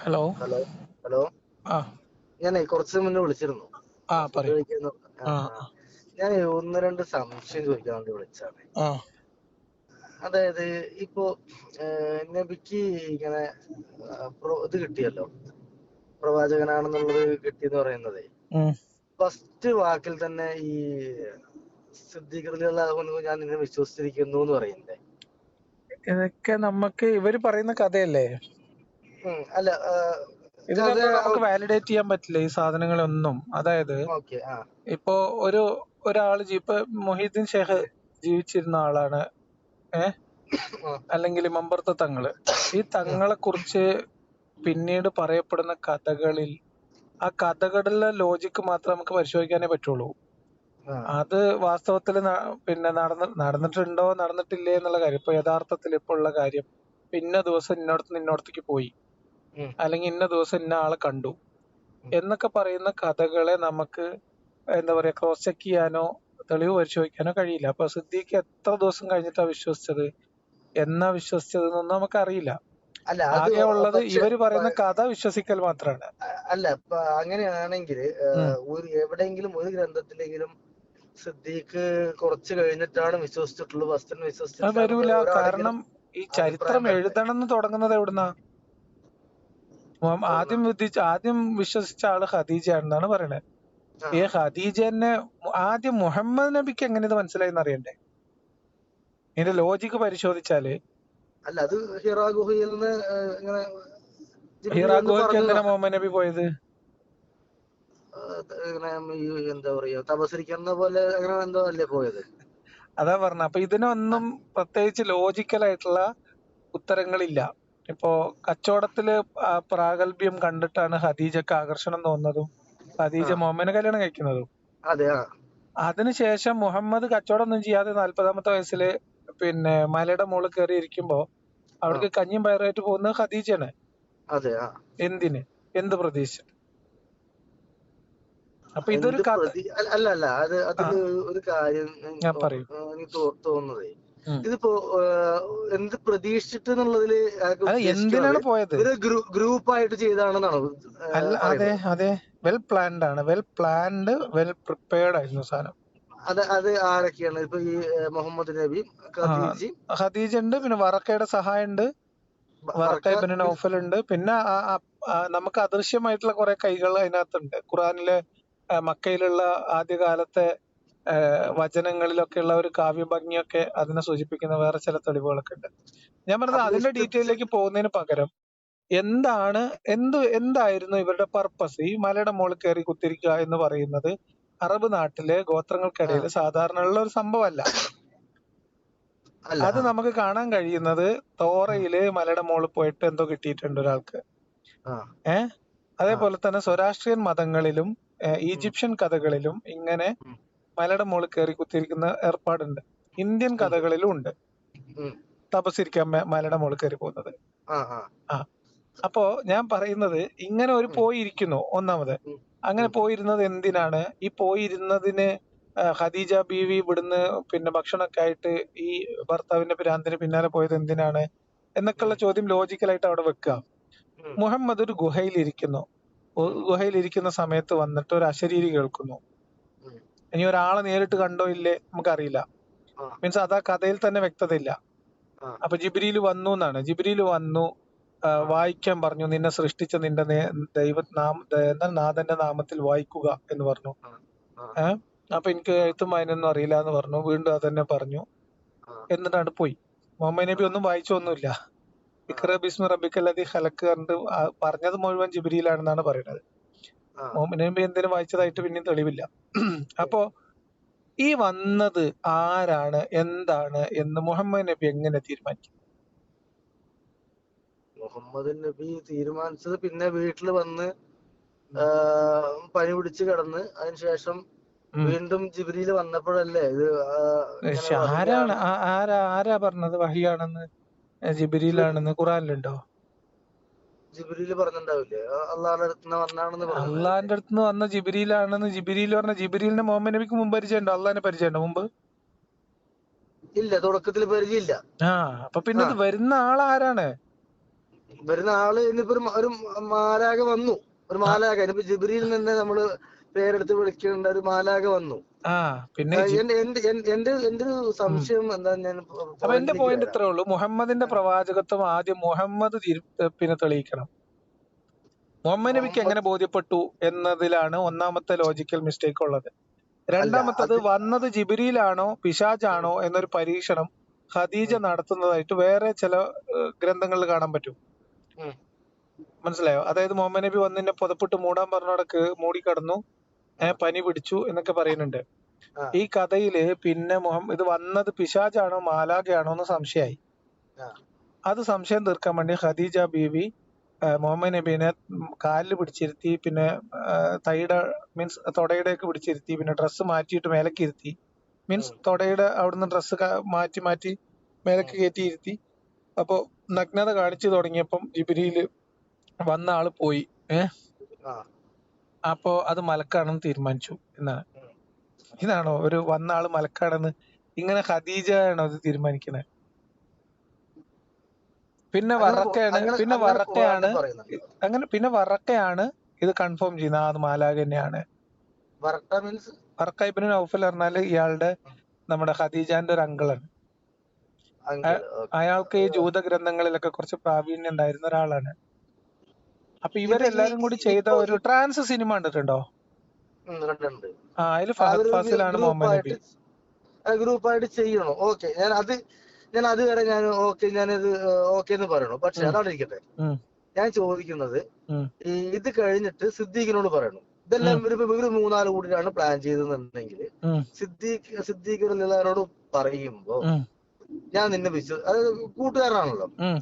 Hello. Hello hello ആ ഞാനേ കുറച്ച് മുന്നേ വിളിച്ചിരുന്നു. ആ ഫുഡ് പറയൂ. കഴിക്കുന്ന. ആ ഞാൻ ഒന്ന് രണ്ട് സംശയം ചോദിക്കാൻ വേണ്ടി വിളിച്ചാണ്. ആ അതായത് ഇപ്പോ നബിക്ക് ഇങ്ങനെ ഇത് കിട്ടിയല്ലോ, പ്രവാചകനാണെന്നുള്ളത് കിട്ടിയെന്ന് പറയുന്നത് ഉം. ഫസ്റ്റ് വാക്കിൽ തന്നെ ഈ സിദ്ദീഖുകൾ ഞാൻ നിന്നെ വിശ്വസിച്ചിരിക്കുന്നു എന്ന് പറയുന്നത്. ഇതൊക്കെ നമുക്ക് ഇവര് പറയുന്ന കഥയല്ലേ. അല്ല, കഥ. ഇതിനൊന്നും നമുക്ക് വാലിഡേറ്റ് ചെയ്യാൻ പറ്റില്ല ഈ സാധനങ്ങളൊന്നും. അതായത് ഓക്കെ. ഇപ്പോ ഒരാള് ഇപ്പൊ മൊഹീദ്ദീൻ ഷേഖ് ജീവിച്ചിരുന്ന ആളാണ്. ആ, അല്ലെങ്കിൽ മമ്പർത്ത തങ്ങള്. ഈ തങ്ങളെ കുറിച്ച് പിന്നീട് പറയപ്പെടുന്ന കഥകളിൽ ആ കഥകളിലെ ലോജിക്ക് മാത്രം നമുക്ക് പരിശോധിക്കാനേ പറ്റുള്ളൂ. ആ, അത് വാസ്തവത്തിൽ പിന്നെ നടന്നിട്ടുണ്ടോ നടന്നിട്ടില്ലേ എന്നുള്ള കാര്യം. ഇപ്പൊ യഥാർത്ഥത്തിൽ ഇപ്പൊ ഉള്ള കാര്യം, ഇന്ന ദിവസം ഇന്നോടത്തേക്ക് പോയി, ഉം, അല്ലെങ്കിൽ ഇന്ന ദിവസം ഇന്ന ആളെ കണ്ടു ഉം. എന്നൊക്കെ പറയുന്ന കഥകളെ നമുക്ക് എന്താ പറയാ ക്രോസ് ചെക്ക് ചെയ്യാനോ തെളിവ് പരിശോധിക്കാനോ കഴിയില്ല. അപ്പൊ സിദ്ദീഖ് എത്ര ദിവസം കഴിഞ്ഞിട്ടാ വിശ്വസിച്ചത്, എന്നാ വിശ്വസിച്ചത് എന്നൊന്നും നമുക്കറിയില്ല. അല്ല അത് ആകെ ഉള്ളത് പക്ഷെ ഇവര് പറയുന്ന കഥ വിശ്വസിക്കൽ മാത്രമാണ്. അല്ല, ഇപ്പൊ അങ്ങനെയാണെങ്കിൽ ഉം. എവിടെയെങ്കിലും ഒരു ഗ്രന്ഥത്തിലെങ്കിലും സിദ്ദീഖ് കുറച്ച് കഴിഞ്ഞിട്ടാണ് വിശ്വസിച്ചിട്ടുള്ളൂ, വസ്തുവിനെ അത് വിശ്വസിച്ചിട്ടില്ല വരൂല. എന്നുള്ള കാരണം ഒരാളെങ്കിലും ഈ ചരിത്രം അഭിപ്രായം വരട്ടെ. എഴുതണം എന്ന് തുടങ്ങുന്നത് എവിടുന്നാ? എവിടുന്നാ? ആദ്യം വിശ്വസിച്ച ആള് ഖദീജയാണെന്നാണ് പറയണത്. ആ ഈ ഖദീജ തന്നെ ആദ്യം മുഹമ്മദ് നബിക്ക് എങ്ങനെ ഇത് മനസ്സിലായി അറിയണ്ടേ? ഇതിന്റെ ലോജിക്ക് പരിശോധിച്ചാല് അല്ല, അത് ഹിറാ ഗുഹയിൽ നിന്ന് ഇങ്ങനെ ജിബ്രീൽ ഹിറാ വന്ന് ഗുഹയ്ക്ക് പറഞ്ഞു. എന്തിനാ മുഹമ്മദ് നബി പോയത്? ഇങ്ങനെ ഈ എന്താ പറയാ, തപസരിക്കുന്ന പോലെ അങ്ങനെ എന്തോ അല്ലേ പോയത്? അതാ പറഞ്ഞ. അപ്പൊ ആ, ഇതിനൊന്നും പ്രത്യേകിച്ച് ലോജിക്കലായിട്ടുള്ള ഉത്തരങ്ങളില്ല. ഇപ്പോ കച്ചവടത്തില് പ്രാഗൽഭ്യം കണ്ടിട്ടാണ് ഖദീജക്ക് ആകർഷണം തോന്നുന്നതും ആ, ഖദീജ മുഹമ്മദിനെ കല്യാണം കഴിക്കുന്നതും. അതെ. അതിനുശേഷം മുഹമ്മദ് കച്ചവടം ഒന്നും ചെയ്യാതെ 40-ാമത്തെ വയസ്സില് പിന്നെ മലയുടെ മുകളിൽ കയറി ഇരിക്കുമ്പോ ആ, അവിടേക്ക് കഞ്ഞിയും പയറായിട്ട് പോകുന്നത് ഖദീജയാണ്. അതെ. എന്തിന്? എന്ത് പ്രതീക്ഷിച്ചിട്ട്? അപ്പൊ ഇതൊരു എന്ത് കഥ. അല്ല അല്ല, ആ അതില് ഒരു കാര്യം ഞാൻ പറയും. എനിക്ക് തോന്നുന്നതേ, ഉം. ഇതിപ്പോ എന്ത് പ്രതീക്ഷിച്ചിട്ട് എന്നുള്ളതില് അയാൾക്ക് അത് ഉദ്ദേശിക്കുന്നത് എന്തിനാണ് പോയത്? ഇവര് ഗ്രൂപ്പായിട്ട് ചെയ്താണെന്നാണോ അല്ല, അതെ പറയുന്നത്? അതെ. വെൽ പ്ലാൻഡ് ആണ്. വെൽ പ്ലാൻഡ്, വെൽ പ്രിപ്പയർഡ് ആയിരുന്നു സാധനം. അത് ആരൊക്കെയാണ്? ഇപ്പൊ ഈ മുഹമ്മദ് നബി, ആ ഖദീജ, ഖദീജ ഉണ്ട്, പിന്നെ വറക്കയുടെ സഹായം ഉണ്ട്, വറക്ക ബറക്ക, ഇബ്നു നൗഫൽ ഉണ്ട്, പിന്നെ നമുക്ക് അദൃശ്യമായിട്ടുള്ള കുറെ കൈകൾ അതിനകത്തുണ്ട്. ഖുറാനിലെ മക്കയിലുള്ള ആദ്യകാലത്തെ വചനങ്ങളിലൊക്കെയുള്ള ഒരു കാവ്യഭംഗിയൊക്കെ അതിനെ സൂചിപ്പിക്കുന്ന വേറെ ചില തെളിവുകളൊക്കെ ഉണ്ട്. ഞാൻ പറഞ്ഞത് അപ്പൊ അതിന്റെ ഡീറ്റെയിലേക്ക് പോകുന്നതിന് പകരം എന്താണ് എന്തായിരുന്നു ഇവരുടെ പർപ്പസ്? ഈ മലയുടെ മുകളിൽ കയറി കുത്തിരിക്കുക എന്ന് പറയുന്നത് അറബ് നാട്ടിലെ ആ, ഗോത്രങ്ങൾക്കിടയിൽ സാധാരണ ഉള്ള ഒരു സംഭവമല്ല. അല്ല. അത് നമുക്ക് കാണാൻ കഴിയുന്നത് ഉം, തോറയില് മലയുടെ മുകളിൽ പോയിട്ട് എന്തോ കിട്ടിയിട്ടുണ്ട് ഒരാൾക്ക്. ആ, ഏഹ് ആ, അതേപോലെ തന്നെ സ്വരാഷ്ട്രീയൻ മതങ്ങളിലും ഉം, ഈജിപ്ഷ്യൻ കഥകളിലും ഇങ്ങനെ ഉം, മലയുടെ മുകളിൽ കയറി കുത്തിയിരിക്കുന്ന ഏർപ്പാടുണ്ട്. ഇന്ത്യൻ ഉണ്ട്. കഥകളിലും ഉണ്ട് ഉം, തപസ്സിരിക്കാൻ മലയുടെ മുകളിൽ കയറി പോകുന്നത്. ആ, ആ, ആ അപ്പോ ഞാൻ പറയുന്നത് ഇങ്ങനെ ഒരു ഉം, പോയിരിക്കുന്നു. ഒന്നാമത് ഉം, അങ്ങനെ ഉം, പോയിരുന്നത് എന്തിനാണ്? ഈ പോയിരുന്നതിന് ഖദീജ ബീവി ഇവിടുന്ന് പിന്നെ ഭക്ഷണമൊക്കെ ആയിട്ട് ഈ ഭർത്താവിന്റെ ഭ്രാന്തിന് പിന്നാലെ പോയത് എന്തിനാണ് എന്നൊക്കെയുള്ള ഉം, ചോദ്യം ലോജിക്കലായിട്ട് അവിടെ വെക്കുക. ഉം, മുഹമ്മദ് ഒരു ഗുഹയിലിരിക്കുന്നു. ഉം, ഗുഹയിലിരിക്കുന്ന സമയത്ത് വന്നിട്ട് ഒരു അശരീരി കേൾക്കുന്നു. ഉം, ഇനി ഒരാളെ നേരിട്ട് കണ്ടോ ഇല്ലേ നമുക്കറിയില്ല. ആ, മീൻസ് അതാ കഥയിൽ തന്നെ വ്യക്തതയില്ല. ആ, അപ്പൊ ജിബ്രീൽ വന്നു എന്നാണ്. ജിബ്രീൽ വന്നു, ആ, വായിക്കാൻ പറഞ്ഞു. നിന്നെ സൃഷ്ടിച്ച നിന്റെ നാഥന്റെ നാമത്തിൽ വായിക്കുക എന്ന് പറഞ്ഞു. ആ, ആ, ഏഹ് അപ്പൊ എനിക്ക് ആ, എഴുത്തും വായനൊന്നും അറിയില്ല എന്ന് പറഞ്ഞു. വീണ്ടും അതന്നെ പറഞ്ഞു. ആ, എന്നിട്ടാണ് പോയി. മുഹമ്മദ് നബി ആ, ഒന്നും വായിച്ചൊന്നുമില്ല. ആ, ഇഖ്റ ബിസ്മി റബ്ബിക്കല്ലദീ ഖലഖ് പറഞ്ഞിട്ട് പറഞ്ഞത് മുഴുവൻ ജിബ്രീലാണെന്നാണ് പറയുന്നത്. ആ, മുഹമ്മദ് നബി എന്തിനും വായിച്ചതായിട്ട് പിന്നെയും തെളിവില്ല. ഉം. അപ്പോ ഈ വന്നത് ആരാണ്, എന്താണ് എന്ന് മുഹമ്മദ് നബി എങ്ങനെ തീരുമാനിക്കും? മുഹമ്മദ് നബി തീരുമാനിച്ചത് പിന്നെ വീട്ടിൽ വന്ന് ഉം. പനി പിടിച്ച് കിടന്ന് അതിനുശേഷം ഉം. വീണ്ടും ജിബ്രീൽ വന്നപ്പോഴല്ലേ ഇത് ഇങ്ങനെ പക്ഷെ ആരാണ് വഹിയാണ്. ആരാ പറഞ്ഞത് വഹിയാണെന്ന്, ജിബ്രീലാണെന്ന് ഖുറാനിലുണ്ടോ? ജിബ്രീൽ പറഞ്ഞിട്ടുണ്ടാവില്ലേ, അള്ളാഹുടെ അടുത്ത് നിന്ന് വന്നാണെന്ന് പറഞ്ഞിട്ടുണ്ടാവില്ലേ? അള്ളാന്റെ അടുത്ത് നിന്ന് വന്ന ജിബ്രീലാണെന്ന് ജിബ്രീൽ പറഞ്ഞ ജിബ്രീലിനെ മുഹമ്മദ് നബിക്ക് മുമ്പ് പരിചയമുണ്ടോ? അള്ളാഹിനെ പരിചയമുണ്ടോ മുമ്പ്? ഇല്ല, തുടക്കത്തിൽ പരിചയമില്ല. ആ അപ്പൊ പിന്നെ ആ, ഇത് വരുന്ന ആളാരാണ്? വരുന്ന ആള് ഇനിയിപ്പോ ഒരു മാലാക വന്നു. ഒരു ആ മാലാക ഇനിയിപ്പോ ജിബ്രീൽ തന്നെ നമ്മള് പേരെടുത്ത് വിളിക്കേണ്ട ഒരു മാലാക വന്നു. ആ പിന്നെ എന്റെ ഒരു സംശയം എന്താ, ഞാൻ അപ്പൊ എന്റെ പോയിന്റിലേക്ക് പോയിന്റ് വരാം. ഇത്രേ ഉള്ളൂ. മുഹമ്മദിന്റെ പ്രവാചകത്വം ആദ്യം മുഹമ്മദ് പിന്നെ തെളിയിക്കണം. മുഹമ്മദ് നബിക്ക് മുഹമ്മദ് എങ്ങനെ ബോധ്യപ്പെട്ടു എന്നതിലാണ് ഒന്നാമത്തെ ലോജിക്കൽ മിസ്റ്റേക്ക് ഉള്ളത്. അല്ല രണ്ടാമത്തത്, അത് വന്നത് ജിബിരിയിലാണോ പിശാചാണോ എന്നൊരു പരീക്ഷണം ഖദീജ ഉം, നടത്തുന്നതായിട്ട് വേറെ ചില ഗ്രന്ഥങ്ങളിൽ കാണാൻ പറ്റും. ഉം, മനസ്സിലായോ? അതായത് മുഹമ്മദ് നബി വന്നിന്നെ പുതപ്പിട്ട് മൂടാൻ പറഞ്ഞോടക്ക് മൂടിക്കടന്നു, ആ, പനി പിടിച്ചു എന്നൊക്കെ പറയുന്നുണ്ട്. ആ, ഈ കഥയില് പിന്നെ ഇത് വന്നത് പിശാചാണോ മാലാഖയാണോ എന്ന് സംശയമായി. ആ, അത് സംശയം തീർക്കാൻ വേണ്ടി ഖദീജ ബീവി മുഹമ്മദ് നബീനെ കാലിൽ പിടിച്ചിരുത്തി, പിന്നെ തൈയുടെ മീൻസ് തൊടയുടെയൊക്കെ പിടിച്ചിരുത്തി, പിന്നെ ഡ്രസ്സ് മാറ്റിയിട്ട് മേലേക്ക് ഇരുത്തി. മീൻസ് ഉം, തൊടയുടെ അവിടുന്ന് ഡ്രസ്സ് മാറ്റി മാറ്റി മേലേക്ക് ഉം, കയറ്റി ഇരുത്തി. അപ്പൊ നഗ്നത കാണിച്ചു തുടങ്ങിയപ്പം ജിബ്രീല് വന്ന ആള് പോയി. ആ, അപ്പോ അത് മലക്കാണെന്ന് തീരുമാനിച്ചു എന്നാണ്. ഉം. ഇതാണോ ഒരു വന്ന ആള് മലക്കാണെന്ന് ഇങ്ങനെ ഖദീജ ആണോ അത് തീരുമാനിക്കുന്നത്? പിന്നെ അങ്ങനെ വറക്കയാണ് ഖുർആനിൽ പറയുന്നുണ്ട്. പിന്നെ വറക്കയാണ് ഇത് കൺഫേം ചെയ്യുന്നത്, അത് മാലാഖ തന്നെയാണ്. വറക്ക മീൻസ് വറക്ക ഇബ്നു നൗഫൽ പറഞ്ഞാല് ഇയാളുടെ നമ്മുടെ ഖദീജാന്റെ ഒരു അങ്കിളാണ്. അങ്കിള്. ഓക്കെ. അയാൾക്ക് ഈ ജൂത ഗ്രന്ഥങ്ങളിലൊക്കെ കുറച്ച് പ്രാവീണ്യം ഉണ്ടായിരുന്ന ഒരാളാണ്. അപ്പൊ ഇത് ഇവരെല്ലാരും കൂടി ചെയ്ത ഇപ്പൊ ഒരു ട്രാൻസ് സിനിമ കണ്ടിട്ടുണ്ടോ? കണ്ടുണ്ട്. അതിൽ ഫഹദ് അവരൊരു ഫാസിലാണ് മുഹമ്മദ് നബി. ഗ്രൂപ്പായിട്ട് ചെയ്യണോ? ഓക്കെ, ഞാൻ അതുവരെ ഞാൻ ഓക്കെ, ഞാനത് ഓക്കെ എന്ന് പറയണു. പക്ഷെ ഉം, അതവിടെ ഇരിക്കട്ടെ. ഉം, ഞാൻ ചോദിക്കുന്നത്, ഉം, ഇത് കഴിഞ്ഞിട്ട് സിദ്ദീഖിനോട് പറയണു. ഇതെല്ലാം ഉം, ഒരു മൂന്നാല് കൂടിയാണ് പ്ലാൻ ചെയ്തതെന്നുണ്ടെങ്കിൽ ഉം, സിദ്ദീഖ് എല്ലാവരോട് പറയുമ്പോ, ഉം, ഞാൻ നിന്നെ അത് കൂട്ടുകാരനാണല്ലോ, ഉം.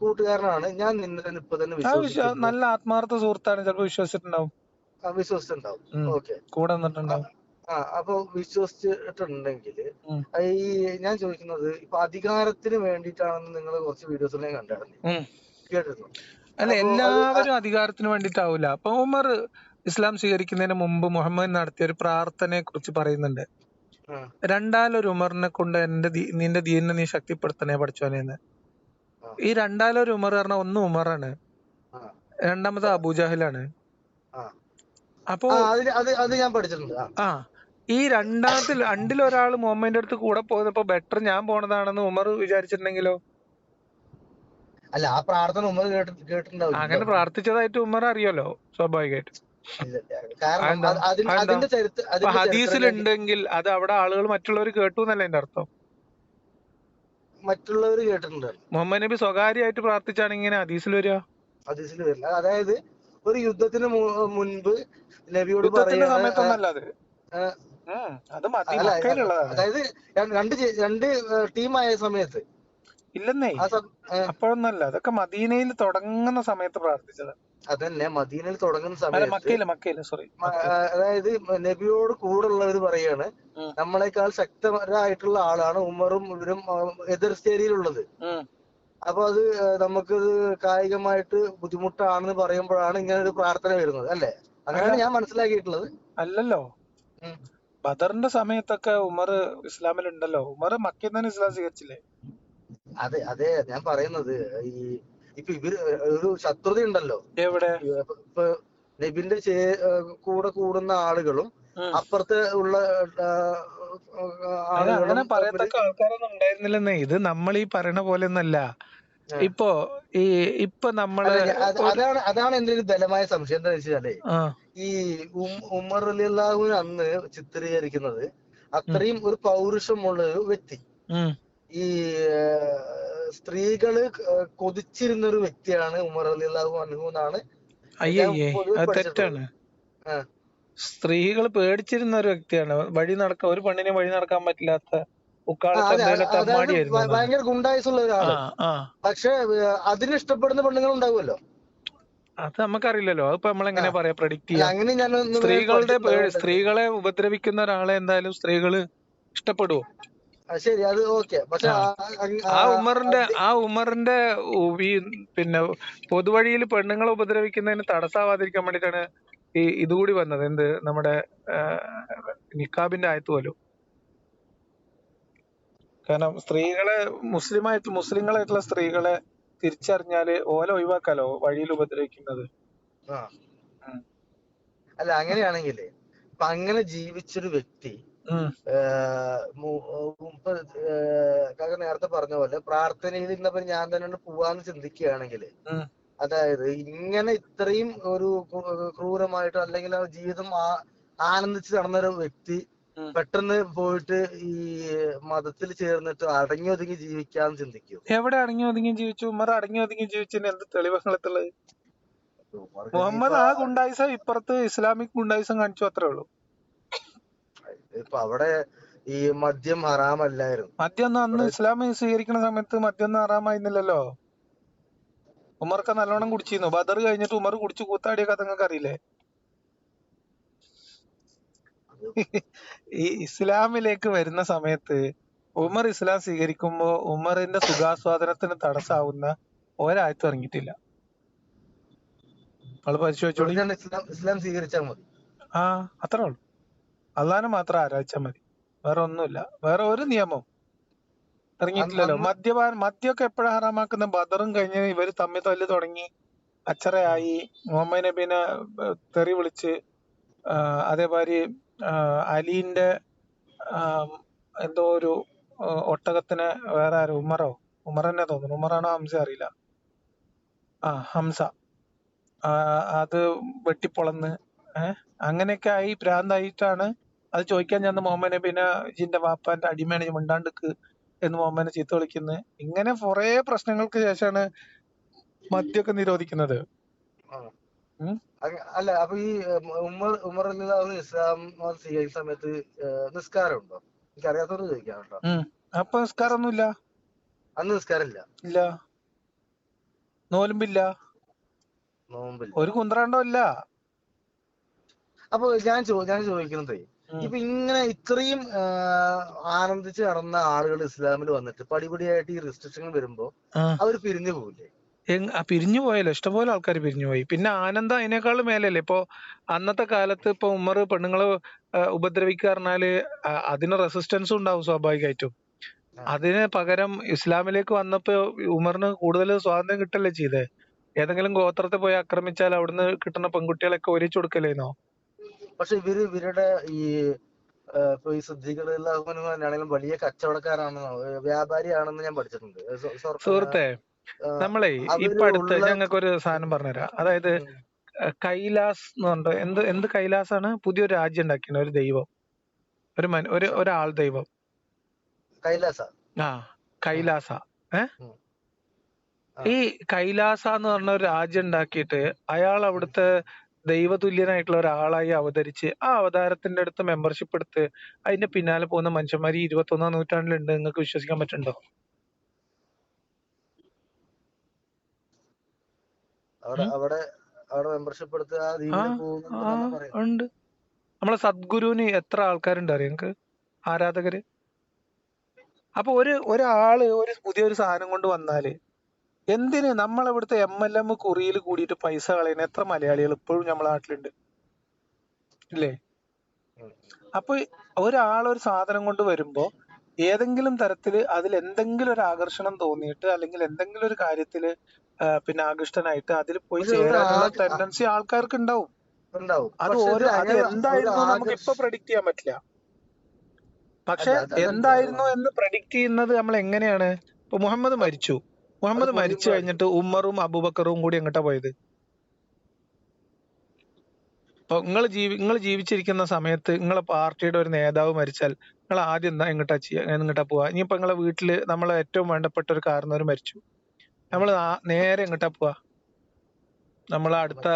കൂട്ടുകാരനാണ്, ഞാൻ നിന്നെ ഇപ്പൊ തന്നെ വിശ്വസിക്കുന്നു, നല്ല ആത്മാർത്ഥ സുഹൃത്താണ്, ചിലപ്പോ വിശ്വസിച്ചിട്ടുണ്ടാവും. വിശ്വസിച്ചിട്ടുണ്ടാവും. ഉം, ഓക്കെ. കൂടെ നിന്നിട്ടുണ്ടാവും. അപ്പൊ വിശ്വസിച്ചിട്ടുണ്ടെങ്കിൽ ഉം, ഈ ഞാൻ ചോദിക്കുന്നത്, ഇപ്പൊ അധികാരത്തിന് വേണ്ടിയിട്ടാണെന്ന് നിങ്ങൾ കുറച്ച് വീഡിയോസിൽ ഞാൻ കണ്ടായിരുന്നു, ഉം. കേട്ടിരുന്നു. അല്ല, അപ്പൊ അത് എല്ലാവരും അധികാരത്തിന് വേണ്ടിയിട്ടാവൂല. അപ്പൊ ഉമർ ഇസ്ലാം സ്വീകരിക്കുന്നതിന് മുമ്പ് മുഹമ്മദ് നടത്തിയ ഒരു പ്രാർത്ഥനയെ കുറിച്ച് പറയുന്നുണ്ട്. ആ, രണ്ടാലൊരു ഉമറിനെ കൊണ്ട് നിന്റെ ദീനിനെ നീ ശക്തിപ്പെടുത്തണേ പഠിച്ചോനേന്ന്. ആ, ഈ രണ്ടാലൊരു ഉമർ പറഞ്ഞ ഒന്ന് ഉമറാണ്, ആ, രണ്ടാമത് അബൂജാഹിലാണ്. ആ, അപ്പോ അത് ഞാൻ പഠിച്ചിട്ടുണ്ട്. ആ ഈ രണ്ടിലൊരാൾ മുഹമ്മദിന്റെ അടുത്ത് കൂടെ പോയപ്പോ ബെറ്റർ ഞാൻ പോണതാണെന്ന് ഉമർ വിചാരിച്ചിട്ടുണ്ടെങ്കിലോ? അല്ല, ആ പ്രാർത്ഥന ഉമ്മ കേട്ടിട്ടുണ്ടാവില്ലല്ലോ. അങ്ങനെ പ്രാർത്ഥിച്ചതായിട്ട് ഉമർ അറിയാലോ, സ്വാഭാവികമായിട്ട്. ഇല്ല. കാരണം അതെന്താ? അതെന്താ? അതിന്റെ ഇപ്പൊ ചരിത്രം ഞാൻ ഹദീസിലുണ്ടെങ്കിൽ അത് അവിടെ ആളുകൾ മറ്റുള്ളവർ കേട്ടു എന്നല്ല എന്റെ അർത്ഥം. മറ്റുള്ളവർ കേട്ടിട്ടുണ്ട്. മുഹമ്മദ് നബി സ്വകാര്യമായിട്ട് പ്രാർത്ഥിച്ചാണ് ഇങ്ങനെ ഹദീസിൽ വരിക. ഹദീസിൽ വരില്ല. അതായത് ഒരു യുദ്ധത്തിന് മുൻപ് നബിയോട് യുദ്ധത്തിന്റെ പറയാണ്. സമയത്തൊന്നല്ല അത്. ആ, അത് അല്ല, മക്കയിലുള്ളതാണ്. അതായത് രണ്ട് ടീമായ സമയത്ത് ഇല്ലെന്നേ, ആ അപ്പോഴൊന്നല്ല. അതൊക്കെ മദീനയിൽ തുടങ്ങുന്ന സമയത്ത് പ്രാർത്ഥിച്ചത്. അതന്നെ മദീനയിൽ തുടങ്ങുന്ന അല്ല, സമയത്ത് മക്കയില് സോറി. അതായത് നബിയോട് കൂടെ ഉള്ളവർ പറയാണ്, നമ്മളെക്കാൾ ശക്തരായിട്ടുള്ള ആളാണ് ഉമറും ഇവരും എതിർ ചേരിയിലുള്ളത്. അപ്പൊ അത് നമുക്കത് കായികമായിട്ട് ബുദ്ധിമുട്ടാണെന്ന് പറയുമ്പോഴാണ് ഇങ്ങനെ ഒരു പ്രാർത്ഥന വരുന്നത്, അല്ലേ? അങ്ങനെയാണ് ഞാൻ മനസ്സിലാക്കിയിട്ടുള്ളത്. അല്ലല്ലോ, ഉം. ബദറിന്റെ സമയത്തൊക്കെ ഉമർ ഇസ്ലാമിലുണ്ടല്ലോ. ഉമർ മക്കയിൽ തന്നെ ഇസ്ലാം സ്വീകരിച്ചില്ലേ? അതെ, അതെ, ഞാൻ പറയുന്നത് ഇപ്പൊ ഇവര് ഒരു ശത്രുത ഉണ്ടല്ലോ. എവിടെ? ഇപ്പൊ നബിന്റെ കൂടെ കൂടുന്ന ആളുകളും അപ്പുറത്ത് ഉള്ള അങ്ങനെ ആളുകളും തമ്മില് പറയത്തക്ക ആൾക്കാരൊന്നും ഉണ്ടായിരുന്നില്ലെന്നേ. ഇത് നമ്മൾ ഈ പറയണ പോലെ ഒന്നല്ല. ഇപ്പൊ ഇപ്പൊ നമ്മള് അതാണ് എന്റെ ഒരു ബലമായ സംശയം. എന്താ വെച്ചാലേ, ഈ ഉമർ റളിയല്ലാഹുവിനെ അന്ന് ചിത്രീകരിക്കുന്നത് അത്രയും ഒരു പൗരുഷമുള്ള ഒരു വ്യക്തി, ഈ സ്ത്രീകള് കൊതിച്ചിരുന്ന ഒരു വ്യക്തിയാണ് ഉമർ റളിയല്ലാഹു അൻഹു എന്നാണ് ഞാൻ പൊതുവെ പഠിച്ചിട്ടുള്ളത്. സ്ത്രീകൾ പേടിച്ചിരുന്ന ഒരു വ്യക്തിയാണ്. ഒരു പെണ്ണിനെ വഴി നടക്കാൻ പറ്റില്ലാത്ത ഭയങ്കര ഗുണ്ടായുസുള്ള ഒരാള്. പക്ഷെ അതിന് ഇഷ്ടപ്പെടുന്ന പെണ്ണുങ്ങൾ ഉണ്ടാവുമല്ലോ. അത് നമുക്കറിയില്ലല്ലോ. അതിപ്പോ നമ്മളെങ്ങനെ പറയാ, പ്രഡിക്ട് ചെയ്യാം? സ്ത്രീകളെ ഉപദ്രവിക്കുന്ന ഒരാളെ എന്തായാലും സ്ത്രീകള് ഇഷ്ടപ്പെടുവോ? ശരി, അത് ഓക്കെ. പക്ഷെ ആ ഉമറിന്റെ പിന്നെ പൊതുവഴിയിൽ പെണ്ണുങ്ങളെ ഉപദ്രവിക്കുന്നതിന് തടസ്സാവാതിരിക്കാൻ വേണ്ടിട്ടാണ് ഇതുകൂടി വന്നത്. എന്ത്, നമ്മുടെ നിക്കാബിന്റെ ആയത്ത് പോലും. കാരണം മുസ്ലിങ്ങളായിട്ടുള്ള സ്ത്രീകളെ തിരിച്ചറിഞ്ഞാല് ഓല ഒഴിവാക്കാലോ വഴിയിൽ ഉപദ്രവിക്കുന്നത്. ആ ഉം. അല്ല അങ്ങനെയാണെങ്കിലേ ഇപ്പൊ അങ്ങനെ ജീവിച്ചൊരു വ്യക്തി ഉം. കാക്ക നേരത്തെ പറഞ്ഞ പോലെ പ്രാർത്ഥനയിൽ ഇന്നപ്പോ ഞാൻ തന്നെ പോവാന്ന് ചിന്തിക്കുകയാണെങ്കിൽ, ഉം. അതായത് ഇങ്ങനെ ഇത്രയും ഒരു ക്രൂരമായിട്ടോ അല്ലെങ്കിൽ ആ ജീവിതം ആനന്ദിച്ച് നടന്നൊരു വ്യക്തി ഉം. പെട്ടെന്ന് പോയിട്ട് ഈ മതത്തിൽ ചേർന്നിട്ട് അടങ്ങി ഒതുങ്ങി ജീവിക്കാന്ന് ചിന്തിക്കൂ. എവിടെ അടങ്ങി ഒതുങ്ങി ജീവിച്ചു? ഉമ്മർ അടങ്ങി ഒതുങ്ങി ജീവിച്ചതിന് എന്ത് തെളിവുകളുള്ളത്? ഉമർക്ക് മുഹമ്മദ് ഇനിയിപ്പൊ ആ ഗുണ്ടായിസം ഇപ്പുറത്ത് ഇസ്ലാമിക് ഗുണ്ടായിസം കാണിച്ചു, അത്രേ ഉള്ളൂ. ഇപ്പൊ അവിടെ ഈ മദ്യം ഹറാമല്ലായിരുന്നു. മദ്യം ഒന്നും അന്ന് ഇവിടെ ഇസ്ലാം സ്വീകരിക്കുന്ന സമയത്ത് മദ്യം ഒന്നും ഹറാമായിരുന്നില്ലല്ലോ. ഉമർക്ക് നല്ലോണം കുടിച്ചിരുന്നു. ബദർ കഴിഞ്ഞിട്ട് ഉമർ കുടിച്ചു കൂത്താടിയ കഥ നിങ്ങൾക്ക് അറിയില്ലേ? ഈ ഇസ്ലാമിലേക്ക് വരുന്ന സമയത്ത് ഉമർ ഇസ്ലാം സ്വീകരിക്കുമ്പോ ഉമറിന്റെ സുഖാസ്വാദനത്തിന് തടസ്സാവുന്ന ഒരാഴ്ച ഇറങ്ങിയിട്ടില്ല. അത് പരിശോധിച്ചോളി. ഇസ്ലാം സ്വീകരിച്ചാൽ മതി. ആ, അത്രേ ഉള്ളൂ. അള്ളാനെ മാത്രം ആരാധിച്ചാൽ മതി, വേറെ ഒന്നുമില്ല. വേറെ ഒരു നിയമം ഇറങ്ങിയിട്ടില്ലല്ലോ. മദ്യമൊക്കെ എപ്പോഴാ ഹറാമാക്കുന്ന? ബദറും കഴിഞ്ഞ് ഇവര് തമ്മിൽ തല്ല് തുടങ്ങി, അച്ചറയായി, മുഹമ്മദ് നബീനെ തെറി വിളിച്ച്, അതേമാതിരി അലീന്റെ എന്തോ ഒരു ഒട്ടകത്തിനെ വേറെ ആരും ഉമർ തന്നെ തോന്നുന്നു, ഉമറാണോ ഹംസ അറിയില്ല, ഹംസ, അത് വെട്ടിപ്പൊളന്ന് അങ്ങനെയൊക്കെ ആയി ഭ്രാന്തായിട്ടാണ് അത് ചോദിക്കാൻ ചെന്ന് മുഹമ്മദ് നബീനെ ജിന്റെ വാപ്പാന്റെ അടിമേണി മിണ്ടാണ്ടിക്ക് എന്ന് മുഹമ്മദിനെ ചീത്ത വിളിക്കുന്നത്. ഇങ്ങനെ കുറെ പ്രശ്നങ്ങൾക്ക് ശേഷമാണ് മദ്യമൊക്കെ നിരോധിക്കുന്നത്. അല്ല അപ്പൊ ഈ ഉമർ ഇസ്ലാം സ്വീകരിക്കുന്ന സമയത്ത് നിസ്കാരം ഉണ്ടോ? എനിക്ക് അറിയാത്തവര് ചോദിക്കാം കേട്ടോ. അപ്പൊ നിസ്കാരമൊന്നുമില്ല. അന്ന് നിസ്കാരമില്ല. ഇല്ല. നോലുമ്പില്ല. നോമ്പില്ല. ഒരു കുന്ത്രാണ്ടോ ഇല്ല. അപ്പൊ ഞാൻ ചോദിക്കുന്നത്, ഇപ്പൊ ഇങ്ങനെ ഇത്രയും ആനന്ദിച്ച് നടന്ന ആളുകൾ ഇസ്ലാമിൽ വന്നിട്ട് പടിപടിയായിട്ട് ഈ റെസ്ട്രിക്ഷൻ വരുമ്പോ അവർ പിരിഞ്ഞു പോകില്ലേ? പിരിഞ്ഞു പോയല്ലോ, ഇഷ്ടംപോലെ ആൾക്കാർ പിരിഞ്ഞു പോയി. പിന്നെ ആനന്ദം അതിനേക്കാളും മേലല്ലേ. ഇപ്പൊ അന്നത്തെ കാലത്ത് ഇപ്പൊ ഉമർ പെണ്ണുങ്ങളെ ഉപദ്രവിക്കുക പറഞ്ഞാല് അതിന് റെസിസ്റ്റൻസും ഉണ്ടാവും സ്വാഭാവികമായിട്ടും. അതിന് പകരം ഇസ്ലാമിലേക്ക് വന്നപ്പോ ഉമറിന് കൂടുതൽ സ്വാതന്ത്ര്യം കിട്ടല്ലേ ചെയ്തേ. ഏതെങ്കിലും ഗോത്രത്തെ പോയി ആക്രമിച്ചാൽ അവിടുന്ന് കിട്ടുന്ന പെൺകുട്ടികളൊക്കെ ഒരിച്ചു കൊടുക്കലേന്നോ? പക്ഷെ ഇവരുടെ ഈ ആണെങ്കിലും വലിയ കച്ചവടക്കാരാണെന്നോ വ്യാപാരിയാണെന്ന് ഞാൻ പഠിച്ചിട്ടുണ്ട്. സുഹൃത്തെ, നമ്മളെ ഇപ്പൊ അടുത്ത് ഞങ്ങൾക്കൊരു സാധനം പറഞ്ഞുതരാം. അതായത് കൈലാസ് എന്ന് പറഞ്ഞിട്ട് എന്ത് കൈലാസാണ്? പുതിയൊരു രാജ്യം ഉണ്ടാക്കിയ ഒരു ദൈവം, ഒരാൾ ദൈവം, കൈലാസ. ഈ കൈലാസ എന്ന് പറഞ്ഞ ഒരു രാജ്യം ഉണ്ടാക്കിയിട്ട് അയാൾ അവിടുത്തെ ദൈവതുല്യനായിട്ടുള്ള ഒരാളായി അവതരിച്ച് ആ അവതാരത്തിന്റെ അടുത്ത് മെമ്പർഷിപ്പ് എടുത്ത് അതിന്റെ പിന്നാലെ പോകുന്ന മനുഷ്യന്മാർ 21ാം നൂറ്റാണ്ടിലുണ്ട്. നിങ്ങൾക്ക് വിശ്വസിക്കാൻ പറ്റുന്നുണ്ടോ? ഉണ്ട്. നമ്മളെ സദ്ഗുരുവിന് എത്ര ആൾക്കാരുണ്ട് അറിയാം നിങ്ങൾക്ക്, ആരാധകര്? അപ്പൊ ഒരാള് പുതിയൊരു സാധനം കൊണ്ട് വന്നാല് എന്തിന് നമ്മളിവിടുത്തെ MLM കുറിയിൽ കൂടിയിട്ട് പൈസ കളയുന്ന എത്ര മലയാളികൾ ഇപ്പോഴും നമ്മളെ നാട്ടിലുണ്ട് ഇല്ലേ? അപ്പൊ ഒരാളൊരു സാധനം കൊണ്ട് വരുമ്പോ ഏതെങ്കിലും തരത്തില് അതിൽ എന്തെങ്കിലും ഒരു ആകർഷണം തോന്നിയിട്ട് അല്ലെങ്കിൽ എന്തെങ്കിലും ഒരു കാര്യത്തില് പിന്നെ ആകൃഷ്ടനായിട്ട് അതിൽ പോയി ചേരാനുള്ള ടെൻഡൻസി ആൾക്കാർക്ക് ഉണ്ടാവും. അത് എന്തായിരുന്നു നമുക്ക് ഇപ്പൊ പ്രഡിക്റ്റ് ചെയ്യാൻ പറ്റില്ല. പക്ഷെ എന്തായിരുന്നു എന്ന് പ്രഡിക്റ്റ് ചെയ്യുന്നത് നമ്മൾ എങ്ങനെയാണ്? ഇപ്പൊ മുഹമ്മദ് മരിച്ചു കഴിഞ്ഞിട്ട് ഉമറും അബൂബക്കറും കൂടി എങ്ങോട്ടാ പോയത്? ഇപ്പൊ നിങ്ങൾ ജീവിച്ചിരിക്കുന്ന സമയത്ത് നിങ്ങളെ പാർട്ടിയുടെ ഒരു നേതാവ് മരിച്ചാൽ നിങ്ങൾ ആദ്യം എങ്ങോട്ടാ പോവാ? ഇനിയിപ്പോ നിങ്ങളെ വീട്ടില് നമ്മളെ ഏറ്റവും വേണ്ടപ്പെട്ട ഒരു കാരണവർ മരിച്ചു, നമ്മൾ നേരെ എങ്ങോട്ടാ പോവാ? നമ്മളെ അടുത്ത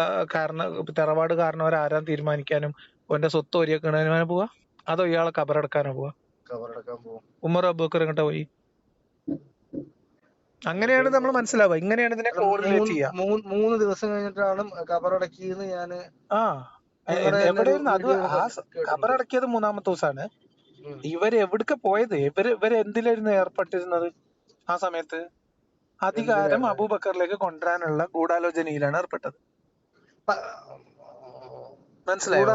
തറവാട് കാരണവർ ആരാൻ തീരുമാനിക്കാനും ഓന്റെ സ്വത്ത് ഒരിയക്കണതിനാണ് പോവാ? അതോ ഇയാളെ കബറടക്കാനോ പോവാ? ഉമർ അബൂബക്കർ എങ്ങോട്ടാ പോയി? അങ്ങനെയാണ് നമ്മൾ മനസ്സിലാവുക. ഇങ്ങനെയാണ് ഇതിനെ കോറിലേറ്റ് ചെയ്യുക. 3 ദിവസം കഴിഞ്ഞിട്ടാണ് കബറടക്കിയെന്ന് ഞാന് എവിടെയായിരുന്നു അത്? കബറടക്കിയത് 3-ാമത്തെ ദിവസമാണ്. എവിടേക്ക് പോയത്? ഇവര് എന്തിലായിരുന്നു ഏർപ്പെട്ടിരുന്നത് ആ സമയത്ത്? അധികാരം അബൂബക്കറിലേക്ക് കൊണ്ടുവരാനുള്ള ഗൂഢാലോചനയിലാണ് ഏർപ്പെട്ടത്. മനസ്സിലായോ?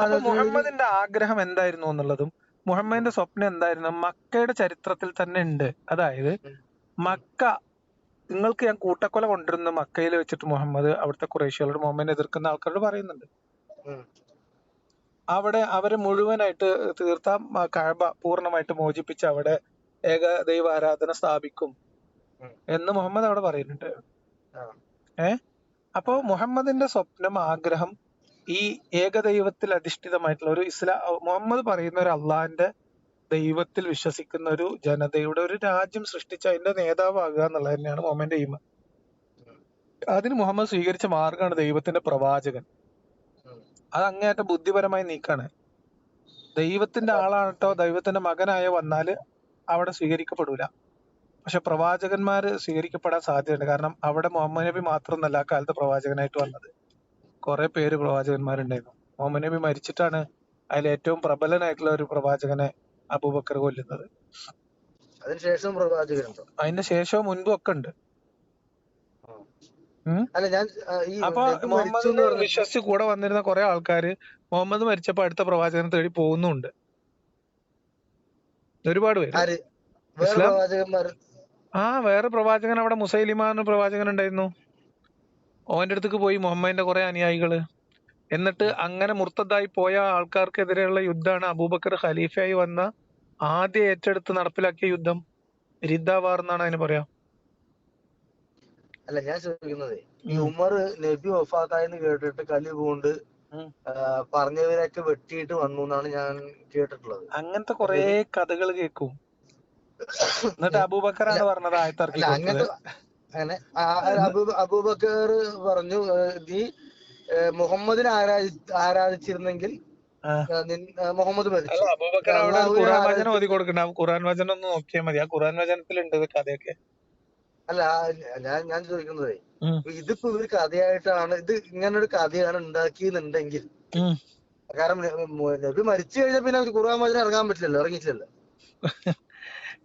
അപ്പൊ മുഹമ്മദിന്റെ ആഗ്രഹം എന്തായിരുന്നു എന്നുള്ളതും മുഹമ്മദിന്റെ സ്വപ്നം എന്തായിരുന്നു മക്കയുടെ ചരിത്രത്തിൽ തന്നെ ഉണ്ട്. അതായത് മക്ക നിങ്ങൾക്ക് ഞാൻ കൂട്ടക്കൊല കൊണ്ടിരുന്ന മക്കയിൽ വെച്ചിട്ട് മുഹമ്മദ് അവിടുത്തെ ഖുറൈശികളോട് മുഹമ്മദിനെ എതിർക്കുന്ന ആൾക്കാരോട് പറയുന്നുണ്ട്. ഉം. അവിടെ അവരെ മുഴുവനായിട്ട് തീർത്ത കഅബ പൂർണ്ണമായിട്ട് മോചിപ്പിച്ച് അവിടെ ഏക ദൈവ ആരാധന സ്ഥാപിക്കും ഉം. എന്ന് മുഹമ്മദ് അവിടെ പറയുന്നുണ്ട്. ആ. അപ്പോ മുഹമ്മദിന്റെ സ്വപ്നം, ആഗ്രഹം ഈ ഏകദൈവത്തിൽ അധിഷ്ഠിതമായിട്ടുള്ള ഒരു മുഹമ്മദ് പറയുന്ന ഒരു അള്ളാഹിന്റെ ദൈവത്തിൽ വിശ്വസിക്കുന്ന ഒരു ജനതയുടെ ഒരു രാജ്യം സൃഷ്ടിച്ച് അതിന്റെ നേതാവാകുക എന്നുള്ളത് തന്നെയാണ് മുഹമ്മദിന്റെ എയിം. അതിന് മുഹമ്മദ് സ്വീകരിച്ച മാർഗമാണ് ദൈവത്തിന്റെ പ്രവാചകൻ. അത് അങ്ങേയറ്റം ബുദ്ധിപരമായ നീക്കാണ്. ദൈവത്തിന്റെ ആളാണട്ടോ ദൈവത്തിന്റെ മകനായ വന്നാല് അവിടെ സ്വീകരിക്കപ്പെടൂല. പക്ഷെ പ്രവാചകന്മാര് സ്വീകരിക്കപ്പെടാൻ സാധ്യതയുണ്ട്. കാരണം അവിടെ മുഹമ്മദ് നബി മാത്രമൊന്നല്ല ആ കാലത്ത് പ്രവാചകനായിട്ട് വന്നത്. കുറെ പേര് പ്രവാചകന്മാരുണ്ടായിരുന്നു. മുഹമ്മദ് നബി മരിച്ചിട്ടാണ് അതിൽ ഏറ്റവും പ്രബലനായിട്ടുള്ള ഒരു പ്രവാചകനെ അബൂബക്കർ കൊല്ലുന്നത്. അതിനുശേഷം പ്രവാചകരുണ്ടോ? അതിന്റെ ശേഷവും മുൻപും ഒക്കെ ഉണ്ട്. അല്ല ഞാൻ ഈ അപ്പൊ നബി മരിച്ചു എന്ന് മുഹമ്മദിനെ പറഞ്ഞപ്പോ വിശ്വസിച്ച് കൂടെ വന്നിരുന്ന കുറെ ആൾക്കാര് മുഹമ്മദ് മരിച്ചപ്പോ അടുത്ത പ്രവാചകനെ തേടി പോകുന്നുണ്ട്. ഒരുപാട് പേര്. ആര് വേറെ ഇസ്ലാം പ്രവാചകന്മാർ? വേറെ പ്രവാചകൻ അവിടെ മുസൈലിമ എന്ന പ്രവാചകൻ ഉണ്ടായിരുന്നു. ഓന്റെ അടുത്തേക്ക് പോയി മുഹമ്മദിന്റെ കുറെ അനുയായികള്. എന്നിട്ട് അങ്ങനെ മുർത്തദ്ദായി പോയ ആൾക്കാർക്കെതിരെയുള്ള യുദ്ധമാണ് അബൂബക്കർ ഖലീഫയായി വന്ന ആദ്യം ഏറ്റെടുത്ത് നടപ്പിലാക്കിയ യുദ്ധം. റിദ്ദ വാർ എന്നാണ് അതിന് പറയാ. അല്ല ഞാൻ ചോദിക്കുന്നത്, ഈ ഉമർ നബി വഫാത്തായെന്ന് കേട്ടിട്ട് കലി കൊണ്ട് പറഞ്ഞവരൊക്കെ വെട്ടിയിട്ട് വന്നു എന്നാണ് ഞാൻ കേട്ടിട്ടുള്ളത്. അങ്ങനത്തെ കുറെ കഥകൾ കേൾക്കും. എന്നിട്ട് അബൂബക്കറാണ് പറഞ്ഞത് ആയത്തിറക്കി കൊടുത്തത്. അങ്ങനെ അബൂബക്കർ പറഞ്ഞു, നീ മുഹമ്മദിനെ ആരാധിച്ചിരുന്നെങ്കിൽ മുഹമ്മദ് മരിച്ചു. അബൂബക്കർ അവിടെ ഖുർആൻ വചനം ഓതി കൊടുക്കണ്ട. ഖുർആൻ വചനം ഒന്ന് നോക്കിയാൽ മതി. ആ ഖുർആൻ വചനത്തിലുണ്ട് കഥയൊക്കെ. അല്ല ഞാൻ ചോദിക്കുന്നത്, ഇതിപ്പോ ഒരു കഥയായിട്ടാണ്, ഇത് ഇങ്ങനൊരു കഥയാണ് ഉണ്ടാക്കിയെന്നുണ്ടെങ്കിൽ, കാരണം നബി മരിച്ചു കഴിഞ്ഞാൽ പിന്നെ ഖുർആൻ വചനം ഇറങ്ങാൻ പറ്റില്ലല്ലോ, ഇറങ്ങിയിട്ടില്ലല്ലോ.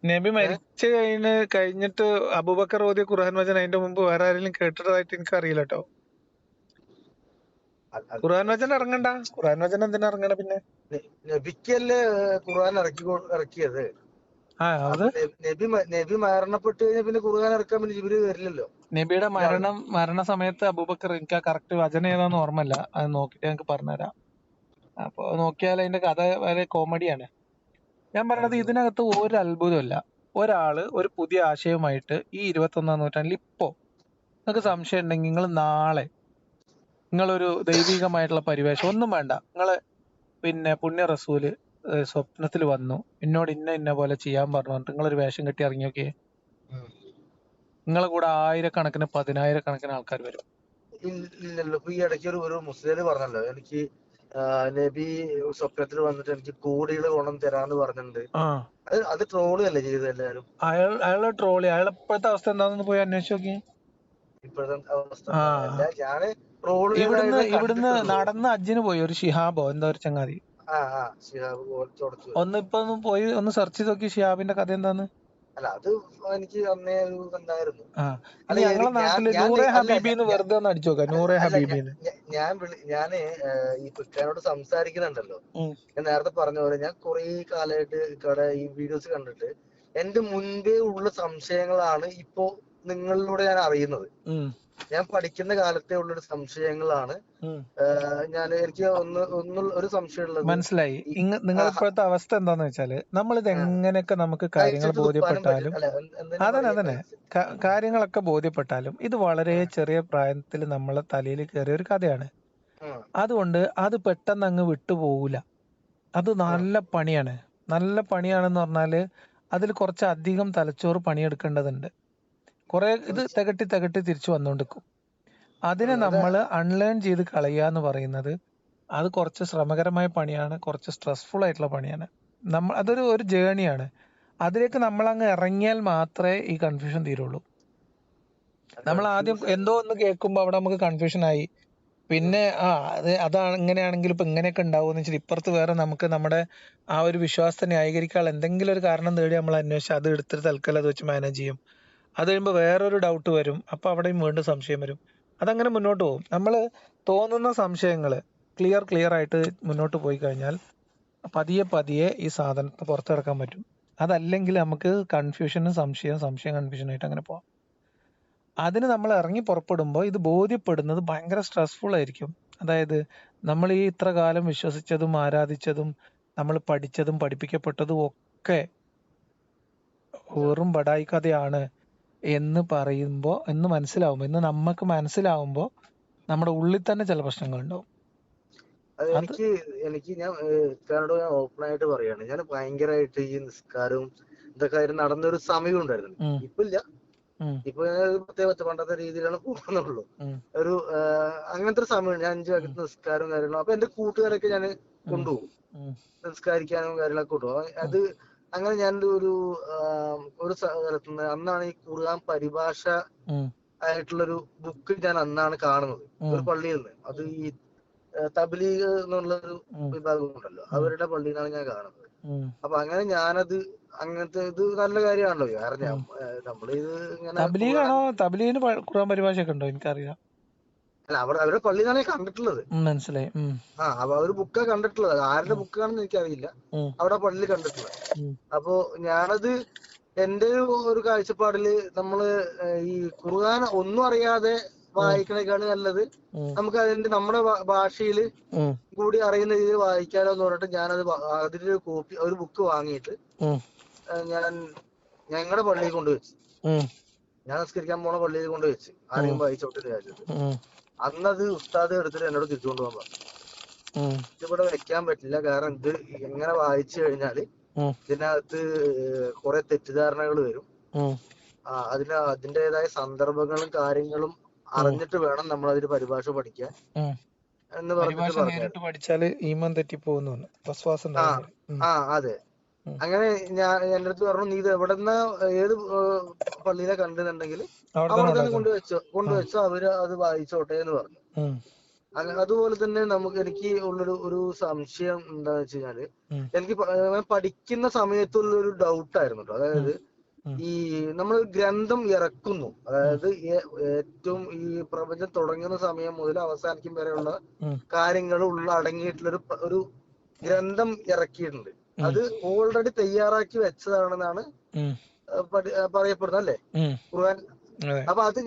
നബി മരിച്ചു കഴിഞ്ഞിട്ട് അബൂബക്കർ ഓതിയ ഖുർആൻ വചനം അതിന്റെ മുമ്പ് വേറെ ആരെങ്കിലും കേട്ടതായിട്ട് എനിക്ക് അറിയില്ല കേട്ടോ. ഖുർആൻ വചനം ഇറങ്ങണ്ട. ഖുർആൻ വചനം എന്തിനാ ഇറങ്ങണ? പിന്നെ നബിക്കല്ലേ ഖുർആൻ ഇറക്കിയത്. നബി മരണപ്പെട്ടു കഴിഞ്ഞാൽ പിന്നെ ഖുർആൻ ഇറക്കാൻ പിന്നെ ജിബ്രീൽ വരില്ലല്ലോ. നബിയുടെ മരണ സമയത്ത് അബൂബക്കർ, എനിക്ക് ആ കറക്റ്റ് വചനം ഏതാന്ന് ഓർമ്മല്ല, അത് നോക്കിട്ട് ഞങ്ങൾക്ക് പറഞ്ഞുതരാം. അപ്പൊ നോക്കിയാൽ അതിന്റെ കഥ വളരെ കോമഡിയാണ്. ഞാൻ പറഞ്ഞത് ഇതിനകത്ത് ഒരു അത്ഭുതമല്ല. ഒരാള് ഒരു പുതിയ ആശയവുമായിട്ട് ഈ 21-ാം നൂറ്റാണ്ടിൽ ഇപ്പോ നിങ്ങൾക്ക് സംശയം ഉണ്ടെങ്കിൽ നിങ്ങൾ നാളെ നിങ്ങളൊരു ദൈവികമായിട്ടുള്ള പരിവേഷം ഒന്നും വേണ്ട, നിങ്ങള് പിന്നെ പുണ്യ റസൂല് സ്വപ്നത്തിൽ വന്നു എന്നോട് ഇന്ന പോലെ ചെയ്യാൻ പറഞ്ഞു, നിങ്ങളൊരു വേഷം കെട്ടി ഇറങ്ങി നോക്കിയേ, നിങ്ങളെ കൂടെ ആയിരക്കണക്കിന് 10,000-കണക്കിന് ആൾക്കാർ വരും. ഇല്ലല്ലോ. ഈ ഇടയ്ക്ക് ഒരു മുസ്ലിം പറഞ്ഞല്ലോ, എനിക്ക് നബി സ്വപ്നത്തിൽ വന്നിട്ട് എനിക്ക് കോടികൾ ഗുണം തരാന്ന് പറഞ്ഞിട്ടുണ്ട്. അത് ട്രോളല്ലേ ചെയ്തത് എല്ലാരും? അയാളെ ട്രോളി. അയാളെ ഇപ്പോഴത്തെ അവസ്ഥ എന്താണെന്ന് പോയി അന്വേഷിച്ച് നോക്കി. ഇപ്പോഴത്തെ അവസ്ഥ ഞാന് ഇവിടുന്ന് നടന്ന് ഹജ്ജിന് പോയി ഒരു ഷിഹാബോ എന്താ ഒരു ചങ്ങാതി, ഇപ്പൊ പോയി ഒന്ന് സെർച്ച് ചെയ്ത് നോക്കി ഷിഹാബിന്റെ കഥ എന്താന്ന്. അല്ല അത് എനിക്ക് അന്നേ ഉണ്ടായിരുന്നു. ഞങ്ങളെ നാട്ടില് നൂറെ ഹബീബി എന്ന് വെറുതെ ഒന്ന് അടിച്ചു നോക്കാം. നൂറെ ഹബീബി. ഞാന് ഈ പിക്കാനോട് സംസാരിക്കുന്നുണ്ടല്ലോ, ഞാൻ നേരത്തെ പറഞ്ഞ പോലെ ഞാൻ കുറെ കാലമായിട്ട് ഈ വീഡിയോസ് കണ്ടിട്ട് എന്റെ മുൻപേ ഉള്ള സംശയങ്ങളാണ് ഇപ്പോ നിങ്ങളിലൂടെ ഞാൻ അറിയുന്നത്. ഞാൻ പഠിക്കുന്ന കാലത്തെ ഉള്ളൊരു സംശയങ്ങളാണ്. എനിക്ക് ഒരു സംശയമുള്ളത് മനസ്സിലായി. നിങ്ങൾ ഇപ്പോഴത്തെ അവസ്ഥ എന്താന്ന് വെച്ചാല്, നമ്മളിത് എങ്ങനെയൊക്കെ നമുക്ക് കാര്യങ്ങൾ ബോധ്യപ്പെട്ടാലും അതന്നെ കാര്യങ്ങളൊക്കെ ബോധ്യപ്പെട്ടാലും ഇത് വളരെ ചെറിയ പ്രായത്തിൽ നമ്മളെ തലയിൽ കയറിയ ഒരു കഥയാണ്. അതുകൊണ്ട് അത് പെട്ടെന്ന് അങ്ങ് വിട്ടുപോകൂല. അത് നല്ല പണിയാണ്. നല്ല പണിയാണെന്ന് പറഞ്ഞാല് അതിൽ കുറച്ചധികം തലച്ചോറ് പണിയെടുക്കേണ്ടതുണ്ട്. ഇത് തികട്ടി തിരിച്ചു വന്നോണ്ടിരിക്കും. അതിനെ നമ്മൾ അൺലേൺ ചെയ്ത് കളയുക എന്ന് പറയുന്നത് അത് കുറച്ച് ശ്രമകരമായ പണിയാണ്, കുറച്ച് സ്ട്രെസ്ഫുൾ ആയിട്ടുള്ള പണിയാണ്. അതൊരു ജേണിയാണ്. അതിലേക്ക് നമ്മൾ അങ്ങ് ഇറങ്ങിയാൽ മാത്രമേ ഈ കൺഫ്യൂഷൻ തീരുള്ളൂ. നമ്മൾ ആദ്യം എന്തോ ഒന്ന് കേൾക്കുമ്പോ അവിടെ നമുക്ക് കൺഫ്യൂഷൻ ആയി, പിന്നെ അതാണ് ഇങ്ങനെയാണെങ്കിൽ ഇപ്പൊ ഇങ്ങനെയൊക്കെ ഉണ്ടാവുമെന്ന് വെച്ചാൽ ഇപ്പുറത്ത് വേറെ നമുക്ക് നമ്മുടെ ആ ഒരു വിശ്വാസത്തെ ന്യായീകരിക്കാനുള്ള എന്തെങ്കിലും ഒരു കാരണം തേടി നമ്മൾ അന്വേഷിച്ച് അത് എടുത്തിട്ട് തൽക്കാലം അത് വെച്ച് മാനേജ് ചെയ്യും. അത് കഴിയുമ്പോൾ വേറൊരു ഡൗട്ട് വരും, അപ്പൊ അവിടെയും വീണ്ടും സംശയം വരും. അതങ്ങനെ മുന്നോട്ട് പോകും. നമ്മൾ തോന്നുന്ന സംശയങ്ങള് ക്ലിയർ ആയിട്ട് മുന്നോട്ട് പോയി കഴിഞ്ഞാൽ പതിയെ ഈ സാധനത്തെ പുറത്തെടുക്കാൻ പറ്റും. അതല്ലെങ്കിൽ നമുക്ക് കൺഫ്യൂഷനും സംശയം കൺഫ്യൂഷനായിട്ട് അങ്ങനെ പോവാം. അതിന് നമ്മൾ ഇറങ്ങി പുറപ്പെടുമ്പോൾ ഇത് ബോധ്യപ്പെടുന്നത് ഭയങ്കര സ്ട്രെസ്ഫുൾ ആയിരിക്കും. അതായത് നമ്മൾ ഈ ഇത്ര കാലം വിശ്വസിച്ചതും ആരാധിച്ചതും നമ്മൾ പഠിച്ചതും പഠിപ്പിക്കപ്പെട്ടതും ഒക്കെ വെറും ബഡായി കഥയാണ് എന്ന് നമുക്ക് മനസ്സിലാവുമ്പോ നമ്മുടെ ഉള്ളിൽ തന്നെ ചില പ്രശ്നങ്ങൾ ഉണ്ടാവും. അത് അത് എനിക്ക് എനിക്ക് ഞാൻ ഇക്കാനോട് ഞാൻ ഓപ്പൺ ആയിട്ട് പറയാണ്, ഞാൻ ഭയങ്കരമായിട്ട് ഈ നിസ്കാരവും ഇതൊക്കെ ആയിരുന്നു നടന്നൊരു സമയം ഉണ്ടായിരുന്നു. ഉം, ഇപ്പൊ ഇല്ല. ഉം, ഇപ്പൊ ഞാൻ ഒരു പ്രത്യേക പണ്ടത്തെ രീതിയിലാണ് പോകുന്നുള്ളൂ. ഉം, ഒരു അങ്ങനത്തെ ഒരു സമയം ഞാൻ 5 വകത്ത് നിസ്കാരവും കാര്യങ്ങളും. അപ്പൊ എന്റെ കൂട്ടുകാരൊക്കെ ഞാൻ ഉം, കൊണ്ടുപോകും ഉം, നിസ്കാരിക്കാനും കാര്യങ്ങളൊക്കെ കൊണ്ടുപോകും. ഉം, അത് അങ്ങനെ ഞാൻ ഒരു സ്ഥലത്തുനിന്ന് അന്നാണ് ഈ ഖുർആൻ പരിഭാഷ ഉം, ആയിട്ടുള്ളൊരു ബുക്ക് ഞാൻ അന്നാണ് കാണുന്നത് ഒരു ഉം, പള്ളിയിൽ നിന്ന്. അത് ഈ തബ്ലീഗ് എന്നുള്ളൊരു ഉം, വിഭാഗം ഉണ്ടല്ലോ, ഉം, അവരുടെ പള്ളിയിൽ നിന്നാണ് ഞാൻ കാണുന്നത്. ഉം, അപ്പൊ അങ്ങനെ ഞാനത് അങ്ങനത്തെ ഇത് നല്ല കാര്യമാണല്ലോ. കാരണം ഉം. നമ്മളിത് ഇങ്ങനെ ഖുർആൻ തബ്ലീഗാണോ? തബ്ലീഗിന് ഖുർആൻ പരിഭാഷയൊക്കെ ഉണ്ടോ? എനിക്കറിയാം. അല്ല അവരുടെ പള്ളിയിൽ നിന്നാണ് ഞാൻ കണ്ടിട്ടുള്ളത്. മനസ്സിലായി. അപ്പൊ ഒരു ബുക്കാ കണ്ടിട്ടുള്ളത്, ആരുടെ ഉം, ബുക്കാണെന്ന് എനിക്കറിയില്ല. ഉം, അവിടെ പള്ളിയിൽ കണ്ടിട്ടുള്ളത്. ഉം, അപ്പോ ഞാനത് എന്റെ ഒരു കാഴ്ചപ്പാടില് നമ്മള് ഈ ഖുർആൻ ഒന്നും അറിയാതെ ഉം, വായിക്കണേക്കാണ് നല്ലത്. ഉം, നമുക്ക് അതിന്റെ നമ്മുടെ ഭാഷയിൽ ഉം, കൂടി അറിയുന്ന രീതിയിൽ വായിക്കാലോ എന്ന് പറഞ്ഞിട്ട് ഞാനത് അതിന്റെ ഒരു കോപ്പി ഒരു ബുക്ക് വാങ്ങിയിട്ട് ഉം, ഞാൻ ഞങ്ങളുടെ പള്ളിയിൽ കൊണ്ടുവച്ചു. ഉം, ഞാൻ നിസ്കരിക്കാൻ പോണ പള്ളിയിൽ കൊണ്ടുവച്ച് ഉം, ആരെയും വായിച്ചോട്ടെ വിചാരിച്ചിട്ട്. ഉം, അന്നത് ഉസ്താദ് എടുത്തിട്ട് എന്നോട് തിരിച്ചു കൊണ്ടുപോകാൻ പറഞ്ഞു. ഉം, ഇതിവിടെ വെക്കാൻ പറ്റില്ല, കാരണം ഇത് എങ്ങനെ വായിച്ചു കഴിഞ്ഞാല് ഉം, ഇതിനകത്ത് കുറെ തെറ്റിദ്ധാരണകൾ വരും. ഉം, അതിൻ്റെതായ സന്ദർഭങ്ങളും കാര്യങ്ങളും ഉം, അറിഞ്ഞിട്ട് വേണം നമ്മൾ അതിന്റെ പരിഭാഷ പഠിക്കാൻ ഉം. എന്ന് പറഞ്ഞിട്ട് പരിഭാഷ നേരിട്ട് പറഞ്ഞായിരുന്നു. പഠിച്ചാല് ഈമാൻ തെറ്റിപ്പോകുന്നു, വസ്വാസം ആ ഉണ്ടാവുന്നത്. അതെ. അങ്ങനെ ഞാൻ എന്റെ അടുത്ത് പറഞ്ഞു, നീ ഇത് എവിടെന്ന ഏത് പള്ളിയിലെ കണ്ടെന്നുണ്ടെങ്കിൽ അവിടെ തന്നെ അവിടെ തന്നെ ഉണ്ടാക്കണം. കൊണ്ടുവച്ചോ അവര് അത് വായിച്ചോട്ടെ എന്ന് പറഞ്ഞു. അതുപോലെ തന്നെ എനിക്ക് ഒരു സംശയം എന്താന്ന് വെച്ച് കഴിഞ്ഞാല്, എനിക്ക് പഠിക്കുന്ന സമയത്തുള്ള ഒരു ഡൗട്ട് ആയിരുന്നു കേട്ടോ. അതായത് ഈ നമ്മൾ ഗ്രന്ഥം ഇറക്കുന്നു, അതായത് ഏറ്റവും ഈ പ്രപഞ്ചം തുടങ്ങുന്ന സമയം മുതൽ അവസാനിക്കും വരെയുള്ള കാര്യങ്ങൾ അടങ്ങിയിട്ടുള്ള ഒരു ഗ്രന്ഥം ഇറക്കിയിട്ടുണ്ട്. അത് ഓൾറെഡി തയ്യാറാക്കി വെച്ചതാണെന്നാണ് പറയപ്പെടുന്നത് അല്ലേ ഖുർആൻ. അപ്പൊ അത്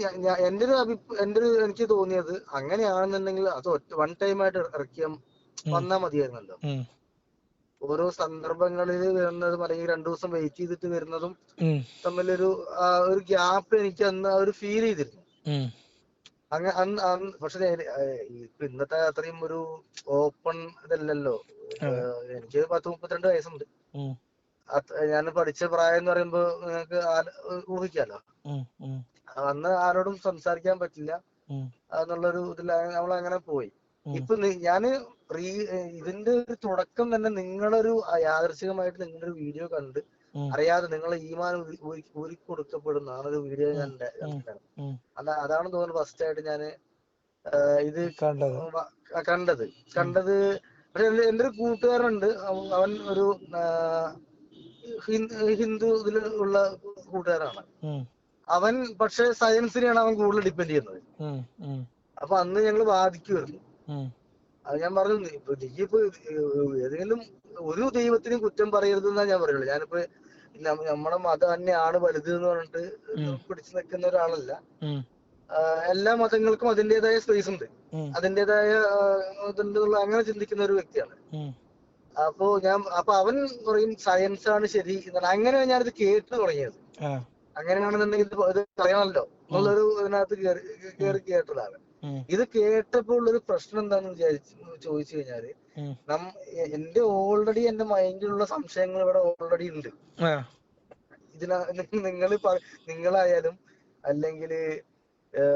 എനിക്ക് തോന്നിയത്, അങ്ങനെയാണെന്നുണ്ടെങ്കിൽ അത് വൺ ടൈം ആയിട്ട് വന്നാ മതിയായിരുന്നല്ലോ. ഓരോ സന്ദർഭങ്ങളിൽ വരുന്നതും അല്ലെങ്കിൽ 2 ദിവസം വെയിറ്റ് ചെയ്തിട്ട് വരുന്നതും തമ്മിലൊരു ഗ്യാപ്പ് എനിക്ക് അന്ന് ഒരു ഫീൽ ചെയ്തിരുന്നു. പക്ഷെ ഇന്നത്തെ അത്രയും ഒരു ഓപ്പൺ ഇതല്ലല്ലോ. എനിക്ക് 32 വയസ്സുണ്ട്. ഞാൻ പഠിച്ച പ്രായം എന്ന് പറയുമ്പോ നിങ്ങൾക്ക് ഊഹിക്കാലോ. അന്ന് ആരോടും സംസാരിക്കാൻ പറ്റില്ല എന്നുള്ളൊരു ഇതിലാണ് നമ്മൾ അങ്ങനെ പോയി. ഇപ്പൊ ഞാന് ഇതിന്റെ ഒരു തുടക്കം തന്നെ നിങ്ങളൊരു യാദൃശികമായിട്ട് നിങ്ങളുടെ ഒരു വീഡിയോ കണ്ട് അറിയാതെ നിങ്ങളെ ഈമാൻ ഊരിക്കൊടുക്കപ്പെടുന്ന ആ ഒരു വീഡിയോ ഞാൻ കണ്ടിട്ടുണ്ടായിരുന്നു. അതാണ് തോന്നുന്നു ഫസ്റ്റ് ആയിട്ട് ഞാന് ഇത് കണ്ടത്. പക്ഷെ എന്റെ ഒരു കൂട്ടുകാരനുണ്ട്, അവൻ ഒരു ഹിന്ദു ഇതിൽ ഉള്ള കൂട്ടുകാരാണ്. അവൻ പക്ഷെ സയൻസിനെയാണ് അവൻ കൂടുതൽ ഡിപ്പെൻഡ് ചെയ്യുന്നത്. അപ്പൊ അന്ന് ഞങ്ങൾ വാദിക്കുമായിരുന്നു. അത് ഞാൻ പറഞ്ഞു, നീയിപ്പോ ഏതെങ്കിലും ഒരു ദൈവത്തിനും കുറ്റം പറയരുതെന്നാ ഞാൻ പറയുള്ളൂ. ഞാനിപ്പോ നമ്മുടെ മതം തന്നെയാണ് വലുത് എന്ന് പറഞ്ഞിട്ട് പിടിച്ചു നിൽക്കുന്ന ഒരാളല്ല. എല്ലാ മതങ്ങൾക്കും അതിൻ്റെതായ സ്പേസ് ഉണ്ട്, അതിൻ്റെതായ അങ്ങനെ ചിന്തിക്കുന്ന ഒരു വ്യക്തിയാണ്. അപ്പൊ അവൻ പറയും സയൻസ് ആണ് ശരി എന്നാണ്. അങ്ങനെയാണ് ഞാനിത് കേട്ട് തുടങ്ങിയത്. അങ്ങനെയാണെന്നുണ്ടെങ്കിൽ ഇത് പറയണമല്ലോ എന്നുള്ളൊരു ഇതിനകത്ത് കയറി കേട്ടതാണ്. ഇത് കേട്ടപ്പോൾ ഉള്ളൊരു പ്രശ്നം എന്താണെന്ന് ചോദിച്ചു കഴിഞ്ഞാല്, എന്റെ മൈൻഡിലുള്ള സംശയങ്ങൾ ഇവിടെ ഓൾറെഡി ഉണ്ട്. നിങ്ങളായാലും അല്ലെങ്കിൽ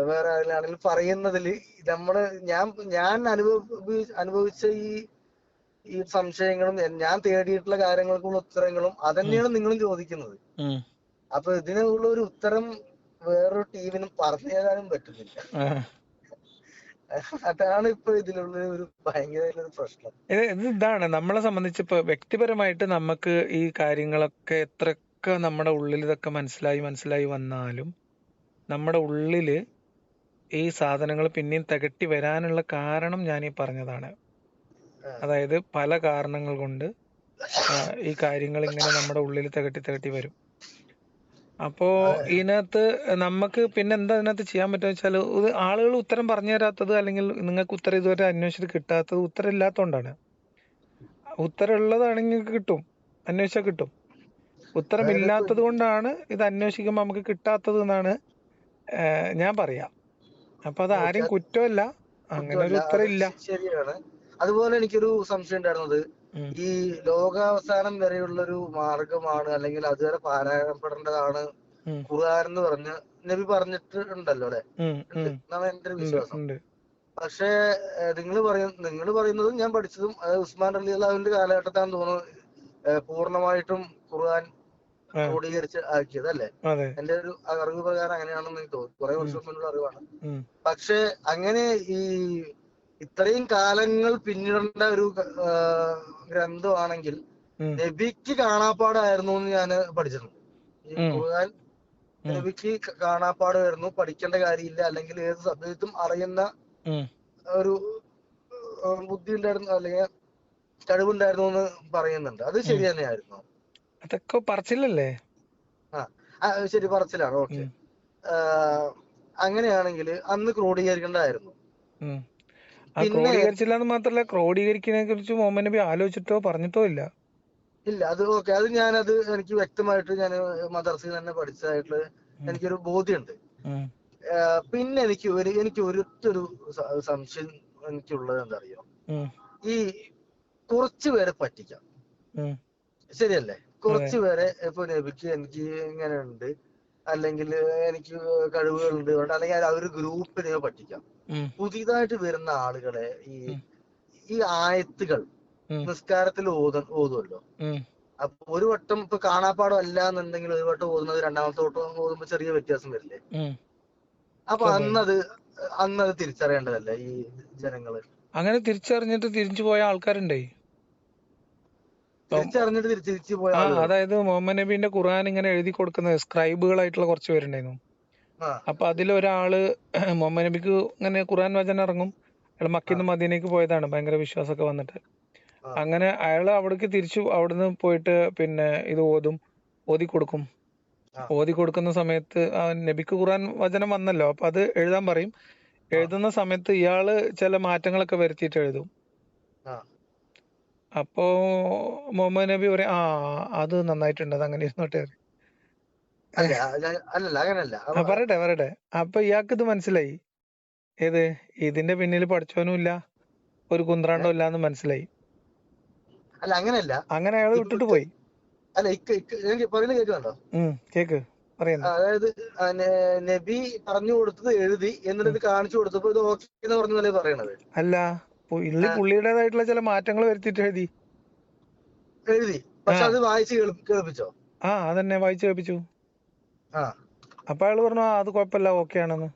വേറെ ആരെങ്കിലും പറയുന്നതില് ഞാൻ അനുഭവിച്ച ഈ സംശയങ്ങളും ഞാൻ തേടിയിട്ടുള്ള കാര്യങ്ങൾക്കുള്ള ഉത്തരങ്ങളും അതന്നെയാണ് നിങ്ങളും ചോദിക്കുന്നത്. അപ്പൊ ഇതിനുള്ള ഒരു ഉത്തരം വേറൊരു ടീമിനും പറഞ്ഞു തരാനും പറ്റുന്നില്ല. അതാണ് ഇപ്പൊ ഇതിലുള്ള ഒരു ഭയങ്കര പ്രശ്നം. ഇതാണ് നമ്മളെ സംബന്ധിച്ച് ഇപ്പൊ വ്യക്തിപരമായിട്ട് നമുക്ക് ഈ കാര്യങ്ങളൊക്കെ എത്രയൊക്കെ നമ്മുടെ ഉള്ളിൽ ഇതൊക്കെ മനസ്സിലായി വന്നാലും നമ്മുടെ ഉള്ളില് ഈ സാധനങ്ങൾ പിന്നെയും തികട്ടി വരാനുള്ള കാരണം ഞാൻ ഈ പറഞ്ഞതാണ്. അതായത് പല കാരണങ്ങൾ കൊണ്ട് ഈ കാര്യങ്ങൾ ഇങ്ങനെ നമ്മുടെ ഉള്ളിൽ തികട്ടി വരും. അപ്പോ ഇതിനകത്ത് നമുക്ക് പിന്നെ എന്താ ഇതിനകത്ത് ചെയ്യാൻ പറ്റുക വെച്ചാൽ ആളുകൾ ഉത്തരം പറഞ്ഞു തരാത്തത് അല്ലെങ്കിൽ നിങ്ങൾക്ക് ഉത്തരം ഇതുവരെ അന്വേഷിച്ചിട്ട് കിട്ടാത്തത് ഉത്തരം ഇല്ലാത്തതുകൊണ്ടാണ്. ഉത്തരം ഉള്ളതാണെങ്കിൽ കിട്ടും, അന്വേഷിച്ചാൽ കിട്ടും. ഉത്തരം അതായത് ഇപ്പൊ ഇല്ലാത്തത് കൊണ്ടാണ് ഇത് അന്വേഷിക്കുമ്പോൾ നമുക്ക് കിട്ടാത്തത് എന്നാണ് ഞാൻ പറയാം. അപ്പൊ അത് ഓക്കെ, ആരും കുറ്റമല്ല, അങ്ങനെ ഒരു കുറ്റമല്ല, അത് ഉത്തരം ഇല്ല. ശരിയാണ്. അതുപോലെ എനിക്കൊരു സംശയം ഉണ്ടായിരുന്നത്, ഉം, ഈ ലോകാവസാനം വരെയുള്ളൊരു മാർഗമാണ് അല്ലെങ്കിൽ അതുവരെ പാരായണപ്പെടേണ്ടതാണ് ഉം, ഖുർആൻ എന്ന് പറഞ്ഞ് നബി പറഞ്ഞിട്ടുണ്ടല്ലോ അല്ലെ? ഉം, ഉണ്ട് ഉം, എന്നാണ് എന്റെ ഒരു ഉണ്ട്, വിശ്വാസം. ഉണ്ട്. പക്ഷേ നിങ്ങൾ പറയുന്നതും ഞാൻ പഠിച്ചതും ഉസ്മാൻ റളിയല്ലാഹുവിന്റെ കാലഘട്ടത്താണെന്ന് തോന്നുന്നു പൂർണ്ണമായിട്ടും ഖുർആൻ ആ, ക്രോഡീകരിച്ച് ആക്കിയത് അല്ലേ? അതെ. എന്റെ ഒരു അറിവ് പ്രകാരം അങ്ങനെയാണെന്ന് എനിക്ക് തോന്നുന്നു. കുറെ ഉം, വർഷം മുന്നുള്ള അറിവാണ്. ഉം, പക്ഷെ അങ്ങനെ ഈ ഇത്രയും കാലങ്ങൾ പിന്നിടേണ്ട ഒരു ഗ്രന്ഥമാണെങ്കിൽ ഉം, നബിക്ക് കാണാപ്പാടായിരുന്നു എന്ന് ഞാൻ പഠിച്ചിട്ടുണ്ട്. ഈ ഉം, ഖുർആൻ ഉം, നബിക്ക് കാണാപ്പാടായിരുന്നു, പഠിക്കേണ്ട കാര്യമില്ല, അല്ലെങ്കിൽ ഏത് സമയത്തും അറിയുന്ന ഉം. ഒരു ബുദ്ധി ഉണ്ടായിരുന്നു അല്ലെങ്കിൽ കഴിവുണ്ടായിരുന്നു എന്ന് പറയുന്നുണ്ട്. അത് ഉം. ശരി തന്നെയായിരുന്നു. അതൊക്കെ പറച്ചില്ലല്ലേ? ആ ശരി, പറച്ചിലാണ്. ഓക്കെ. ഉം, അങ്ങനെയാണെങ്കിൽ അന്ന് ക്രോഡീകരിക്കേണ്ടതായിരുന്നു. ഉം. ആ പിന്നെ ക്രോഡീകരിച്ചില്ല എന്ന് മാത്രല്ല, ക്രോഡീകരിക്കുന്നതിനെ കുറിച്ച് മുഹമ്മദ് നബി ആലോചിച്ചിട്ടോ പറഞ്ഞിട്ടോ ഇല്ല. ഇല്ല, അത് ഓക്കെ, അത് ഞാനത് എനിക്ക് വ്യക്തമായിട്ട് ഞാൻ മദർസയിൽ തന്നെ പഠിച്ചതായിട്ട് ഉം, എനിക്കൊരു ബോധ്യമുണ്ട്. ഉം, പിന്നെ എനിക്ക് ഒരൊറ്റൊരു സംശയം എനിക്കുള്ളത് എന്താ അറിയോ? ഉം, ഈ കുറച്ചു പേരെ പറ്റിക്കാം, ഉം. ശരിയല്ലേ? അതെ. കുറച്ചു പേരെ ഇപ്പൊ നബിക്ക് എനിക്ക് ഇങ്ങനെ ഉണ്ട്, അല്ലെങ്കിൽ എനിക്ക് കഴിവുകളുണ്ട് പറഞ്ഞിട്ട് അല്ലെങ്കിൽ ആ ഒരു ഗ്രൂപ്പിനെ പറ്റിക്കാം. ഉം, പുതിയതായിട്ട് വരുന്ന ആളുകളെ ഈ ഉം, ഈ ആയത്തുകൾ ഉം, നിസ്കാരത്തിൽ ഓതുമല്ലോ. ഉം. അപ്പൊ ഒരു വട്ടം ഇപ്പൊ കാണാപ്പാടം അല്ല എന്നുണ്ടെങ്കിൽ ഒരു വട്ടം ഓതുന്നത് രണ്ടാമത്തെ വട്ടം ഓതുമ്പോ ചെറിയ വ്യത്യാസം വരില്ലേ? ഉം. അപ്പൊ സ്വാഭാവികം. അന്നത് തിരിച്ചറിയേണ്ടതല്ലേ ഈ ജനങ്ങള്? അങ്ങനെ തിരിച്ചറിഞ്ഞിട്ട് തിരിച്ചു പോയ ആൾക്കാരുണ്ടേ. ഇപ്പം തിരിച്ചറിഞ്ഞിട്ട് തിരിച്ചു പോയ ആളുകളോ? അതായത് മുഹമ്മദ് നബീന്റെ ഖുർആൻ ഇങ്ങനെ എഴുതി കൊടുക്കുന്ന സ്ക്രൈബുകളായിട്ടുള്ള കുറച്ച് പേരുണ്ടായിരുന്നു. ആ അപ്പൊ അതിലൊരാള് മുഹമ്മദ് നബിക്ക് ഇങ്ങനെ ഖുർആൻ വചനം ഇറങ്ങും. അയാൾ ആ മക്കീന്ന് മദീനയ്ക്ക് പോയതാണ്, ഭയങ്കര വിശ്വാസമൊക്കെ വന്നിട്ട്. ആ അങ്ങനെ അയാൾ അവിടേക്ക് തിരിച്ചു അവിടുന്ന് പോയിട്ട് പിന്നെ ഇത് ഓതി കൊടുക്കും. ആ ഓതി കൊടുക്കുന്ന സമയത്ത് നബിക്ക് ഖുർആൻ വചനം വന്നല്ലോ, അപ്പൊ അത് എഴുതാൻ പറയും. ആ എഴുതുന്ന സമയത്ത് ഇയാള് ചില മാറ്റങ്ങളൊക്കെ വരുത്തിയിട്ട് എഴുതും. ആ അപ്പോ മുഹമ്മദ് നബി പറയും, ആ അത് നന്നായിട്ടുണ്ട്, അത് അങ്ങനെ ഇരുന്നോട്ടെ പറയും. അല്ല അല്ലല്ല, അങ്ങനല്ല. പറയട്ടെ. അപ്പൊ ഇയാൾക്ക് ഇത് മനസ്സിലായി, ഏത് ഇതിന്റെ പിന്നിൽ പഠിച്ചവനും ഇല്ല, ഒരു കുന്ത്രാണ്ടം ഇല്ല എന്ന് മനസ്സിലായി. അല്ല, അങ്ങനല്ല. അങ്ങനെ അയാൾ വിട്ടിട്ട് പോയി. അല്ല, എനിക്ക് പറയുന്നത് കേൾക്കുന്നുണ്ടോ? കേക്ക് പറയുന്നു. അതായത് നബി പറഞ്ഞു കൊടുത്തത് എഴുതി, എന്നിട്ട് ഇത് കാണിച്ചു കൊടുത്തപ്പോ ഇത് ഓക്കെ എന്ന് പറഞ്ഞല്ലേ പറയണത്? അല്ല, പുള്ളിയുടേതായിട്ടുള്ള ചില മാറ്റങ്ങൾ വരുത്തിയിട്ട് എഴുതി. എഴുതി, ആ പക്ഷെ അത് വായിച്ച് കേൾപ്പിച്ചോ? അതന്നെ വായിച്ചു കേൾപ്പിച്ചു. ആ അപ്പൊ അയാൾ പറഞ്ഞു, അത് കുഴപ്പമില്ല, ഓക്കെ ആണെന്ന്.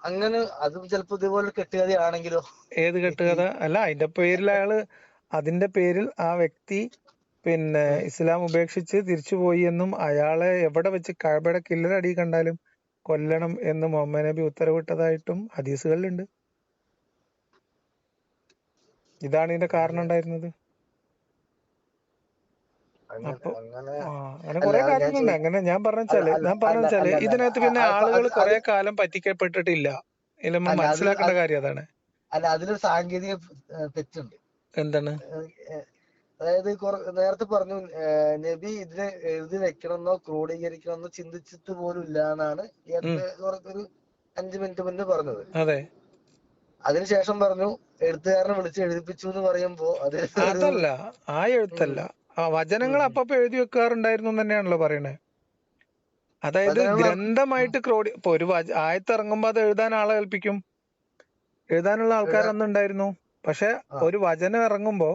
അങ്ങനെ അത് ചിലപ്പോ ഇതുപോലെ കെട്ടുകഥയാണെങ്കിലോ? ഏത് കെട്ടുകഥ? അല്ല, അതിന്റെ പേരിൽ ആ വ്യക്തി പിന്നെ ഇസ്ലാം ഉപേക്ഷിച്ച് തിരിച്ചുപോയി എന്നും അയാളെ എവിടെ വെച്ച് കഅബയുടെ കില്ലറടി കണ്ടാലും കൊല്ലണം എന്ന് മുഹമ്മദ് നബി ഉത്തരവിട്ടതായിട്ടും ഹദീസുകളിലുണ്ട്. ഇതാണ് ഇതിന്റെ കാരണം ഉണ്ടായിരുന്നത്. അപ്പൊ അങ്ങനെ അങ്ങനെ അല്ല കുറെ ഞാൻ കാര്യങ്ങളുണ്ട്. അങ്ങനെ ഞാൻ അല്ല പറഞ്ഞ അല്ല വെച്ചാല് അല്ല അല്ല ഇതിനകത്ത് പിന്നെ ആളുകൾ അത് കുറെ കാലം പറ്റിക്കപ്പെട്ടിട്ടില്ല. ഇതിൽ നമ്മൾ അല്ല അത് മനസ്സിലാക്കേണ്ട കാര്യം അതാണ്. അല്ല, അതിലൊരു സാങ്കേതിക തെറ്റുണ്ട്. എന്താണ്? അതായത് നേരത്തെ പറഞ്ഞു നബി ഇതിനെ എഴുതി വെക്കണമെന്നോ ക്രോഡീകരിക്കണമെന്നോ ചിന്തിച്ചിട്ട് പോലും ഇല്ല എന്നാണ് ഒരു 5 മിനിറ്റ് മുന്നേ പറഞ്ഞത്. അതെ. അതിനുശേഷം പറഞ്ഞു എഴുത്തുകാരനെ വിളിച്ച് എഴുതിപ്പിച്ചു എന്ന് പറയുമ്പോ അത് അതല്ല, ആ എഴുത്തല്ല, വചനങ്ങൾ അപ്പപ്പോ എഴുതി വെക്കാറുണ്ടായിരുന്നു എന്ന് തന്നെയാണല്ലോ പറയണേ. അതായത് ഗ്രന്ഥമായിട്ട് ഇപ്പൊ ഒരു ആയത്ത് ഇറങ്ങുമ്പോ അത് എഴുതാൻ ആളെ ഏൽപ്പിക്കും. എഴുതാനുള്ള ആൾക്കാർ അന്നുണ്ടായിരുന്നു. പക്ഷെ ഒരു വചനം ഇറങ്ങുമ്പോ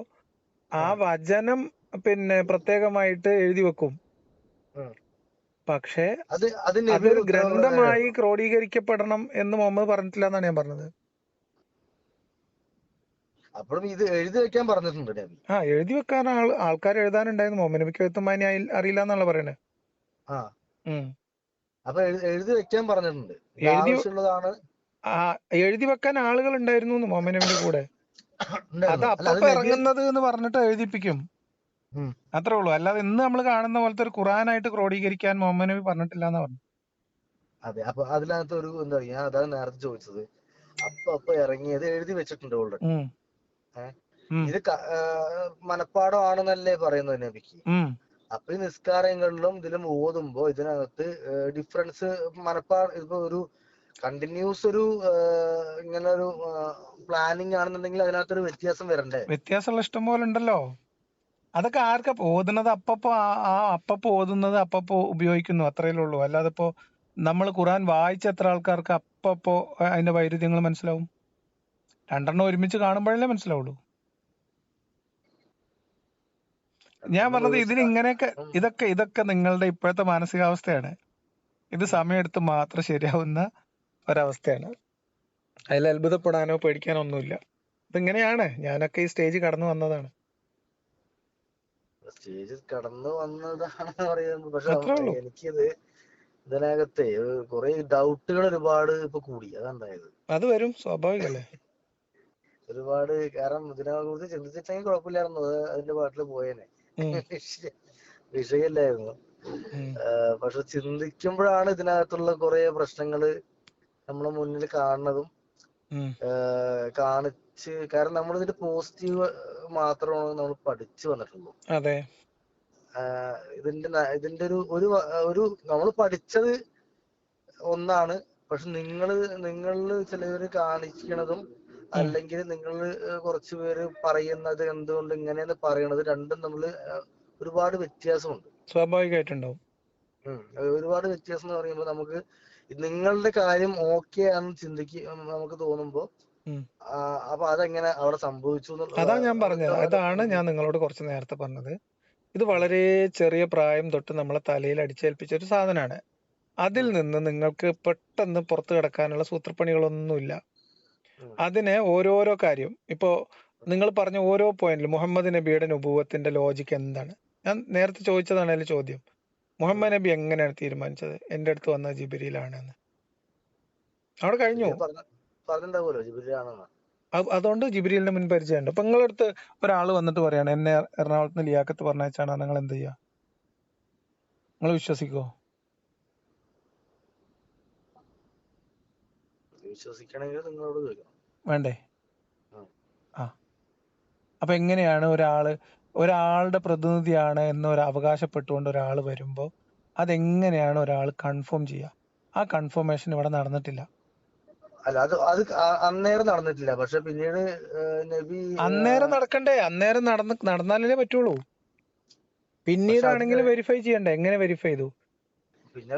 ആ വചനം പിന്നെ പ്രത്യേകമായിട്ട് എഴുതി വെക്കും. പക്ഷെ അതൊരു ഗ്രന്ഥമായി ക്രോഡീകരിക്കപ്പെടണം എന്ന് മുഹമ്മദ് പറഞ്ഞിട്ടില്ല എന്നാണ് ഞാൻ പറഞ്ഞത്. അപ്പോഴും ഇത് എഴുതി വെക്കാൻ പറഞ്ഞിട്ടുണ്ട് നബി. എഴുതി വെക്കാൻ ആൾക്കാർ എഴുതാനുണ്ടായിരുന്നു. മുഹമ്മദ് നബിക്ക് എഴുത്തും വായന അറിയില്ല എന്നുള്ള പറയണേ. അപ്പൊ എഴുതി വെക്കാൻ പറഞ്ഞിട്ടുണ്ട്, ആവശ്യമുള്ളതാണ്. എഴുതി വെക്കാൻ ആളുകൾ ഉണ്ടായിരുന്നു മുഹമ്മദ് നബിന്റെ കൂടെ. അത് അപ്പപ്പോ ഇറങ്ങുന്നത് എന്ന് പറഞ്ഞിട്ട് എഴുതിപ്പിക്കും. ഉം. അത്രേ ഉള്ളൂ. അല്ലാതെ ഇന്ന് നമ്മൾ കാണുന്ന പോലത്തെ ഒരു ഖുറാനായിട്ട് ക്രോഡീകരിക്കാൻ മുഹമ്മദ് നബി പറഞ്ഞിട്ടില്ല എന്നാ പറഞ്ഞു. അതെ. അപ്പൊ അതിനകത്ത് ഒരു എന്താ പറയാ, ഞാൻ അതാണ് നേരത്തെ ചോദിച്ചത്. അപ്പൊ ഇറങ്ങിയത് എഴുതി വെച്ചിട്ടുണ്ട് ഓൾറെഡി. ഉം. ഏഹ് ഉം. ഇത് മനപ്പാടമാണെന്നല്ലേ പറയുന്നത് നബിക്ക്. ഉം. അപ്പൊ ഈ നിസ്കാരങ്ങളിലും ഇതിലും ഓതുമ്പോ ഇതിനകത്ത് ഡിഫറൻസ് ഇപ്പൊ ഒരു കണ്ടിന്യൂസ് ഒരു ഇങ്ങനെ ഒരു പ്ലാനിങ് ആണെന്നുണ്ടെങ്കിൽ അതിനകത്തൊരു വ്യത്യാസം വരണ്ടേ? വ്യത്യാസമുള്ള ഇഷ്ടം പോലെ ഉണ്ടല്ലോ. അതൊക്കെ ആർക്കാ ഓതുന്നത്? അപ്പപ്പോ ഓതുന്നത് അപ്പപ്പോ ഉപയോഗിക്കുന്നു, അത്രയല്ലേ ഉള്ളൂ. അല്ലാതെ ഇപ്പോ നമ്മൾ ഖുറാൻ വായിച്ച എത്ര ആൾക്കാർക്ക് അപ്പപ്പോ അതിന്റെ വൈരുദ്ധ്യങ്ങൾ മനസ്സിലാവും? രണ്ടെണ്ണം ഒരുമിച്ച് കാണുമ്പോഴല്ലേ മനസ്സിലാവുള്ളൂ. ഞാൻ രണ്ടെണ്ണം പറഞ്ഞത് ഒരുമിച്ച് ഇതിന് ഇങ്ങനെയൊക്കെ ഉം. ഇതൊക്കെ നിങ്ങളുടെ ഇപ്പോഴത്തെ മാനസികാവസ്ഥയാണ്. ഇത് സമയമെടുത്ത് മാത്രം ശരിയാവുന്ന ഒരവസ്ഥയാണ്. അതിൽ അത്ഭുതപ്പെടാനോ പേടിക്കാനോ ഒന്നുമില്ല. ഇതിങ്ങനെയാണ്. ഞാനൊക്കെ ഈ സ്റ്റേജ് കടന്നു വന്നതാണ്. സ്റ്റേജിൽ കടന്നു വന്നതാണെന്ന് പറയുന്നത്. പക്ഷെ അത്രേ ഉള്ളൂ. എനിക്കിത് ഇതിനകത്തെ കുറെ ഡൗട്ടുകൾ ഒരുപാട് ഇപ്പൊ കൂടി, അതുണ്ടായത്. അത് വരും, സ്വാഭാവികല്ലേ. ഒരുപാട്, കാരണം ഇതിനെ കുറിച്ച് ചിന്തിച്ചിട്ടെങ്കിൽ കുഴപ്പമില്ലായിരുന്നു, അതിന്റെ പാട്ടില് പോയേനെ. വിഷയമില്ലായിരുന്നു. പക്ഷെ ചിന്തിക്കുമ്പോഴാണ് ഇതിനകത്തുള്ള കുറെ പ്രശ്നങ്ങള് നമ്മളെ മുന്നിൽ കാണുന്നതും കാരണം നമ്മൾ ഇതിന്റെ പോസിറ്റീവ് മാത്രമാണ് നമ്മൾ പഠിച്ചു വന്നിട്ടുള്ളൂ. അതെ. ഇതിന്റെ ഒരു നമ്മൾ പഠിച്ചത് ഒന്നാണ്. പക്ഷെ നിങ്ങളില് ചിലവര് കാണിക്കണതും അല്ലെങ്കിൽ നിങ്ങൾ കുറച്ചു പേര് പറയുന്നത് എന്തുകൊണ്ട് ഇങ്ങനെയെന്ന് പറയണത് രണ്ടും നമ്മള് ഒരുപാട് വ്യത്യാസമുണ്ട്. സ്വാഭാവികമായിട്ടുണ്ടാവും. ഒരുപാട് വ്യത്യാസം എന്ന് പറയുമ്പോൾ നമുക്ക് നിങ്ങളുടെ കാര്യം ഓക്കെ ആണെന്ന് നമുക്ക് തോന്നുമ്പോ അപ്പൊ അതെങ്ങനെ അവിടെ സംഭവിച്ചു അതാ ഞാൻ പറഞ്ഞത്. അതാണ് ഞാൻ നിങ്ങളോട് കുറച്ച് നേരത്തെ പറഞ്ഞത്. ഇത് വളരെ ചെറിയ പ്രായം തൊട്ട് നമ്മളെ തലയിൽ അടിച്ചേൽപ്പിച്ച ഒരു സാധനമാണ്. അതിൽ നിന്ന് നിങ്ങൾക്ക് പെട്ടെന്ന് പുറത്തു കിടക്കാനുള്ള സൂത്രപ്പണികളൊന്നുമില്ല. അതിനെ ഓരോരോ കാര്യം, ഇപ്പോ നിങ്ങൾ പറഞ്ഞ ഓരോ പോയിന്റിലും മുഹമ്മദ് നബിയുടെ നുബുവത്തിന്റെ ലോജിക്ക് എന്താണ്? ഞാൻ നേരത്തെ ചോദിച്ചതാണ് അതിൽ ചോദ്യം. മുഹമ്മദ് നബി എങ്ങനെയാണ് തീരുമാനിച്ചത് എന്റെ അടുത്ത് വന്ന ജിബ്രീലാണെന്ന്? അവിടെ കഴിഞ്ഞു. പറഞ്ഞിട്ടുണ്ടാവുമല്ലോ ജിബ്രീലാണെന്ന്. അതുകൊണ്ട് ജിബ്രീലിന്റെ മുൻ പരിചയമുണ്ട്. അപ്പൊ നിങ്ങളുടെ അടുത്ത് ഒരാൾ വന്നിട്ട് പറയാണ് എന്നെ എറണാകുളത്ത് നിന്ന് ലിയാഖത്ത് പറഞ്ഞാണ്, നിങ്ങൾ എന്ത് ചെയ്യാ? നിങ്ങൾ വിശ്വസിക്കുവോ? വിശ്വസിക്കണമെങ്കിൽ നിങ്ങളോട് ചോദിക്കണം. വേണ്ടേ? അപ്പൊ എങ്ങനെയാണ് ഒരാളുടെ പ്രതിനിധിയാണ് എന്നൊരു അവകാശപ്പെട്ടുകൊണ്ട് ഒരാൾ വരുമ്പോ അതെങ്ങനെയാണ് ഒരാൾ കൺഫേം ചെയ്യുക? ആ കൺഫർമേഷൻ ഇവിടെ നടന്നിട്ടില്ല. അല്ല, അത് അന്നേരം നടന്നിട്ടില്ല. പക്ഷെ പിന്നീട് നബി അന്നേരം നടക്കണ്ടേ? അന്നേരം നടന്നാലേ പറ്റുള്ളൂ. പിന്നീടാണെങ്കിൽ വെരിഫൈ ചെയ്യണ്ടേ? എങ്ങനെ വെരിഫൈ ചെയ്തു? പിന്നെ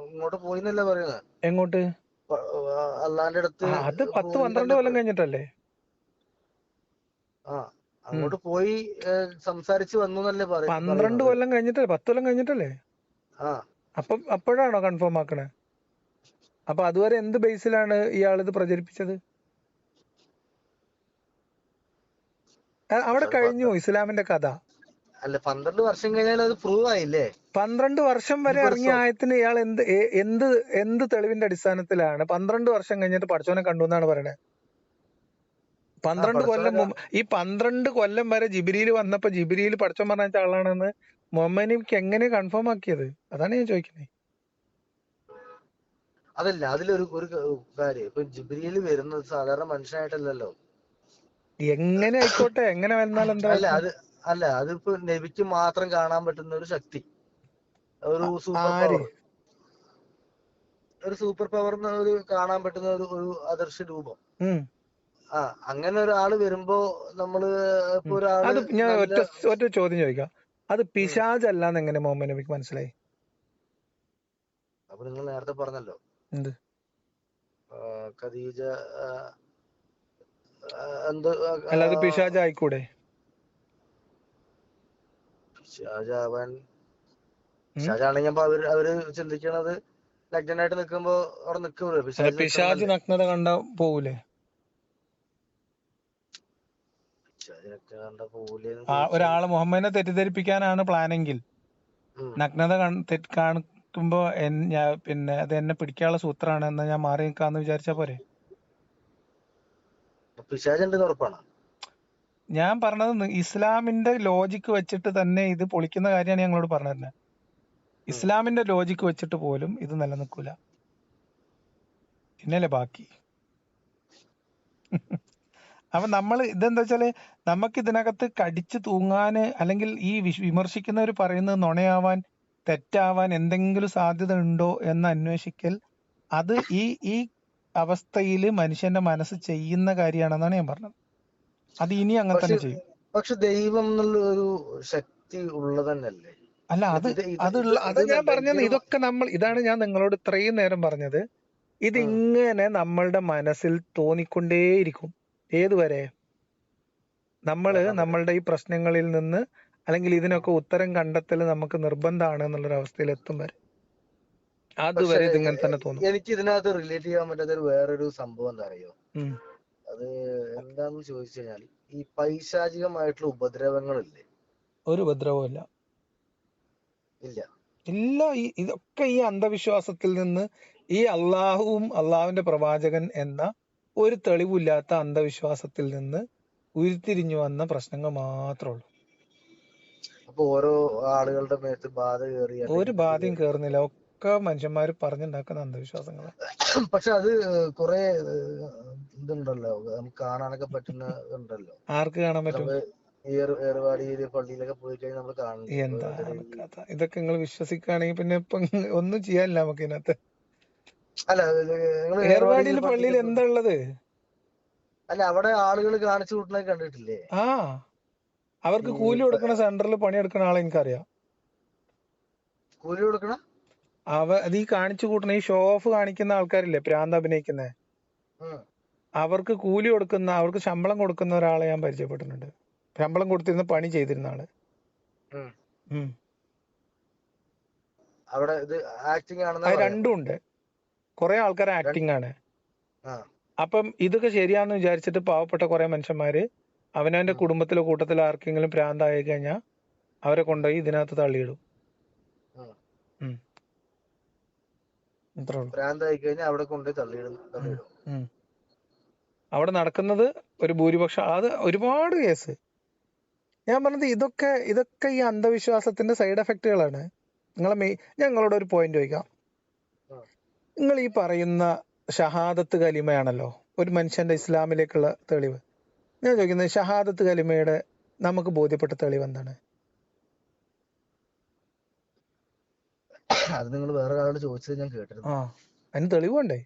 ഇങ്ങോട്ട് പോയിന്നല്ല പറയുന്നത്. എങ്ങോട്ട്? അള്ളാന്റെ അടുത്ത്. അത് 10-12 കൊല്ലം കഴിഞ്ഞിട്ടല്ലേ? അങ്ങോട്ട് പോയി സംസാരിച്ച് വന്നു എന്നല്ലേ പറയുന്നത്. 12 കൊല്ലം കഴിഞ്ഞിട്ടല്ലേ? 10 കൊല്ലം കഴിഞ്ഞിട്ടല്ലേ? അപ്പോഴാണോ കൺഫേം ആക്കണേ? അപ്പൊ അതുവരെ എന്ത് ബേസിലാണ് ഇയാൾ ഇത് പ്രചരിപ്പിച്ചത്? അവിടെ കഴിഞ്ഞു ഇസ്ലാമിന്റെ കഥ. അല്ല, 12 വർഷം കഴിഞ്ഞാൽ അത് പ്രൂവ് ആയില്ലേ? 12 വർഷം വരെ ഇറങ്ങിയ ആയത്തിന് ഇയാൾ എന്ത് തെളിവിന്റെ അടിസ്ഥാനത്തിലാണ് 12 വർഷം കഴിഞ്ഞിട്ട് പടച്ചോനെ കണ്ടു എന്നാണ് പറയണത്? 12 കൊല്ലം മുമ്പ്, ഈ 12 കൊല്ലം വരെ ജിബ്രീൽ വന്നപ്പോ ജിബ്രീൽ പടച്ചോൻ പറഞ്ഞ ആളാണെന്ന് മുഹമ്മദ് നബിക്ക് എങ്ങനെ കൺഫേം ആക്കിയത്? അതാണ് ഞാൻ ചോദിക്കുന്നത്. അതല്ല, അതിലൊരു കാര്യം, ഇപ്പൊ ജിബ്രീൽ വരുന്നത് സാധാരണ മനുഷ്യനായിട്ടല്ലല്ലോ. എങ്ങനെ ആയിക്കോട്ടെ, എങ്ങനെ വന്നാൽ എന്താ? അല്ല, അതിപ്പോ നബിക്ക് മാത്രം കാണാൻ പറ്റുന്ന ഒരു ശക്തി, ഒരു സൂപ്പർ പവർ കാണാൻ പറ്റുന്ന ഒരു അദർശ രൂപം. അങ്ങനെ ഒരാള് വരുമ്പോ നമ്മള് അത് ഞാൻ ഒറ്റ ചോദ്യം ചോദിക്കാം. അത് പിശാചല്ലാന്ന് എങ്ങനെ മുഹമ്മദ് നബിക്ക് മനസ്സിലായി? അപ്പൊ നിങ്ങൾ നേരത്തെ പറഞ്ഞല്ലോ എന്ത്? ഖദീജ അല്ലാതെ പിശാച് ആയിക്കൂടെ? പിശാചാണെങ്കിൽ അവര് ചിന്തിക്കണത് നഗ്നനായിട്ട് നിൽക്കുമ്പോ അവിടെ നിൽക്കുമല്ലോ. പിശാച് നഗ്നത കണ്ട പോവൂലേ? ഒരാള് മുഹമ്മദിനെ തെറ്റിദ്ധരിപ്പിക്കാനാണ് പ്ലാനെങ്കിൽ നഗ്നത കാണിക്കുമ്പോ പിന്നെ അത് എന്നെ പിടിക്കാനുള്ള സൂത്രമാണ് എന്ന് ഞാൻ മാറി നിൽക്കാന്ന് വിചാരിച്ചാ പോരെ? പിശാചുണ്ടെന്ന് ഉറപ്പാണ്. ഞാൻ പറഞ്ഞത് ഇസ്ലാമിന്റെ ലോജിക്ക് വെച്ചിട്ട് തന്നെ ഇത് പൊളിക്കുന്ന കാര്യമാണ് ഞങ്ങളോട് പറഞ്ഞത്. ഇസ്ലാമിന്റെ ലോജിക്ക് വെച്ചിട്ട് പോലും ഇത് നിലനിൽക്കൂല. പിന്നല്ലേ ബാക്കി. അപ്പൊ നമ്മൾ ഇതെന്താ വെച്ചാല് നമുക്ക് ഇതിനകത്ത് കടിച്ചു തൂങ്ങാന് അല്ലെങ്കിൽ ഈ വിമർശിക്കുന്നവർ പറയുന്നത് നുണയാവാൻ തെറ്റാവാൻ എന്തെങ്കിലും സാധ്യത ഉണ്ടോ എന്ന് അന്വേഷിക്കൽ അത് ഈ അവസ്ഥയിൽ മനുഷ്യന്റെ മനസ്സ് ചെയ്യുന്ന കാര്യമാണെന്നാണ് ഞാൻ പറഞ്ഞത്. അത് ഇനി അങ്ങനെ തന്നെ ചെയ്യും. പക്ഷെ ദൈവം എന്നുള്ള ഒരു ശക്തി ഉള്ളതന്നല്ലേ? അല്ല അത് ഞാൻ പറഞ്ഞത് ഇതൊക്കെ ഇതാണ് ഞാൻ നിങ്ങളോട് ഇത്രയും നേരം പറഞ്ഞത്. ഇതിങ്ങനെ നമ്മളുടെ മനസ്സിൽ തോന്നിക്കൊണ്ടേയിരിക്കും. ഏതുവരെ? നമ്മളുടെ ഈ പ്രശ്നങ്ങളിൽ നിന്ന് അല്ലെങ്കിൽ ഇതിനൊക്കെ ഉത്തരം കണ്ടെത്തൽ നമുക്ക് നിർബന്ധമാണ് എന്നുള്ളൊരു അവസ്ഥയിൽ എത്തും വരെ. അതുവരെ ഇതിങ്ങനെ തന്നെ തോന്നും. എനിക്ക് ഇതിനകത്ത് റിലേറ്റ് ചെയ്യാൻ പറ്റാത്ത വേറൊരു സംഭവം എന്താ അറിയോ? അത് എന്താന്ന് ചോദിച്ചു കഴിഞ്ഞാൽ ഈ പൈശാചികമായിട്ടുള്ള ഉപദ്രവങ്ങളില്ലേ? ഒരു ഉപദ്രവവും ഇല്ല. ഇതൊക്കെ ഈ അന്ധവിശ്വാസത്തിൽ നിന്ന് ഈ അള്ളാഹുവും അള്ളാഹുവിന്റെ പ്രവാചകൻ എന്ന ഒരു തെളിവില്ലാത്ത അന്ധവിശ്വാസത്തിൽ നിന്ന് ഉരുത്തിരിഞ്ഞു വന്ന പ്രശ്നങ്ങൾ മാത്രമേ ഉള്ളൂ. അപ്പൊ ഓരോ ആളുകളുടെ മേത്ത് ബാധ കയറി ഒരു ബാധയും കേറുന്നില്ല. ഒക്കെ മനുഷ്യന്മാര് പറഞ്ഞുണ്ടാക്കുന്ന അന്ധവിശ്വാസങ്ങൾ. പക്ഷെ അത് കുറെ ഇതുണ്ടല്ലോ, നമുക്ക് കാണാനൊക്കെ പറ്റുന്ന ഇതുണ്ടല്ലോ. ആർക്ക് കാണാൻ പറ്റും? ഏർവാടി പള്ളിയിലൊക്കെ പോയി കഴിഞ്ഞാൽ നമ്മൾ കാണുന്നു. എന്താ ഇതൊക്കെ നിങ്ങൾ വിശ്വസിക്കുകയാണെങ്കിൽ പിന്നെ ഇപ്പൊ ഒന്നും ചെയ്യാനില്ല നമുക്ക് ഇതിനകത്ത്. അല്ല, ഏർവാടിയിൽ പള്ളിയിൽ എന്താ ഉള്ളത്? അല്ല, അവിടെ ആളുകൾ കാണിച്ചു കൂട്ടുന്നത് കണ്ടിട്ടില്ലേ? അവർക്ക് കൂലി കൊടുക്കണ സെന്ററിൽ പണിയെടുക്കുന്ന ആളെ എനിക്കറിയാം. കൂലി കൊടുക്കണ അത് ഈ കാണിച്ചു കൂട്ടണ ഈ ഷോ ഓഫ് കാണിക്കുന്ന ആൾക്കാരില്ലേ, പ്രാന്ത് അഭിനയിക്കുന്നേ, അവർക്ക് കൂലി കൊടുക്കുന്ന, അവർക്ക് ശമ്പളം കൊടുക്കുന്ന ഒരാളെ ഞാൻ പരിചയപ്പെട്ടിട്ടുണ്ട്. ശമ്പളം കൊടുത്തിരുന്ന പണി ചെയ്തിരുന്ന ആള്. അവിടെ ഇത് ആക്ടിങ് ആണ്. രണ്ടും ഉണ്ട്. കുറെ ആൾക്കാർ ആക്ടിങ് ആണ്. അപ്പം ഇതൊക്കെ ശരിയാന്ന് വിചാരിച്ചിട്ട് പാവപ്പെട്ട കുറെ മനുഷ്യന്മാര് അവനവന്റെ കുടുംബത്തിലോ കൂട്ടത്തിലോ ആർക്കെങ്കിലും പ്രാന്തായി കഴിഞ്ഞാൽ അവരെ കൊണ്ടുപോയി ഇതിനകത്ത് തള്ളിയിടും. പ്രാന്തായി കഴിഞ്ഞാൽ അവിടെ കൊണ്ടുപോയി തള്ളിയിടും. അവിടെ നടക്കുന്നത് ഒരു ഭൂരിപക്ഷം, അത് ഒരുപാട് കേസ്. ഞാൻ പറഞ്ഞത് ഇതൊക്കെ ഈ അന്ധവിശ്വാസത്തിന്റെ സൈഡ് എഫക്റ്റുകളാണ്. ഞങ്ങളോട് ഒരു പോയിന്റ് ചോദിക്കാം. നിങ്ങൾ ഈ പറയുന്ന ഷഹാദത്ത് കലിമയാണല്ലോ ഒരു മനുഷ്യന്റെ ഇസ്ലാമിലേക്കുള്ള തെളിവ്. ഞാൻ ചോദിക്കുന്നത്, ഷഹാദത്ത് കലിമയുടെ നമുക്ക് ബോധ്യപ്പെട്ട തെളിവ് എന്താണ്? അത് നിങ്ങൾ വേറെ ഒരാളോട് ചോദിച്ചത് ഞാൻ കേട്ടിരുന്നു. അതിന് തെളിവുണ്ടേ?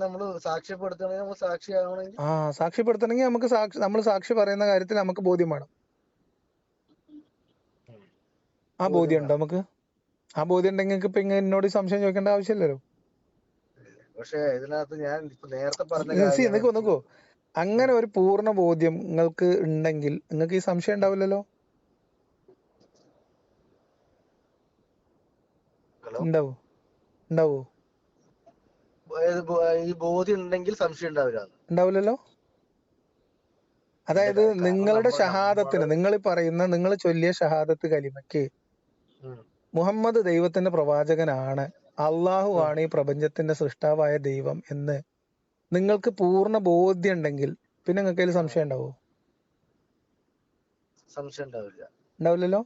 നമ്മള് സാക്ഷ്യപ്പെടുത്തണമെങ്കിൽ സാക്ഷിയാവണമെങ്കിൽ സാക്ഷ്യപ്പെടുത്തണമെങ്കിൽ നമുക്ക് നമ്മൾ സാക്ഷി പറയുന്ന കാര്യത്തിൽ നമുക്ക് ബോധ്യം വേണം. ആ ബോധ്യം ഉണ്ടോ നമുക്ക്? ആ ബോധ്യം ഉണ്ടെങ്കിൽ ഇപ്പൊ എന്നോട് സംശയം ചോദിക്കേണ്ട ആവശ്യമില്ലല്ലോ. പക്ഷെ ഇതിനകത്ത് ഞാൻ നേരത്തെ പറഞ്ഞ നോക്കൂ, അങ്ങനെ ഒരു പൂർണ്ണ ബോധ്യം നിങ്ങൾക്ക് ഉണ്ടെങ്കിൽ നിങ്ങൾക്ക് ഈ സംശയം ഉണ്ടാവില്ലല്ലോ. ഉണ്ടാവോ? ഈ ബോധ്യം ഉണ്ടെങ്കിൽ സംശയം ഉണ്ടാവില്ലല്ലോ. അതായത് നിങ്ങളുടെ ഷഹാദത്തിന്, നിങ്ങൾ ചൊല്ലിയ ഷഹാദത്ത് കലിമയ്ക്ക് മുഹമ്മദ് ദൈവത്തിന്റെ പ്രവാചകനാണ്, അള്ളാഹു ആണ് ഈ പ്രപഞ്ചത്തിന്റെ സൃഷ്ടാവായ ദൈവം എന്ന് നിങ്ങൾക്ക് പൂർണ്ണ ബോധ്യം ഉണ്ടെങ്കിൽ പിന്നെ നിങ്ങൾക്ക് അതിൽ സംശയം ഉണ്ടാവോ? ഉണ്ടാവില്ലല്ലോ.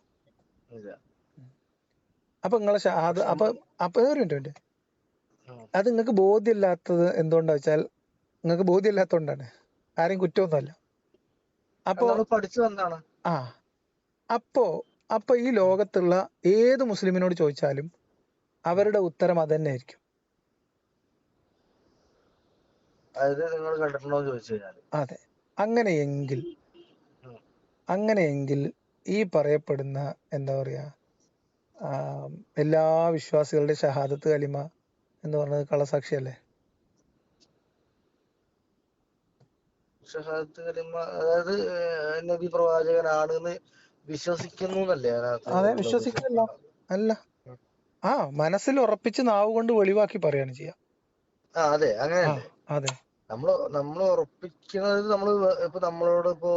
അപ്പൊ നിങ്ങളെ അപ്പൊ ഒരു മിനിറ്റ്, അത് നിങ്ങൾക്ക് ബോധ്യമില്ലാത്തത് എന്തുകൊണ്ടാ വെച്ചാൽ നിങ്ങൾക്ക് ബോധ്യമില്ലാത്തതുകൊണ്ടാണ്, ആരെയും കുറ്റമൊന്നുമല്ല. അപ്പൊ പഠിച്ചു വന്നാണ്. അപ്പൊ ഈ ലോകത്തുള്ള ഏത് മുസ്ലിമിനോട് ചോദിച്ചാലും അവരുടെ ഉത്തരം അത് തന്നെ ആയിരിക്കും. അതെ. അങ്ങനെയെങ്കിൽ ഈ പറയപ്പെടുന്ന എന്താ പറയാ എല്ലാ വിശ്വാസികളുടെ ഷഹാദത്ത് കലിമ എന്ന് പറഞ്ഞത് കള്ളസാക്ഷിയല്ലേ? ഷഹാദത്ത് കലിമ അതായത് നബി പ്രവാചകനാണെന്ന് വിശ്വസിക്കുന്നു എന്നല്ലേ? അതെ, വിശ്വസിക്കുന്നല്ലോ. അല്ല, മനസ്സിൽ ഉറപ്പിച്ച് നാവ് കൊണ്ട് വെളിവാക്കി പറയാണ് ചെയ്യാ. അതെ, അങ്ങനെയല്ലേ? അതെ, നമ്മള് ഉറപ്പിക്കുന്നത്. ഇപ്പൊ നമ്മളോട് ഇപ്പോ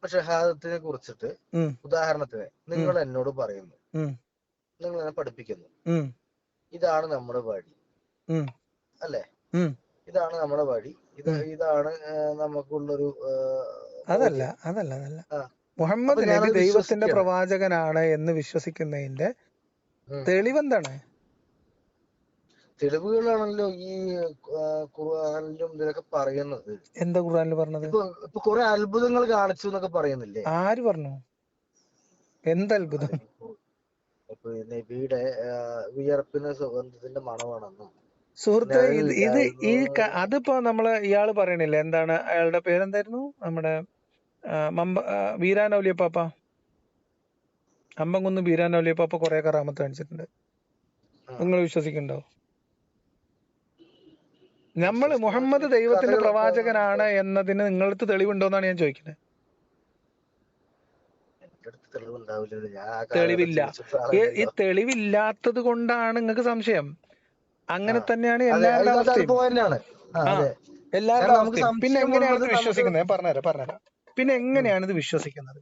ഷഹാദത്തിനെ കുറിച്ചിട്ട് ഉദാഹരണത്തിന് നിങ്ങൾ എന്നോട് പറയുന്നു, നിങ്ങൾ എന്നെ പഠിപ്പിക്കുന്നു, ഇതാണ് നമ്മുടെ വഴി അല്ലേ? ഇതാണ് നമ്മുടെ വഴി, ഇതാണ് നമുക്കുള്ളൊരു അതല്ല ബോധ്യം. അതല്ല അതല്ല ആ അപ്പൊ മുഹമ്മദ് നബി ഞാനത് ദൈവത്തിന്റെ വിശ്വസിക്കുകയാണ്. പ്രവാചകനാണ് എന്ന് വിശ്വസിക്കുന്നതിന്റെ ഉം. തെളിവെന്താണ്? തെളിവുകളാണല്ലോ ഈ ഖുർആനിലും ഇതിലൊക്കെ പറയുന്നത്. എന്താ ഖുർആനിൽ പറഞ്ഞത്? ഇപ്പൊ കുറെ അത്ഭുതങ്ങൾ കാണിച്ചു എന്നൊക്കെ പറയുന്നില്ലേ? ആര് പറഞ്ഞു? എന്തത്ഭുതം? ഇപ്പൊ നബിയുടെ വിയർപ്പിന് സുഗന്ധത്തിന്റെ മണമാണെന്നും സുഹൃത്തെ, ഇത് ഈ നിഴലില്ലായിരുന്നു. അതിപ്പോ നമ്മള് ഇയാള് പറയണില്ലേ, എന്താണ് അയാളുടെ പേരെന്തായിരുന്നു, നമ്മുടെ വീരാനൗലിയപ്പാപ്പ, അമ്പംകുന്ന് വീരാനൗലിയപ്പാപ്പ കുറെ കറാമത്ത് കാണിച്ചിട്ടുണ്ട്. നിങ്ങൾ വിശ്വസിക്കണ്ടോ? നമ്മള് മുഹമ്മദ് ദൈവത്തിന്റെ പ്രവാചകനാണ് എന്നതിന് നിങ്ങളടുത്ത് തെളിവുണ്ടോന്നാണ് ഞാൻ ചോദിക്കുന്നത്. എന്റെ അടുത്ത് തെളിവുണ്ടാവില്ലല്ലോ, ഞാൻ ആ തെളിവില്ല. കാലഘട്ടത്തിൽ ഈ തെളിവില്ലാത്തത് കൊണ്ടാണ് നിങ്ങൾക്ക് സംശയം. അങ്ങനെ തന്നെയാണ് അതെ, എല്ലാവരുടെ അത് അവസ്ഥയും. പോയിന്റാണ്. അതെ, എല്ലാവരുടെ കാരണം നമുക്ക് അവസ്ഥയും. പിന്നെ എങ്ങനെയാണ് ഇത് സംശയമുള്ളത് വിശ്വസിക്കുന്നത്? ഞാൻ പറഞ്ഞുതരാം. പിന്നെ എങ്ങനെയാണ് ഇത് വിശ്വസിക്കുന്നത്?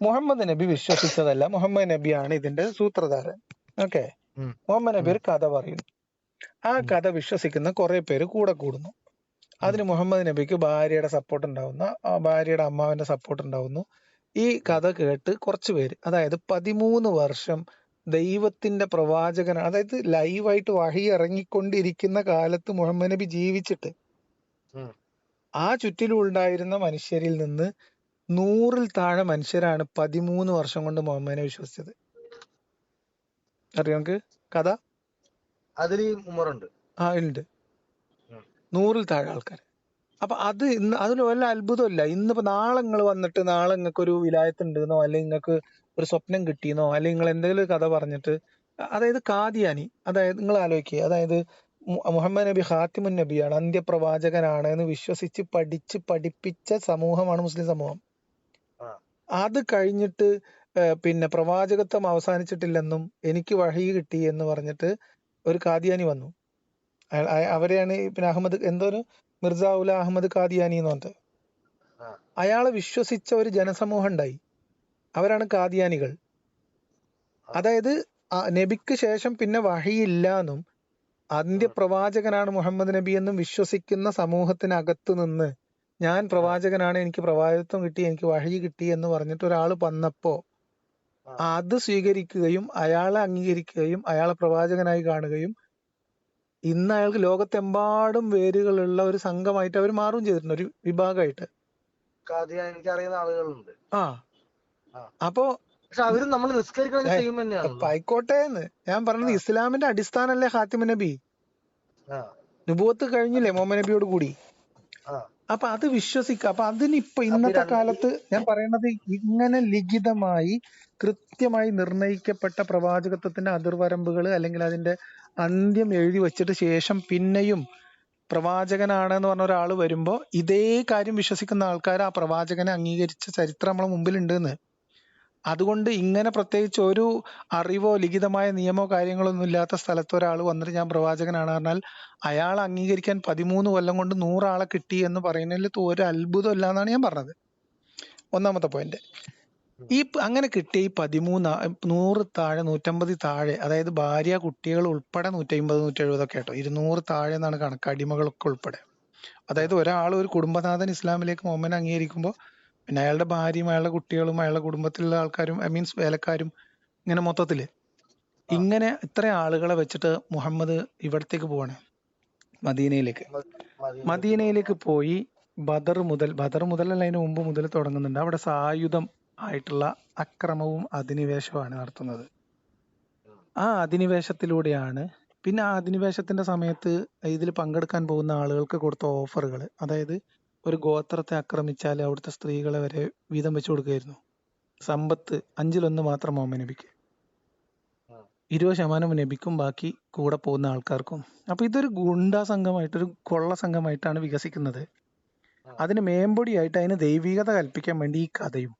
മുഹമ്മദ് നബി വിശ്വസിച്ചതല്ല, മുഹമ്മദ് നബിയാണ് ഇതിന്റെ സൂത്രധാരൻ. ഓക്കെ, മുഹമ്മദ് നബി ഒരു കഥ പറയുന്നു. ആ കഥ വിശ്വസിക്കുന്ന കുറെ പേര് കൂടെ കൂടുന്നു. അതിന് മുഹമ്മദ് നബിക്ക് ഭാര്യയുടെ സപ്പോർട്ട് ഉണ്ടാവുന്ന, ഭാര്യയുടെ അമ്മാവന്റെ സപ്പോർട്ട് ഉണ്ടാവുന്നു. ഈ കഥ കേട്ട് കുറച്ചു പേര്, അതായത് 13 വർഷം ദൈവത്തിന്റെ പ്രവാചകൻ, അതായത് ലൈവായിട്ട് വഹി ഇറങ്ങിക്കൊണ്ടിരിക്കുന്ന കാലത്ത് മുഹമ്മദ് നബി ജീവിച്ചിട്ട് ആ ചുറ്റിലുണ്ടായിരുന്ന മനുഷ്യരിൽ നിന്ന് 100-ൽ താഴെ മനുഷ്യരാണ് 13 വർഷം കൊണ്ട് മുഹമ്മദിനെ വിശ്വസിച്ചത്. അറിയാം നമുക്ക് കഥ? അതിൽ ഉമറുണ്ട്. ഉണ്ട് 100-ൽ താഴെ ആൾക്കാർ. അപ്പൊ അത് ഇന്ന് അതിൽ വല്ല അത്ഭുതമില്ല. ഇന്നിപ്പോ നാളെ നിങ്ങൾ വന്നിട്ട് നാളെ നിങ്ങൾക്ക് ഒരു വിലായത്ത് ഉണ്ടെന്നോ, അല്ലെങ്കിൽ നിങ്ങൾക്ക് ഒരു സ്വപ്നം കിട്ടിയെന്നോ, അല്ലെങ്കിൽ നിങ്ങൾ എന്തെങ്കിലും ഒരു കഥ പറഞ്ഞിട്ട്, അതായത് കാദിയാനി, അതായത് നിങ്ങൾ ആലോചിക്കുക, അതായത് മുഹമ്മദ് നബി ഖാത്തിമുൻ നബിയാണ്, അന്ത്യപ്രവാചകനാണ് എന്ന് വിശ്വസിച്ച് പഠിപ്പിച്ച സമൂഹമാണ് മുസ്ലിം സമൂഹം. അത് കഴിഞ്ഞിട്ട് പിന്നെ പ്രവാചകത്വം അവസാനിച്ചിട്ടില്ലെന്നും എനിക്ക് വഹി കിട്ടി എന്ന് പറഞ്ഞിട്ട് ഒരു കാദിയാനി വന്നു. അവരെയാണ് പിന്നെ അഹമ്മദ് എന്തോരു മിർസ അഹമ്മദ് കാദിയാനി എന്ന് പറഞ്ഞിട്ട്. അയാളെ വിശ്വസിച്ച ഒരു ജനസമൂഹം ഉണ്ടായി, അവരാണ് കാദിയാനികൾ. അതായത് നബിക്ക് ശേഷം പിന്നെ വഹിയില്ല എന്നും അന്ത്യപ്രവാചകനാണ് മുഹമ്മദ് നബി എന്നും വിശ്വസിക്കുന്ന സമൂഹത്തിനകത്ത് നിന്ന് ഞാൻ പ്രവാചകനാണ്, എനിക്ക് പ്രവാചകത്വം കിട്ടി, എനിക്ക് വഹി കിട്ടി എന്ന് പറഞ്ഞിട്ട് ഒരാൾ വന്നപ്പോ അത് സ്വീകരിക്കുകയും അയാളെ അംഗീകരിക്കുകയും അയാളെ പ്രവാചകനായി കാണുകയും ഇന്ന് അയാൾക്ക് ലോകത്തെമ്പാടും വേരുകളുള്ള ഒരു സംഘമായിട്ട് അവർ മാറുകയും ചെയ്തിട്ടുണ്ട്, ഒരു വിഭാഗമായിട്ട്. എനിക്കറിയുന്ന ആളുകളുണ്ട്. അപ്പോ അവരും നമ്മൾ നിസ്കരിക്കണം ചെയ്യും തന്നെയാണ്. ആയിക്കോട്ടെ എന്ന് ഞാൻ പറഞ്ഞത്, ഇസ്ലാമിന്റെ അടിസ്ഥാനല്ലേ ഖാത്തിമുൻ നബി. നുബുവത്ത് കഴിഞ്ഞില്ലേ മുഹമ്മദ് നബിയോട് കൂടി. അപ്പൊ അത് വിശ്വസിക്കുക. അപ്പൊ അതിനിപ്പോ ഇന്നത്തെ കാലത്ത് ഞാൻ പറയുന്നത്, ഇങ്ങനെ ലിഖിതമായി കൃത്യമായി നിർണയിക്കപ്പെട്ട പ്രവാചകത്വത്തിന്റെ അതിർവരമ്പുകൾ അല്ലെങ്കിൽ അതിന്റെ അന്ത്യം എഴുതി വെച്ചിട്ട് ശേഷം പിന്നെയും പ്രവാചകനാണെന്ന് പറഞ്ഞ ഒരാൾ വരുമ്പോ ഇതേ കാര്യം വിശ്വസിക്കുന്ന ആൾക്കാർ ആ പ്രവാചകനെ അംഗീകരിച്ച ചരിത്രം നമ്മളെ മുമ്പിലുണ്ട് എന്ന്. അതുകൊണ്ട് ഇങ്ങനെ പ്രത്യേകിച്ച് ഒരു അറിവോ ലിഖിതമായ നിയമോ കാര്യങ്ങളോ ഒന്നും ഇല്ലാത്ത സ്ഥലത്ത് ഒരാൾ വന്നിട്ട് ഞാൻ പ്രവാചകനാണ് പറഞ്ഞാൽ അയാളെ അംഗീകരിക്കാൻ 13 കൊല്ലം കൊണ്ട് 100 ആളെ കിട്ടി എന്ന് പറയുന്നതിൽ ഒരു അത്ഭുതം ഇല്ല എന്നാണ് ഞാൻ പറഞ്ഞത്. ഒന്നാമത്തെ പോയിന്റ്. ഈ അങ്ങനെ കിട്ടിയ ഈ 100 താഴെ 150 താഴെ, അതായത് ഭാര്യ കുട്ടികൾ ഉൾപ്പെടെ 150 170 ഒക്കെ കേട്ടോ, 200 താഴെ എന്നാണ് കണക്ക്, അടിമകളൊക്കെ ഉൾപ്പെടെ. അതായത് ഒരാൾ ഒരു കുടുംബനാഥൻ ഇസ്ലാമിലേക്ക് മുഹമ്മദിനെ അംഗീകരിക്കുമ്പോൾ പിന്നെ അയാളുടെ ഭാര്യയും അയാളുടെ കുട്ടികളും അയാളുടെ കുടുംബത്തിലുള്ള ആൾക്കാരും, മീൻസ് വേലക്കാരും, ഇങ്ങനെ മൊത്തത്തില് ഇങ്ങനെ ഇത്ര ആളുകളെ വെച്ചിട്ട് മുഹമ്മദ് ഇവിടത്തേക്ക് പോവാണ്, മദീനയിലേക്ക്. മദീനയിലേക്ക് പോയി ബദർ മുതൽ അല്ല അതിന് മുമ്പ് മുതൽ തുടങ്ങുന്നുണ്ട്. അവിടെ സായുധം ആയിട്ടുള്ള അക്രമവും അധിനിവേശവുമാണ് നടത്തുന്നത്. ആ അധിനിവേശത്തിലൂടെയാണ് പിന്നെ ആ അധിനിവേശത്തിന്റെ സമയത്ത് ഇതിൽ പങ്കെടുക്കാൻ പോകുന്ന ആളുകൾക്ക് കൊടുത്ത ഓഫറുകൾ, അതായത് ഒരു ഗോത്രത്തെ ആക്രമിച്ചാൽ അവിടുത്തെ സ്ത്രീകളെ വരെ വീതം വെച്ചു കൊടുക്കുകയായിരുന്നു. സമ്പത്ത് 1/5 മാത്രം മുഹമ്മദ് നബിക്ക്, 20% നബിക്കും ബാക്കി കൂടെ പോകുന്ന ആൾക്കാർക്കും. അപ്പൊ ഇതൊരു ഗുണ്ടാ സംഘമായിട്ട്, ഒരു കൊള്ള സംഘമായിട്ടാണ് വികസിക്കുന്നത്. അതിന് മേമ്പൊടിയായിട്ട് അതിന് ദൈവികത കൽപ്പിക്കാൻ വേണ്ടി ഈ കഥയും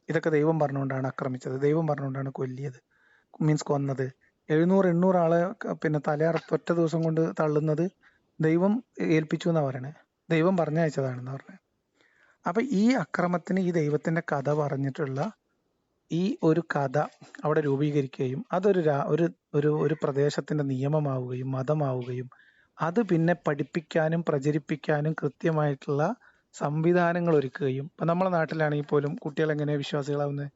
ഇതൊക്കെ ദൈവം പറഞ്ഞുകൊണ്ടാണ് ആക്രമിച്ചത്, ദൈവം പറഞ്ഞുകൊണ്ടാണ് കൊല്ലിയത്, മീൻസ് കൊന്നത്, 700-800 ആളെ പിന്നെ തലയറുത്ത് ഒറ്റ ദിവസം കൊണ്ട് തള്ളുന്നത് ദൈവം ഏൽപ്പിച്ചു എന്നാ പറയണേ, ദൈവം പറഞ്ഞയച്ചതാണെന്ന് പറഞ്ഞത്. അപ്പൊ ഈ അക്രമത്തിന് ഈ ദൈവത്തിന്റെ കഥ പറഞ്ഞിട്ടുള്ള ഈ ഒരു കഥ അവിടെ രൂപീകരിക്കുകയും അതൊരു ഒരു പ്രദേശത്തിന്റെ നിയമമാവുകയും മതമാവുകയും അത് പിന്നെ പഠിപ്പിക്കാനും പ്രചരിപ്പിക്കാനും കൃത്യമായിട്ടുള്ള സംവിധാനങ്ങൾ ഒരുക്കുകയും ഇപ്പൊ നമ്മളെ നാട്ടിലാണെങ്കിൽ പോലും കുട്ടികൾ എങ്ങനെയാ വിശ്വാസികളാവുന്നത്?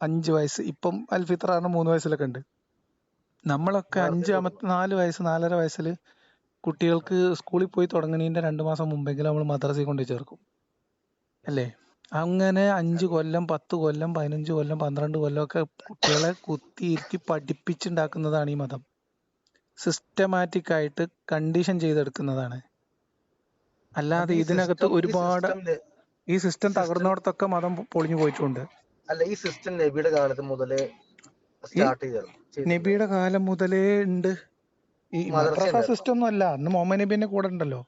5 വയസ്സ്, ഇപ്പം അൽഫിത്രാറിന് 3 വയസ്സിലൊക്കെ ഉണ്ട്. നമ്മളൊക്കെ നടത്തിയിട്ടുണ്ട്. 4 വയസ്സ് 4.5 വയസ്സിൽ കുട്ടികൾക്ക് സ്കൂളിൽ പോയി തുടങ്ങണതിന്റെ 2 മാസം മുമ്പെങ്കിലും നമ്മൾ മദ്രസയിൽ കൊണ്ട് ചേർക്കും, അല്ലേ? അങ്ങനെ 5 കൊല്ലം 10 കൊല്ലം 15 കൊല്ലം 12 കൊല്ലം ഒക്കെ കുട്ടികളെ കുത്തിയിരുത്തി പഠിപ്പിച്ചുണ്ടാക്കുന്നതാണ് ഈ മതം. സിസ്റ്റമാറ്റിക് ആയിട്ട് കണ്ടീഷൻ ചെയ്തെടുക്കുന്നതാണ്. അല്ലാതെ അപ്പൊ ഈ ഇതിനകത്ത് സിസ്റ്റം ഈ ഒരുപാട് സിസ്റ്റം ഈ സിസ്റ്റം സിസ്റ്റം തകർന്നിടത്തൊക്കെ മതം പൊളിഞ്ഞു പോയിട്ടുണ്ട്. അല്ല, ഈ സിസ്റ്റം നബിയുടെ കാലത്ത് മുതലേ ഈ സ്റ്റാർട്ട് ചെയ്തിട്ടുണ്ടോ? നബിയുടെ കാലം മുതലേ ഉണ്ട്. ഈ മദ്രസ മദ്രസ ഉണ്ടായിരുന്നോ? സിസ്റ്റം ഒന്നും അല്ല, അന്ന് മുഹമ്മദ് നബിന്റെ കൂടെ ഉണ്ടല്ലോ.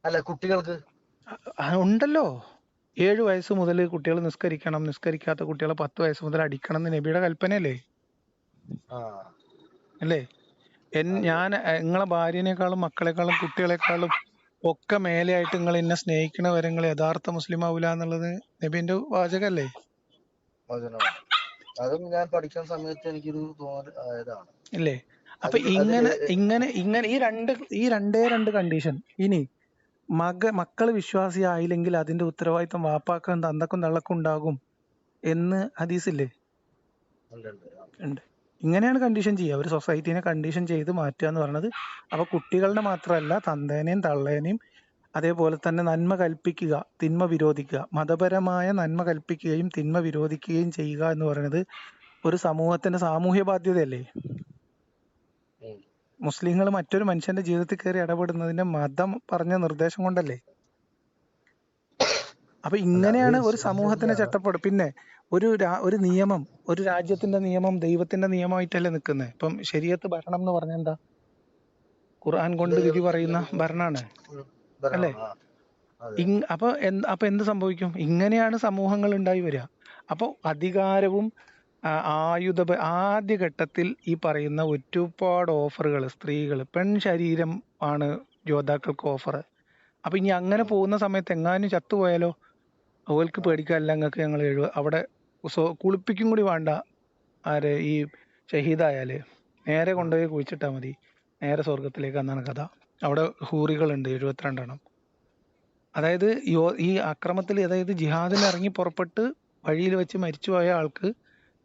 അല്ല, കുട്ടികൾക്ക് ഉണ്ടല്ലോ. 7 വയസ്സ് മുതൽ കുട്ടികൾ നിസ്കരിക്കണം, നിസ്കരിക്കാത്ത കുട്ടികളെ 10 വയസ്സ് മുതൽ അടിക്കണം എന്ന് നബിയുടെ കൽപ്പനയല്ലേ? ആ അല്ലേ? അതെ. ഞാൻ നിങ്ങളെ ഭാര്യനേക്കാളും മക്കളെക്കാളും കുട്ടികളെക്കാളും ഒക്കെ മേലെയായിട്ട് നിങ്ങൾ എന്നെ സ്നേഹിക്കണവരെ നിങ്ങൾ യഥാർത്ഥ മുസ്ലിം ആവൂല എന്നുള്ളത് നബിന്റെ വാചകല്ലേ? വചനമാണ്. അതും ഞാൻ പഠിക്കുന്ന സമയത്ത് എനിക്കൊരു തോന്നൽ ആയതാണ്. ഇല്ലേ? അപ്പൊ അതില് ഇങ്ങനെ അതില് ഇങ്ങനെ ഇങ്ങനെ ഈ രണ്ട് കണ്ടീഷൻ. ഇനി മക്കള് വിശ്വാസിയായില്ലെങ്കിൽ അതിന്റെ ഉത്തരവാദിത്തം വാപ്പാക്കും തന്തക്കും തള്ളക്കും ഉണ്ടാകും എന്ന് ഹദീസില്ലേ? ഉണ്ട്, ഉണ്ട്. ആ. ഉണ്ട്. ഇങ്ങനെയാണ് കണ്ടീഷൻ ചെയ്യുക. ഒരു സൊസൈറ്റീനെ കണ്ടീഷൻ ചെയ്ത് മാറ്റുക എന്ന് പറയുന്നത്. അപ്പൊ കുട്ടികളുടെ മാത്രമല്ല, തന്തേനെയും തള്ളേനെയും അതേപോലെ തന്നെ നന്മ കൽപ്പിക്കുക, തിന്മ വിരോധിക്കുക, മതപരമായ നന്മ കൽപ്പിക്കുകയും തിന്മ വിരോധിക്കുകയും ചെയ്യുക എന്ന് പറയുന്നത് ഒരു സമൂഹത്തിന്റെ സാമൂഹ്യ ബാധ്യതയല്ലേ? ഉം. മുസ്ലിങ്ങൾ മറ്റൊരു മനുഷ്യന്റെ ജീവിതത്തിൽ കയറി ഇടപെടുന്നതിന്റെ മതം പറഞ്ഞ നിർദ്ദേശം കൊണ്ടല്ലേ? അപ്പൊ അല്ല, അത് ഇങ്ങനെയാണ് ഒരു ശരി സമൂഹത്തിന്റെ തന്നെയാണ്. ചട്ടപ്പാട്. പിന്നെ ഒരു നിയമം, ഒരു രാജ്യത്തിന്റെ നിയമം ദൈവത്തിന്റെ നിയമമായിട്ടല്ലേ നിൽക്കുന്നത്. ഇപ്പം ശരീഅത്ത് ഭരണം എന്ന് പറഞ്ഞാൽ എന്താ? ഖുർആൻ കൊണ്ട് വിധി പറയുന്ന ഭരണമാണ്, ഉം. അല്ലേ? ഭരണമാണ്. ആ, അതെ. അപ്പൊ എന്ത് സംഭവിക്കും? ഇങ്ങനെയാണ് സമൂഹങ്ങൾ ഉണ്ടായി വരിക. അപ്പൊ അധികാരവും ആദ്യഘട്ടത്തിൽ ഈ പറയുന്ന ഒരുപാട് ഓഫറുകൾ, സ്ത്രീകൾ, പെൺ ശരീരം ആണ് യോദ്ധാക്കൾക്ക് ഓഫർ. അപ്പൊ ഇനി അങ്ങനെ പോകുന്ന സമയത്ത് എങ്ങാനും ചത്തുപോയാലോ? ഓൾക്ക് പേടിക്കാനില്ല, ഞങ്ങൾക്ക് ഞങ്ങൾ അവിടെ കുളിപ്പിക്കും കൂടി വേണ്ട. ആരെ? ഈ ഷഹീദായാല് നേരെ കൊണ്ടുപോയി കുഴിച്ചിട്ടാ മതി, നേരെ സ്വർഗത്തിലേക്ക് എന്നാണ് കഥ. അവിടെ ഹൂറികളുണ്ട് 72 എണ്ണം. അതായത് ഈ അക്രമത്തിൽ, അതായത് ജിഹാദിന് ഇറങ്ങി പുറപ്പെട്ട് വഴിയിൽ വെച്ച് മരിച്ചുപോയ ആൾക്ക്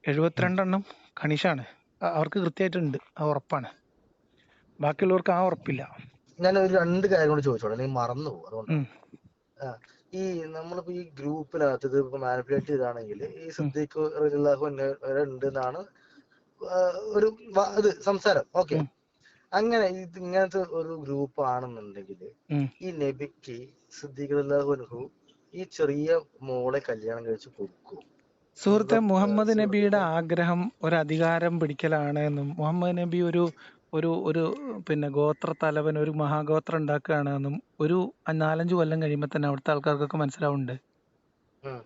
72 എണ്ണം കണിഷാണ്. അവർക്ക് കൃത്യമായിട്ടുണ്ട്, ആ ഉറപ്പാണ്. ബാക്കിയുള്ളവർക്ക് ആ ഉറപ്പില്ല. ഞാൻ ഒരു 2 കാര്യം കൂടി ചോദിച്ചോളാം, അല്ലെങ്കിൽ മറന്നു പോകും, അതുകൊണ്ടാണ്. ഉം, ഈ നമ്മളിപ്പോ ഈ ഗ്രൂപ്പിനകത്ത് ഇത് മാനിപ്പുലേറ്റ് ചെയ്താണെങ്കിൽ ഈ ഉം, സിദ്ദീഖ് റളിയല്ലാഹു അൻഹു ഉണ്ട് എന്നാണ് ഒരു ഇത് സംസാരം. ഓക്കെ, ഉം, അങ്ങനെ ഇങ്ങനത്തെ ഒരു ഗ്രൂപ്പ് ആണെന്നുണ്ടെങ്കിൽ ഉം. ഈ നബിക്ക് സിദ്ദീഖ് റളിയല്ലാഹു അൻഹു ഈ ചെറിയ മോളെ കല്യാണം കഴിച്ച് കൊടുക്കും? സുഹൃത്തെ, മുഹമ്മദ് നബിയുടെ സുഹൃത്തെ, ആഗ്രഹം ഒരു അധികാരം പിടിക്കലാണ് എന്നും മുഹമ്മദ് നബി ഒരു ഒരു ഒരു പിന്നെ ഗോത്ര തലവൻ, ഒരു മഹാഗോത്രം ഉണ്ടാക്കുകയാണ് എന്നും ഒരു 4-5 കൊല്ലം കഴിയുമ്പോൾ തന്നെ അവിടുത്തെ ആൾക്കാർക്കൊക്കെ മനസ്സിലാവുന്നുണ്ട്. ഉം.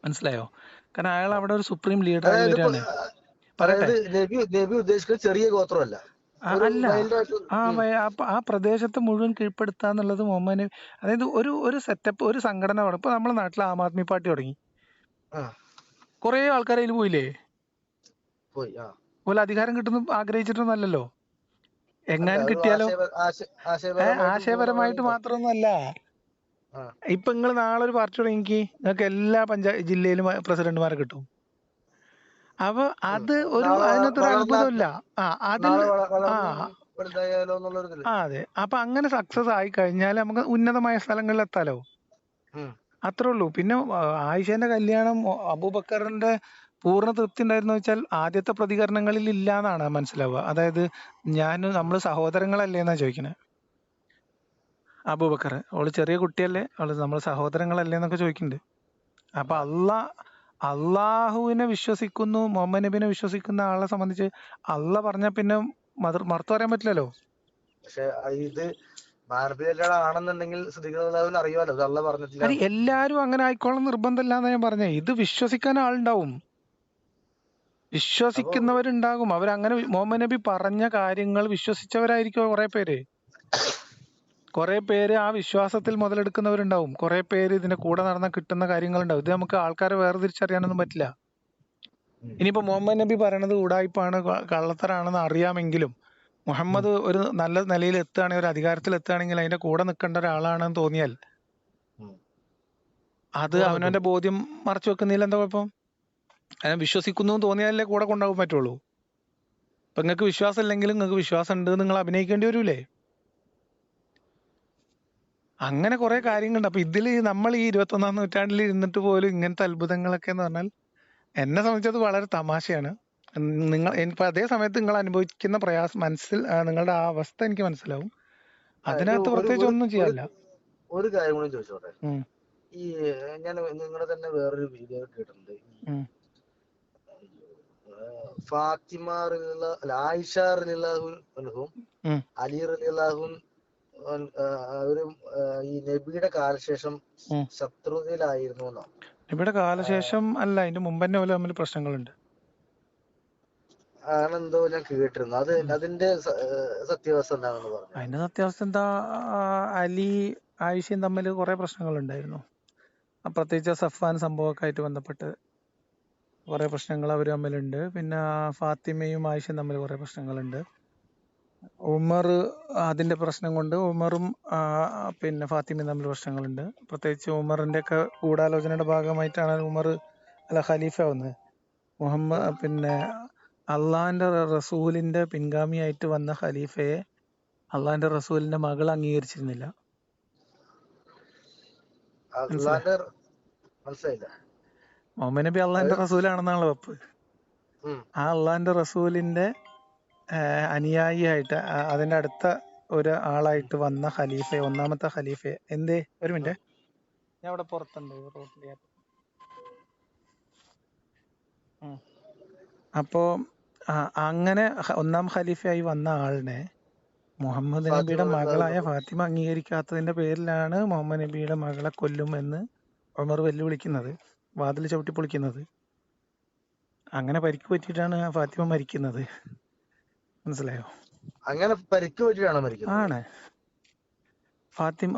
മനസ്സിലായോ? കാരണം അയാൾ ആ. അവിടെ ഒരു സുപ്രീം ലീഡറായി അതായത് വരികയാണ്. പറയട്ടെ. അതായത് നബി ഉദ്ദേശിക്കുന്നത് ചെറിയ ഗോത്രമല്ല, ഒരു അല്ല, വൈൽഡായിട്ട്. ആ പ്രദേശത്ത് മുഴുവൻ കീഴ്പ്പെടുത്തുക എന്നുള്ളത് മുഹമ്മദ് നബി. അതായത് ഒരു സെറ്റപ്പ്, ഒരു സംഘടന വേണം. ഇപ്പൊ നമ്മുടെ നാട്ടിൽ ആം ആദ്മി പാർട്ടി തുടങ്ങി, കുറെ ആൾക്കാർ അതിൽ പോയില്ലേ? പോയി. ആ. പോലെ അധികാരം കിട്ടുന്നു ആഗ്രഹിച്ചിട്ടൊന്നല്ലല്ലോ. അല്ല, എങ്ങാനും ഒരു കിട്ടിയാലോ? ആശയപരമായിട്ട് ആശയപരമായിട്ട് പോകുന്നതാണ്. മാത്രമൊന്നുമല്ല. ആ. ഇപ്പൊ നിങ്ങൾ നാളെ ഒരു പാർട്ടി തുടങ്ങി, നിങ്ങൾക്ക് എല്ലാ ജില്ലയിലും പ്രസിഡന്റുമാരെ കിട്ടും. അപ്പൊ അത് നാളെ അതിനകത്തൊരു അത്ഭുതമില്ല. അതിൽ നാളെ ആ വളർന്ന് വലുതായാലോ എന്നുള്ളൊരു ഇതില്. അതെ. അപ്പൊ അങ്ങനെ സക്സസ് ആയി കഴിഞ്ഞാൽ നമുക്ക് ഉന്നതമായ സ്ഥലങ്ങളിൽ എത്താലോ? അത്രേ ഉള്ളൂ. പിന്നെ ആയിഷന്റെ കല്യാണം അബൂബക്കറിന്റെ പൂർണ്ണ തൃപ്തി ഉണ്ടായിരുന്നു വെച്ചാൽ ആദ്യത്തെ പ്രതികരണങ്ങളിൽ ഇല്ല എന്നാണ് മനസ്സിലാവുക. അതായത് നമ്മള് സഹോദരങ്ങളല്ലേ എന്നാ ചോദിക്കണേ. അബൂബക്കർ, അവള് ചെറിയ കുട്ടിയല്ലേ, നമ്മള് സഹോദരങ്ങളല്ലേ എന്നൊക്കെ ചോദിക്കുന്നുണ്ട്. അപ്പൊ അള്ളാഹുവിനെ വിശ്വസിക്കുന്നു, മുഹമ്മദ് നബിനെ വിശ്വസിക്കുന്ന ആളെ സംബന്ധിച്ച് അള്ള പറഞ്ഞ പിന്നെ മറുത്തു പറയാൻ പറ്റില്ലല്ലോ. പക്ഷെ ഇത് മാനവികത ആണെന്നുണ്ടെങ്കിൽ സിദ്ദീഖ് അറിയാലോ, ഇത് അള്ളാഹ് പറഞ്ഞിട്ടില്ല. അത് എല്ലാരും അങ്ങനെ ആയിക്കോളും നിർബന്ധമില്ല എന്നാ ഞാൻ പറഞ്ഞേ. ഇത് വിശ്വസിക്കാൻ ആളുണ്ടാവും, അപ്പൊ വിശ്വസിക്കുന്നവരുണ്ടാകും. അവരങ്ങനെ മുഹമ്മദ് നബി പറഞ്ഞ കാര്യങ്ങൾ വിശ്വസിച്ചവരായിരിക്കും കുറെ പേര് ആ വിശ്വാസത്തിൽ മുതലെടുക്കുന്നവരുണ്ടാവും. കുറെ പേര് ഇതിന്റെ കൂടെ നടന്ന കിട്ടുന്ന കാര്യങ്ങളുണ്ടാവും. ഇത് നമുക്ക് ആൾക്കാരെ വേർതിരിച്ചറിയാനൊന്നും പറ്റില്ല. ഇനിയിപ്പോ മുഹമ്മദ് നബി പറയണത് ഉടായിപ്പാണ്, കള്ളത്തരാണെന്ന് അറിയാമെങ്കിലും മുഹമ്മദ് ഒരു നല്ല നിലയിൽ എത്തുകയാണെങ്കിൽ, ഒരു അധികാരത്തിൽ എത്തുകയാണെങ്കിൽ അതിന്റെ കൂടെ നിൽക്കേണ്ട ഒരാളാണെന്ന് തോന്നിയാൽ അത് കൂടെ അവനവന്റെ നിൽക്കുന്നു. ബോധ്യം മറച്ചു വെക്കുന്നതിൽ എന്താ കുഴപ്പം? അതിനെ വിശ്വസിക്കുന്നു എന്ന് തോന്നിയാലേ കൂടെ കൊണ്ടുപോകാൻ പറ്റുള്ളൂ. ഇപ്പൊ നിങ്ങൾക്ക് വിശ്വാസം ഇല്ലെങ്കിലും നിങ്ങൾക്ക് വിശ്വാസം ഉണ്ട് നിങ്ങൾ അഭിനയിക്കേണ്ടി വരൂലേ? അങ്ങനെ കുറെ കാര്യങ്ങളുണ്ട്. അപ്പൊ ഇതിൽ നമ്മൾ ഈ 21-ാം നൂറ്റാണ്ടിൽ ഇരുന്നിട്ട് പോലും ഇങ്ങനത്തെ അത്ഭുതങ്ങളൊക്കെ എന്ന് പറഞ്ഞാൽ എന്നെ സംബന്ധിച്ചത് വളരെ തമാശയാണ്. നിങ്ങൾ ഇപ്പൊ അതേ സമയത്ത് നിങ്ങൾ അനുഭവിക്കുന്ന പ്രയാസം നിങ്ങളുടെ ആ അവസ്ഥ എനിക്ക് മനസ്സിലാവും. ഇത് അതിനകത്ത് ഒരു പ്രത്യേകിച്ച് ഒരു ഒന്നും ഒരു ചെയ്യാനില്ല. ഒരു കാര്യം കൂടി ചോദിച്ചോട്ടെ. ഉം, ഈ ഞാൻ നിങ്ങളുടെ തന്നെ വേറൊരു വീഡിയോ കേട്ടിട്ടുണ്ട്. ഈ ഉം, ഫാത്തിമ റളിയല്ലാഹു അല്ല ആയിഷ റളിയല്ലാഹു അൻഹും ഉം. അലി റളിയല്ലാഹു അവരും ഈ നബിയുടെ കാലശേഷം ഉം. ശത്രുതയിലായിരുന്നു എന്നോ ഇവിടെ കാലശേഷം അല്ല, അതിന്റെ മുമ്പ് തന്നെ പോലെ തമ്മിൽ പ്രശ്നങ്ങളുണ്ട്. ആണെന്തോ ഞാൻ കേട്ടിരുന്നു. അതിന്റെ സത്യാവസ്ഥ എന്താണെന്ന് പറഞ്ഞു. അതിന്റെ സത്യാവസ്ഥ എന്താ? ആ, അലി ആയിഷയും തമ്മിൽ കുറെ പ്രശ്നങ്ങളുണ്ടായിരുന്നു. പ്രത്യേകിച്ച് സഫാൻ സംഭവമൊക്കെ ആയിട്ട് ബന്ധപ്പെട്ട് കുറെ പ്രശ്നങ്ങൾ അവർ തമ്മിലുണ്ട്. പിന്നെ ഫാത്തിമയും ആയിഷയും തമ്മിൽ കുറെ പ്രശ്നങ്ങളുണ്ട്. ഉമർ അതിന്റെ പ്രശ്നം കൊണ്ട് ഉമറും പിന്നെ ഫാത്തിമയും തമ്മിൽ പ്രശ്നങ്ങളുണ്ട്. പ്രത്യേകിച്ച് ഉമറിന്റെ ഒക്കെ ഗൂഢാലോചനയുടെ ഭാഗമായിട്ടാണ് ഉമർ അല്ല ഖലീഫ വന്നത്. പിന്നെ അള്ളാഹിന്റെ റസൂലിന്റെ പിൻഗാമിയായിട്ട് വന്ന ഖലീഫയെ അള്ളാഹിന്റെ റസൂലിന്റെ മകൾ അംഗീകരിച്ചിരുന്നില്ല. മനസ്സിലായോ? അള്ളാന്റെ മനസ്സിലായില്ല. മുഹമ്മദ് നബി അള്ളാഹിന്റെ റസൂലാണെന്നാണ് വെപ്പ്. ആ അള്ളാഹിന്റെ റസൂലിന്റെ അനുയായിയായിട്ട് അതിന്റെ അടുത്ത ഒരു ആളായിട്ട് വന്ന ഖലീഫയെ, ഒന്നാമത്തെ ഖലീഫയെ എന്തേ ഒരു മിനിറ്റ്, ഞാൻ ഇവിടെ പുറത്തുണ്ട് റോട്ടിൽ. അപ്പോ അങ്ങനെ ഒന്നാം ഖലീഫയായി വന്ന ആളിനെ മുഹമ്മദ് നബിയുടെ മകളായ ഫാത്തിമ അംഗീകരിക്കാത്തതിന്റെ പേരിലാണ് മുഹമ്മദ് നബിയുടെ മകളെ കൊല്ലുമെന്ന് ഉമർ വെല്ലുവിളിക്കുന്നത്, വാതിൽ ചവിട്ടി പൊളിക്കുന്നത്. അങ്ങനെ പരിക്ക് പറ്റിയിട്ടാണ് ഫാത്തിമ മരിക്കുന്നത്. മനസ്സിലായോ? അങ്ങനെ പരിക്ക് പറ്റിയാണ് മരിക്കുന്നത്. ആണ്.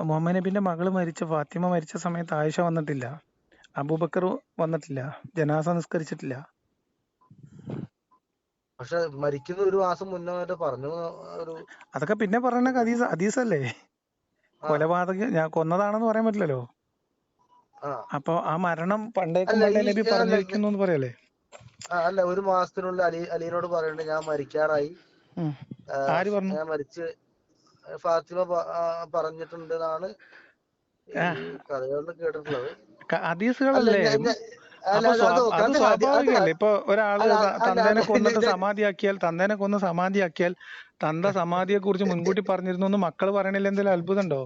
മുഹമ്മദ് നബിന്റെ മകള് ഫാത്തിമ മരിച്ച സമയത്ത് ആയിഷ വന്നിട്ടില്ല, അബൂബക്കർ വന്നിട്ടില്ല, ജനാസ നിസ്കരിച്ചിട്ടില്ല. പക്ഷെ മരിക്കുന്ന ഒരു മാസം മുന്നേ പറഞ്ഞു. അതൊക്കെ പിന്നെ പറയണ ഹദീസല്ലേ. കൊലപാതകം ഞാൻ കൊന്നതാണെന്ന് പറയാൻ പറ്റില്ലല്ലോ. അപ്പൊ ആ മരണം പണ്ടേക്കും പണ്ടേ നബി പറഞ്ഞിരിക്കുന്നു എന്ന് പറയല്ലേ. അല്ല, ഒരു മാസത്തിനുള്ളിൽ അലിനോട് പറയണ്ട് ഞാൻ മരിക്കാറായി, ആര് പറഞ്ഞു? ഞാൻ മരിച്ച് ഫാത്തിമ പറഞ്ഞിട്ടുണ്ടെന്നാണ് കഥകളിൽ കേട്ടിട്ടുള്ളത്. ഹദീസുകളല്ലേ. അത് സ്വാഭാവികല്ലേ. ഇപ്പൊ ഒരാള് തന്തേനെ കൊന്നിട്ട് സമാധിയാക്കിയാൽ തന്ത സമാധിയെ കുറിച്ച് മുൻകൂട്ടി പറഞ്ഞിരുന്നു മക്കള് പറയണില്ല, എന്തെങ്കിലും അത്ഭുതമുണ്ടോ?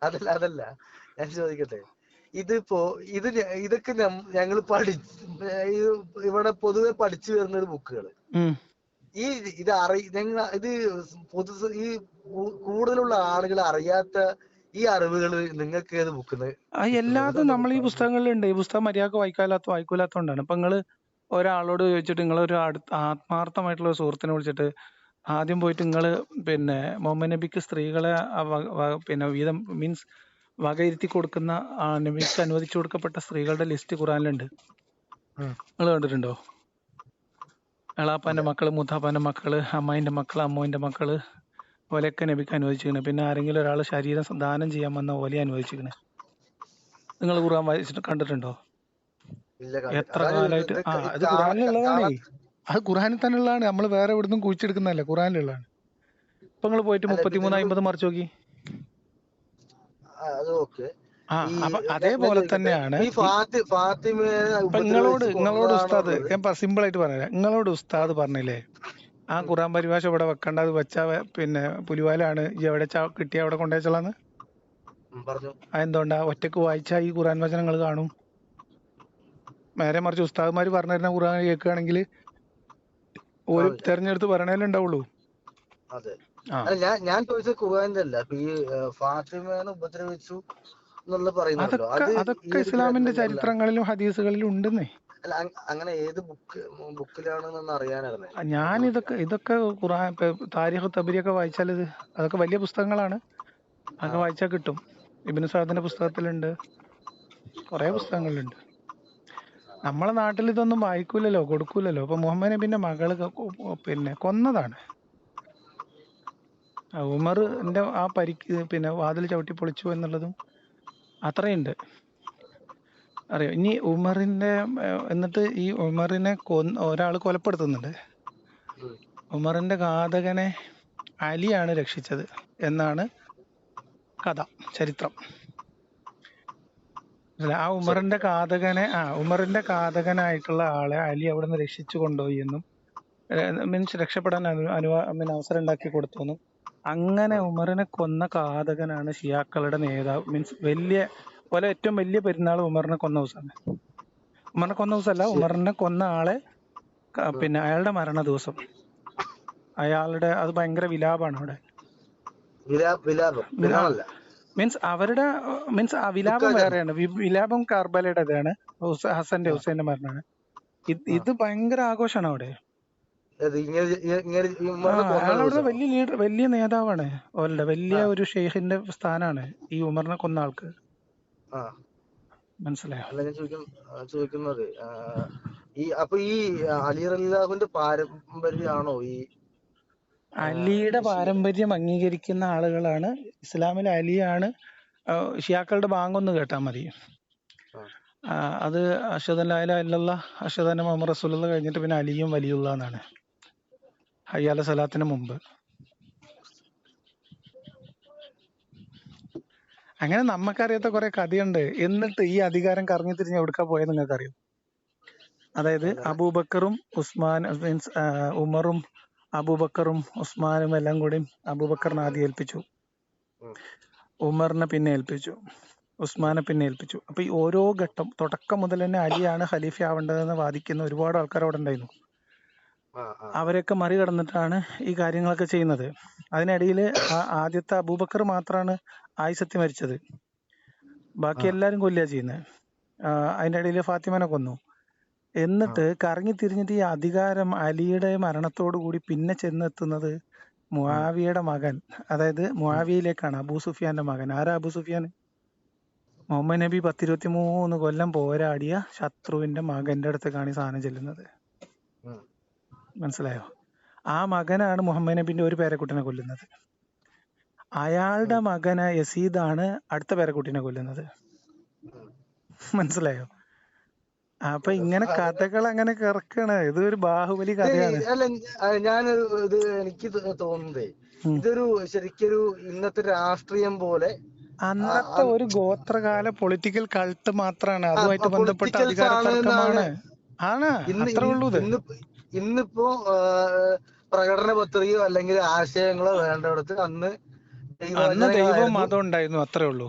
അതല്ല ഞാൻ ചോദിക്കട്ടെ, ഇതൊക്കെ ഞങ്ങൾ ഇവിടെ പൊതുവെ പഠിച്ചു വരുന്ന ഒരു ബുക്കുകള്, ഈ കൂടുതലുള്ള ആളുകൾ അറിയാത്ത ഈ അറിവുകൾ നിങ്ങൾക്ക് ഏത് ബുക്കിന്? എല്ലാതും നമ്മൾ ഈ പുസ്തകങ്ങളിലുണ്ട്. ഈ പുസ്തകം മര്യാദക്ക് വായിക്കൂലാത്തോണ്ടാണ്. ഇപ്പൊ നിങ്ങള് ഒരാളോട് ചോദിച്ചിട്ട് നിങ്ങളൊരു ആത്മാർത്ഥമായിട്ടുള്ള ഒരു സുഹൃത്തിനെ വിളിച്ചിട്ട് ആദ്യം പോയിട്ട് നിങ്ങള് പിന്നെ മുഹമ്മദ് നബിക്ക് സ്ത്രീകളെ പിന്നെ വീതം മീൻസ് വകയിരുത്തി കൊടുക്കുന്ന നബിക്ക് അനുവദിച്ചു കൊടുക്കപ്പെട്ട സ്ത്രീകളുടെ ലിസ്റ്റ് ഖുറാനിലുണ്ട്. നിങ്ങൾ കണ്ടിട്ടുണ്ടോ? എളാപ്പാന്റെ മക്കള്, മൂത്താപ്പാന്റെ മക്കള്, അമ്മായിന്റെ മക്കള്, അമ്മോന്റെ മക്കള് ഓലെയൊക്കെ നബിക്ക് അനുവദിച്ചിരിക്കണേ. പിന്നെ ആരെങ്കിലും ഒരാൾ ശരീരം ദാനം ചെയ്യാൻ വന്ന ഓലെ അനുവദിച്ചിരിക്കണേ. നിങ്ങൾ ഖുർആൻ വായിച്ചിട്ട് കണ്ടിട്ടുണ്ടോ? എത്ര കാലമായിട്ട് അത് ഖുറാനിലുള്ളതാണേ. അത് ഖുറാനിൽ തന്നെ ഉള്ളതാണ്. നമ്മൾ വേറെ എവിടുന്നും കുഴിച്ചെടുക്കുന്നതല്ല, ഖുറാനിലുള്ളതാണ്. ഇപ്പൊ നിങ്ങൾ പോയിട്ട് 33-50 മറിച്ച് നോക്കി. അപ്പൊ അതേപോലെ തന്നെയാണ് നിങ്ങളോട് ഉസ്താദ്, ഞാൻ സിമ്പിൾ ആയിട്ട് പറഞ്ഞുതരാം. നിങ്ങളോട് ഉസ്താദ് പറഞ്ഞില്ലേ ആ ഖുറാൻ പരിഭാഷ ഇവിടെ വെക്കണ്ട, അത് വെച്ചാ പിന്നെ പുലിവാലാണ്, എവിടെ കിട്ടിയ അവിടെ കൊണ്ടുവച്ചോളാന്ന്. അതെന്തുകൊണ്ടാ? ഒറ്റക്ക് വായിച്ചാ ഈ ഖുറാൻ വചനങ്ങൾ കാണും. നേരെ മറിച്ച് ഉസ്താദ്മാര് പറഞ്ഞു തരുന്ന ഖുറാൻ കേൾക്കുകയാണെങ്കിൽ ഒരു തെരഞ്ഞെടുത്ത് പറയണേലേ ഉണ്ടാവുള്ളൂ. ഞാൻ ചോദിച്ചത് ഖുർആന്റെ അല്ല, ഈ ഫാത്തിമേനെ ഉപദ്രവിച്ചു എന്നുള്ള പറയുന്നല്ലോ, അതൊക്കെ ഇസ്ലാമിന്റെ ചരിത്രങ്ങളിലും ഹദീസുകളിലും ഉണ്ടെന്നേ. അല്ല, അങ്ങനെ ഏത് ബുക്കിലാണെന്ന് അറിയാനായിരുന്നു ഞാൻ. ഇതൊക്കെ ഖുറാൻ താരിഖ് തബരിയൊക്കെ വായിച്ചാൽ അതൊക്കെ വലിയ പുസ്തകങ്ങളാണ്. അതൊക്കെ വായിച്ചാൽ കിട്ടും. ഇബ്നു സഅദിന്റെ പുസ്തകത്തിലുണ്ട്, കുറെ പുസ്തകങ്ങളിലുണ്ട്. നമ്മളെ നാട്ടിൽ ഇതൊന്നും വായിക്കൂലല്ലോ, കൊടുക്കൂലല്ലോ. അപ്പൊ മുഹമ്മദ് നബിന്റെ മകള് പിന്നെ കൊന്നതാണ്. ഉമറിന്റെ ആ പരിക്ക് പിന്നെ വാതിൽ ചവിട്ടി പൊളിച്ചു എന്നുള്ളതും അത്രയുണ്ട്. അറിയോ ഇനി ഉമറിന്റെ എന്നിട്ട് ഈ ഉമറിനെ ഒരാൾ കൊലപ്പെടുത്തുന്നുണ്ട്. ഉമറിന്റെ ഘാതകനെ അലിയാണ് രക്ഷിച്ചത് എന്നാണ് കഥ, ചരിത്രം. ആ ഉമറിന്റെ ഘാതകനായിട്ടുള്ള ആളെ അലി അവിടെ നിന്ന് രക്ഷിച്ചു കൊണ്ടുപോയി എന്നും മീൻസ് രക്ഷപ്പെടാൻ അവസരം ഉണ്ടാക്കി കൊടുത്തു എന്നും. അങ്ങനെ ഉമറിനെ കൊന്ന ഘാതകനാണ് ഷിയാക്കളുടെ നേതാവ്. മീൻസ് ഏറ്റവും വലിയ പെരുന്നാൾ ഉമറിനെ കൊന്ന ദിവസമാണ്. ഉമറിനെ കൊന്ന ദിവസമല്ല, ഉമറിനെ കൊന്ന ആളെ പിന്നെ അയാളുടെ മരണ ദിവസം. അത് ഭയങ്കര വിലാപമാണ് അവിടെ. മീൻസ് ആ വിലാപം വേറെയാണ്. വിലാപം കർബലയുടേതാണ്, ഹുസൈന്റെ മരണമാണ്. ഇത് ഭയങ്കര ആഘോഷമാണ് അവിടെ. അയാളവിടെ വലിയ ലീഡർ, വലിയ നേതാവാണ്. വലിയ ഒരു ഷെയ്ഖിന്റെ സ്ഥാനാണ് ഈ ഉമറിനെ കൊന്ന ആൾക്ക്. മനസ്സിലായോ? ചോദിക്കുന്നത് അപ്പൊ ഈ അലി റളിയല്ലാഹുവിന്റെ പാരമ്പര്യമാണോ ഈ അലിയുടെ പാരമ്പര്യം അംഗീകരിക്കുന്ന ആളുകളാണ് ഇസ്ലാമിൽ. അലിയാണ് ഷിയാക്കളുടെ ബാങ്കൊന്ന് കേട്ടാൽ മതി. അത് അഷ്ഹദു അല്ലാ ഇലാഹ ഇല്ലല്ലാഹ് അഷ്ഹദു അന്ന മുഹമ്മദ് റസൂലുള്ളാഹ് കഴിഞ്ഞിട്ട് പിന്നെ അലിയും വലിയുള്ള എന്നാണ്, ഹയ്യ അല സലാത്തിന് മുമ്പ്. അങ്ങനെ നമുക്കറിയാത്ത കുറെ കഥയുണ്ട്. എന്നിട്ട് ഈ അധികാരം കറങ്ങി തിരിഞ്ഞ് എവിടുക്കാ പോയത് നിങ്ങൾക്കറിയോ? അതായത് അബൂബക്കറും മീൻസ് ഉമറും അബൂബക്കറും ഉസ്മാനും എല്ലാം കൂടി അബൂബക്കറിനെ ആദ്യം ഏൽപ്പിച്ചു, ഉമറിനെ പിന്നെ ഏൽപ്പിച്ചു, ഉസ്മാനെ പിന്നെ ഏൽപ്പിച്ചു. അപ്പൊ ഈ ഓരോ ഘട്ടം തുടക്കം മുതൽ തന്നെ അലിയാണ് ഖലീഫ ആവേണ്ടതെന്ന് വാദിക്കുന്ന ഒരുപാട് ആൾക്കാർ അവിടെ ഉണ്ടായിരുന്നു. അവരെയൊക്കെ മറികടന്നിട്ടാണ് ഈ കാര്യങ്ങളൊക്കെ ചെയ്യുന്നത്. അതിനിടയിൽ ആദ്യത്തെ അബൂബക്കർ മാത്രമാണ് ആയിഷത്ത് മരിച്ചത്, ബാക്കി എല്ലാരും കൊല്ലുക ചെയ്യുന്നത്. അതിന്റെ ഇടയിൽ ഫാത്തിമനെ കൊന്നു. എന്നിട്ട് കറങ്ങി തിരിഞ്ഞിട്ട് ഈ അധികാരം അലിയുടെ മരണത്തോടു കൂടി പിന്നെ ചെന്നെത്തുന്നത് മുആവിയയുടെ മകൻ, അതായത് മുആവിയയിലേക്കാണ്. അബൂ സുഫിയാന്റെ മകൻ. ആരാ അബൂ സുഫിയാൻ? മുഹമ്മദ് നബി 23 കൊല്ലം പോരാടിയ ശത്രുവിന്റെ മകന്റെ അടുത്തേക്കാണ് ഈ സാധനം ചെല്ലുന്നത്. മനസ്സിലായോ? ആ മകനാണ് മുഹമ്മദ് നബിന്റെ ഒരു പേരക്കുട്ടിനെ കൊല്ലുന്നത്. അയാളുടെ മകന് യസീദാണ് അടുത്ത പേരക്കുട്ടിനെ കൊല്ലുന്നത്. മനസ്സിലായോ? അപ്പൊ ഇങ്ങനെ കഥകൾ അങ്ങനെ കിറക്കാണ്. ഇത് ഒരു ബാഹുബലി കഥയാണ്. എനിക്ക് തോന്നുന്നതേ ഇതൊരു ശരിക്കൊരു ഇന്നത്തെ രാഷ്ട്രീയം പോലെ അന്നത്തെ ഒരു ഗോത്രകാല പൊളിറ്റിക്കൽ കൾട്ട് മാത്രമാണ്. അതുമായിട്ട് ബന്ധപ്പെട്ട അധികാര തർക്കമാണ്. അത്രേ ഉള്ളൂ. ഇന്നിപ്പോ പ്രകടന പത്രികയോ അല്ലെങ്കിൽ ആശയങ്ങളോ വേണ്ടിടത്ത് അന്ന് ദൈവം മതം ഉണ്ടായിരുന്നു, അത്രേ ഉള്ളൂ.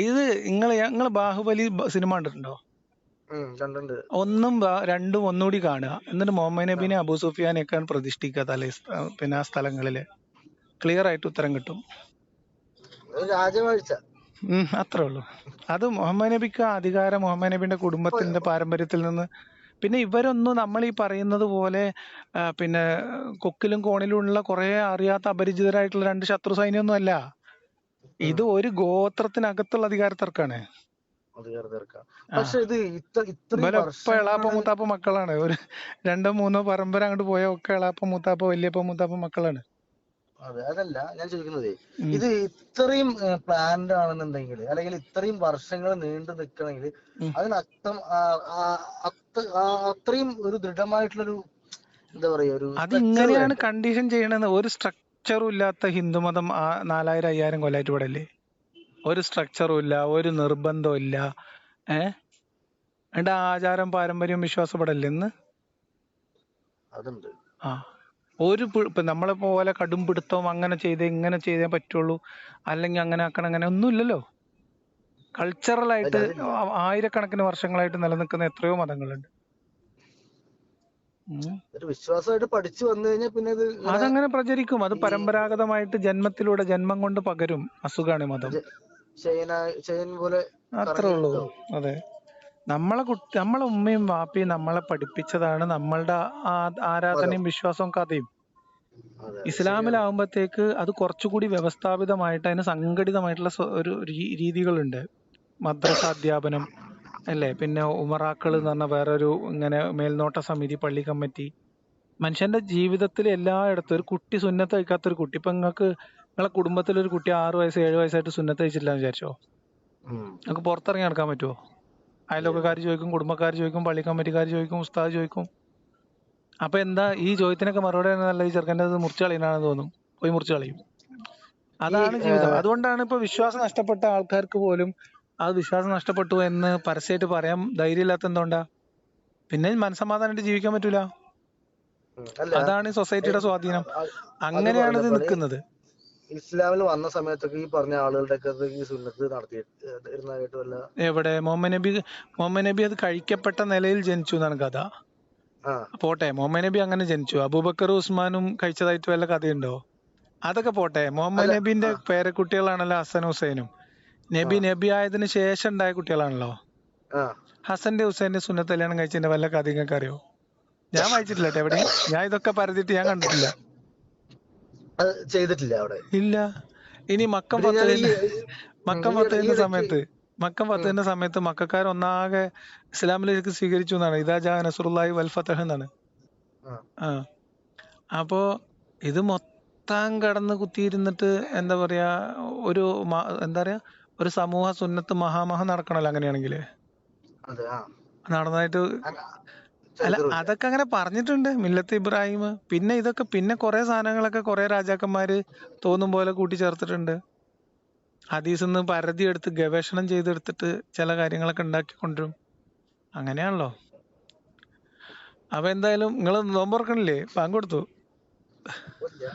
ഇത് നിങ്ങള് ബാഹുബലി സിനിമ കണ്ടിട്ടുണ്ടോ? ഒന്നും രണ്ടും ഒന്നുകൂടി കാണുക. എന്നിട്ട് മുഹമ്മദ് നബിനെ അബൂ സുഫിയാനെയൊക്കെയാണ് പ്രതിഷ്ഠിക്കുക പിന്നെ ആ സ്ഥലങ്ങളില്. ക്ലിയർ ആയിട്ട് ഉത്തരം കിട്ടും. അത്രേ ഉള്ളൂ. അത് മുഹമ്മദ് നബിക്ക് അധികാരം മുഹമ്മദ് നബിന്റെ കുടുംബത്തിന്റെ പാരമ്പര്യത്തിൽ നിന്ന്. പിന്നെ ഇവരൊന്നും നമ്മൾ ഈ പറയുന്നത് പോലെ പിന്നെ കൊക്കിലും കോണിലും ഉള്ള കുറെ അറിയാത്ത അപരിചിതരായിട്ടുള്ള രണ്ട് ശത്രു സൈന്യമൊന്നും അല്ല. ഇത് ഒരു ഗോത്രത്തിനകത്തുള്ള അധികാര തർക്കാണ്. എളാപ്പ മൂത്താപ്പ മക്കളാണ്. ഒരു 2-3 പരമ്പര അങ്ങോട്ട് പോയ ഒക്കെ എളാപ്പ മൂത്താപ്പ വല്യപ്പ മൂത്താപ്പ മക്കളാണ്. അതല്ല ഞാൻ ചോദിക്കുന്നത്, ഇത് ഇത്രയും പ്ലാൻഡ് ആണെന്നുണ്ടെങ്കിൽ അല്ലെങ്കിൽ ഇത്രയും വർഷങ്ങൾ നീണ്ടു നിൽക്കണമെങ്കിൽ അതിനർത്ഥം അത്രയും ഒരു ദൃഢമായിട്ടുള്ളൊരു എന്താ പറയാ ഒരു അതിങ്ങനെയാണ് കണ്ടീഷൻ ചെയ്യണമെന്ന്. ഒരു സ്ട്രക്ചറും ഇല്ലാത്ത ഹിന്ദുമതം 4000-5000 കൊല്ലായിട്ട് ഇവിടെ അല്ലേ? ഒരു സ്ട്രക്ചറും ഇല്ല, ഒരു നിർബന്ധവും ഇല്ല. എന്റെ ആചാരം പാരമ്പര്യം വിശ്വാസം ഇവിടെ അല്ലേ ഇന്ന്? ഇപ്പൊ നമ്മളെ പോലെ കടും പിടുത്തവും അങ്ങനെ ചെയ്തേ ഇങ്ങനെ ചെയ്തേ പറ്റുള്ളൂ, അല്ലെങ്കിൽ അങ്ങനെ ആക്കണം, അങ്ങനെ ഒന്നും ഇല്ലല്ലോ. കൾച്ചറൽ ആയിട്ട് ആയിരക്കണക്കിന് വർഷങ്ങളായിട്ട് നിലനിൽക്കുന്ന എത്രയോ മതങ്ങളുണ്ട്. വിശ്വാസമായിട്ട് പഠിച്ചു വന്നു കഴിഞ്ഞാൽ പിന്നെ അതങ്ങനെ പ്രചരിക്കും. അത് പരമ്പരാഗതമായിട്ട് ജന്മത്തിലൂടെ ജന്മം കൊണ്ട് പകരും. അസുഖാണ് മതം. അത്രേ ഉള്ളൂ. അതെ, നമ്മളെ ഉമ്മയും വാപ്പയും നമ്മളെ പഠിപ്പിച്ചതാണ് നമ്മളുടെ ആരാധനയും വിശ്വാസവും കഥയും. ഇസ്ലാമിലാവുമ്പത്തേക്ക് അത് കുറച്ചുകൂടി വ്യവസ്ഥാപിതമായിട്ട് അതിന് സംഘടിതമായിട്ടുള്ള ഒരു രീതികളുണ്ട്. മദ്രസ അധ്യാപനം അല്ലേ, പിന്നെ ഉമറാക്കൾ എന്ന് പറഞ്ഞ വേറൊരു ഇങ്ങനെ മേൽനോട്ട സമിതി, പള്ളി കമ്മിറ്റി, മനുഷ്യന്റെ ജീവിതത്തിൽ എല്ലായിടത്തും ഒരു കുട്ടി സുന്നത്ത് കഴിക്കാത്ത ഒരു കുട്ടി, ഇപ്പൊ നിങ്ങളെ കുടുംബത്തിലൊരു കുട്ടി 6 വയസ്സ് 7 വയസ്സായിട്ട് സുന്നത്ത് കഴിച്ചിട്ടില്ല എന്ന് വിചാരിച്ചോ, ഉം. നിങ്ങൾക്ക് പുറത്തിറങ്ങി നടക്കാൻ പറ്റുമോ? ഇല്ല. അയൽവക്കക്കാർ ചോദിക്കും, കുടുംബക്കാർ ചോദിക്കും, പള്ളി കമ്മിറ്റിക്കാർ ചോദിക്കും, ഉസ്താദ് ചോദിക്കും. അപ്പൊ എന്താ ഈ ചോദ്യത്തിനൊക്കെ മറുപടി നല്ല ഈ ചെറുക്കൻ്റെ മുറിച്ച് കളയുന്നതാണെന്ന് തോന്നും, പോയി മുറിച്ച് കളയും. ഈ അതാണ് ജീവിതം. അതുകൊണ്ടാണ് ഇപ്പൊ വിശ്വാസം നഷ്ടപ്പെട്ട ആൾക്കാർക്ക് പോലും ആ വിശ്വാസം നഷ്ടപ്പെട്ടു എന്ന് പരസ്യമായിട്ട് പറയാൻ ധൈര്യമില്ലാത്ത എന്തുകൊണ്ടാ? പിന്നെ മനസ്സമാധാനമായിട്ട് ജീവിക്കാൻ പറ്റൂല. അല്ല അതാണ് ഈ സൊസൈറ്റിയുടെ സ്വാധീനം. അത് അങ്ങനെയാണ് ഇത് പറഞ്ഞപ്പോൾ നിൽക്കുന്നത്. ഇസ്ലാമിൽ വന്ന സമയത്തൊക്കെ ഈ പറഞ്ഞ ആളുകളുടെ ഒക്കെ ഈ സുന്നത്ത് നടത്തിയിരുന്നതായിട്ട് വല്ല എവിടെ മുഹമ്മദ് നബി അത് കഴിക്കപ്പെട്ട നിലയിൽ ജനിച്ചു എന്നാണ് കഥ. ആ പോട്ടെ, മുഹമ്മദ് നബി അങ്ങനെ ജനിച്ചു. അബൂബക്കറും ഉസ്മാനും കഴിച്ചതായിട്ട് വല്ല കഥയുണ്ടോ? അതൊക്കെ പോട്ടെ. മുഹമ്മദ് അല്ല നബിന്റെ ആ പേരക്കുട്ടികളാണല്ലോ ഹസൻ ഹുസൈനും. ആ നബി ആയതിനു ശേഷം ഉണ്ടായ കുട്ടികളാണല്ലോ. ആ ഹസന്റെ ഹുസൈന്റെ സുന്നത്ത് കല്യാണം കഴിച്ചതിന്റെ വല്ല കഥ നിങ്ങൾക്ക് അറിയോ? ഞാൻ വായിച്ചിട്ടില്ല ട്ടോ എവിടെയും. ഞാൻ ഇതൊക്കെ പരതിയിട്ട് ഞാൻ കണ്ടിട്ടില്ല. അത് ചെയ്തിട്ടില്ല അവിടെ. ഇല്ല. ഇനി മക്കം പിന്നെ ഞാൻ ഫത്തഹിന്റെ സമയത്ത് മക്കാർ ഒന്നാകെ ഇസ്ലാമിലേക്ക് സ്വീകരിച്ചു എന്നാണ്. ഇദാ ജാ നസ്റുല്ലാഹി വൽ ഫതഹ് എന്നാണ്. ആ അപ്പോ ഇത് മൊത്തം കടന്ന് കുത്തിയിരുന്നിട്ട് എന്താ പറയാ, എന്താ പറയാ, ഒരു സമൂഹ സുന്നത്ത് മഹാമഹം നടക്കണല്ലോ അങ്ങനെയാണെങ്കില്. അതെ ആ നടന്നതായിട്ട് അല്ല, ചരിത്രമില്ല. അതൊക്കെ അങ്ങനെ പറഞ്ഞിട്ടുണ്ട് മില്ലത്ത് ഇബ്രാഹിം. പിന്നെ കുറെ സാധനങ്ങളൊക്കെ കുറെ രാജാക്കന്മാര് തോന്നും പോലെ കൂട്ടിച്ചേർത്തിട്ടുണ്ട്. ഹദീസിൽ നിന്ന് പരതി എടുത്ത് ഗവേഷണം ചെയ്തെടുത്തിട്ട് ചില കാര്യങ്ങളൊക്കെ ഉണ്ടാക്കി കൊണ്ടുവരും. അങ്ങനെയാണല്ലോ. അപ്പൊ എന്തായാലും നിങ്ങൾ നോമ്പുറക്കണില്ലേ? പാങ്ക് കൊടുത്തു. ഇല്ല.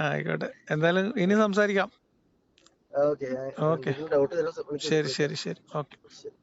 ആയിക്കോട്ടെ, എന്തായാലും ഇനി സംസാരിക്കാം. ഓക്കെ ഓക്കെ, എന്തെങ്കിലും ഡൗട്ട് തരാൻ ശരി വിളിക്കാം. ശരി ശരി, ഓക്കെ. ശരി.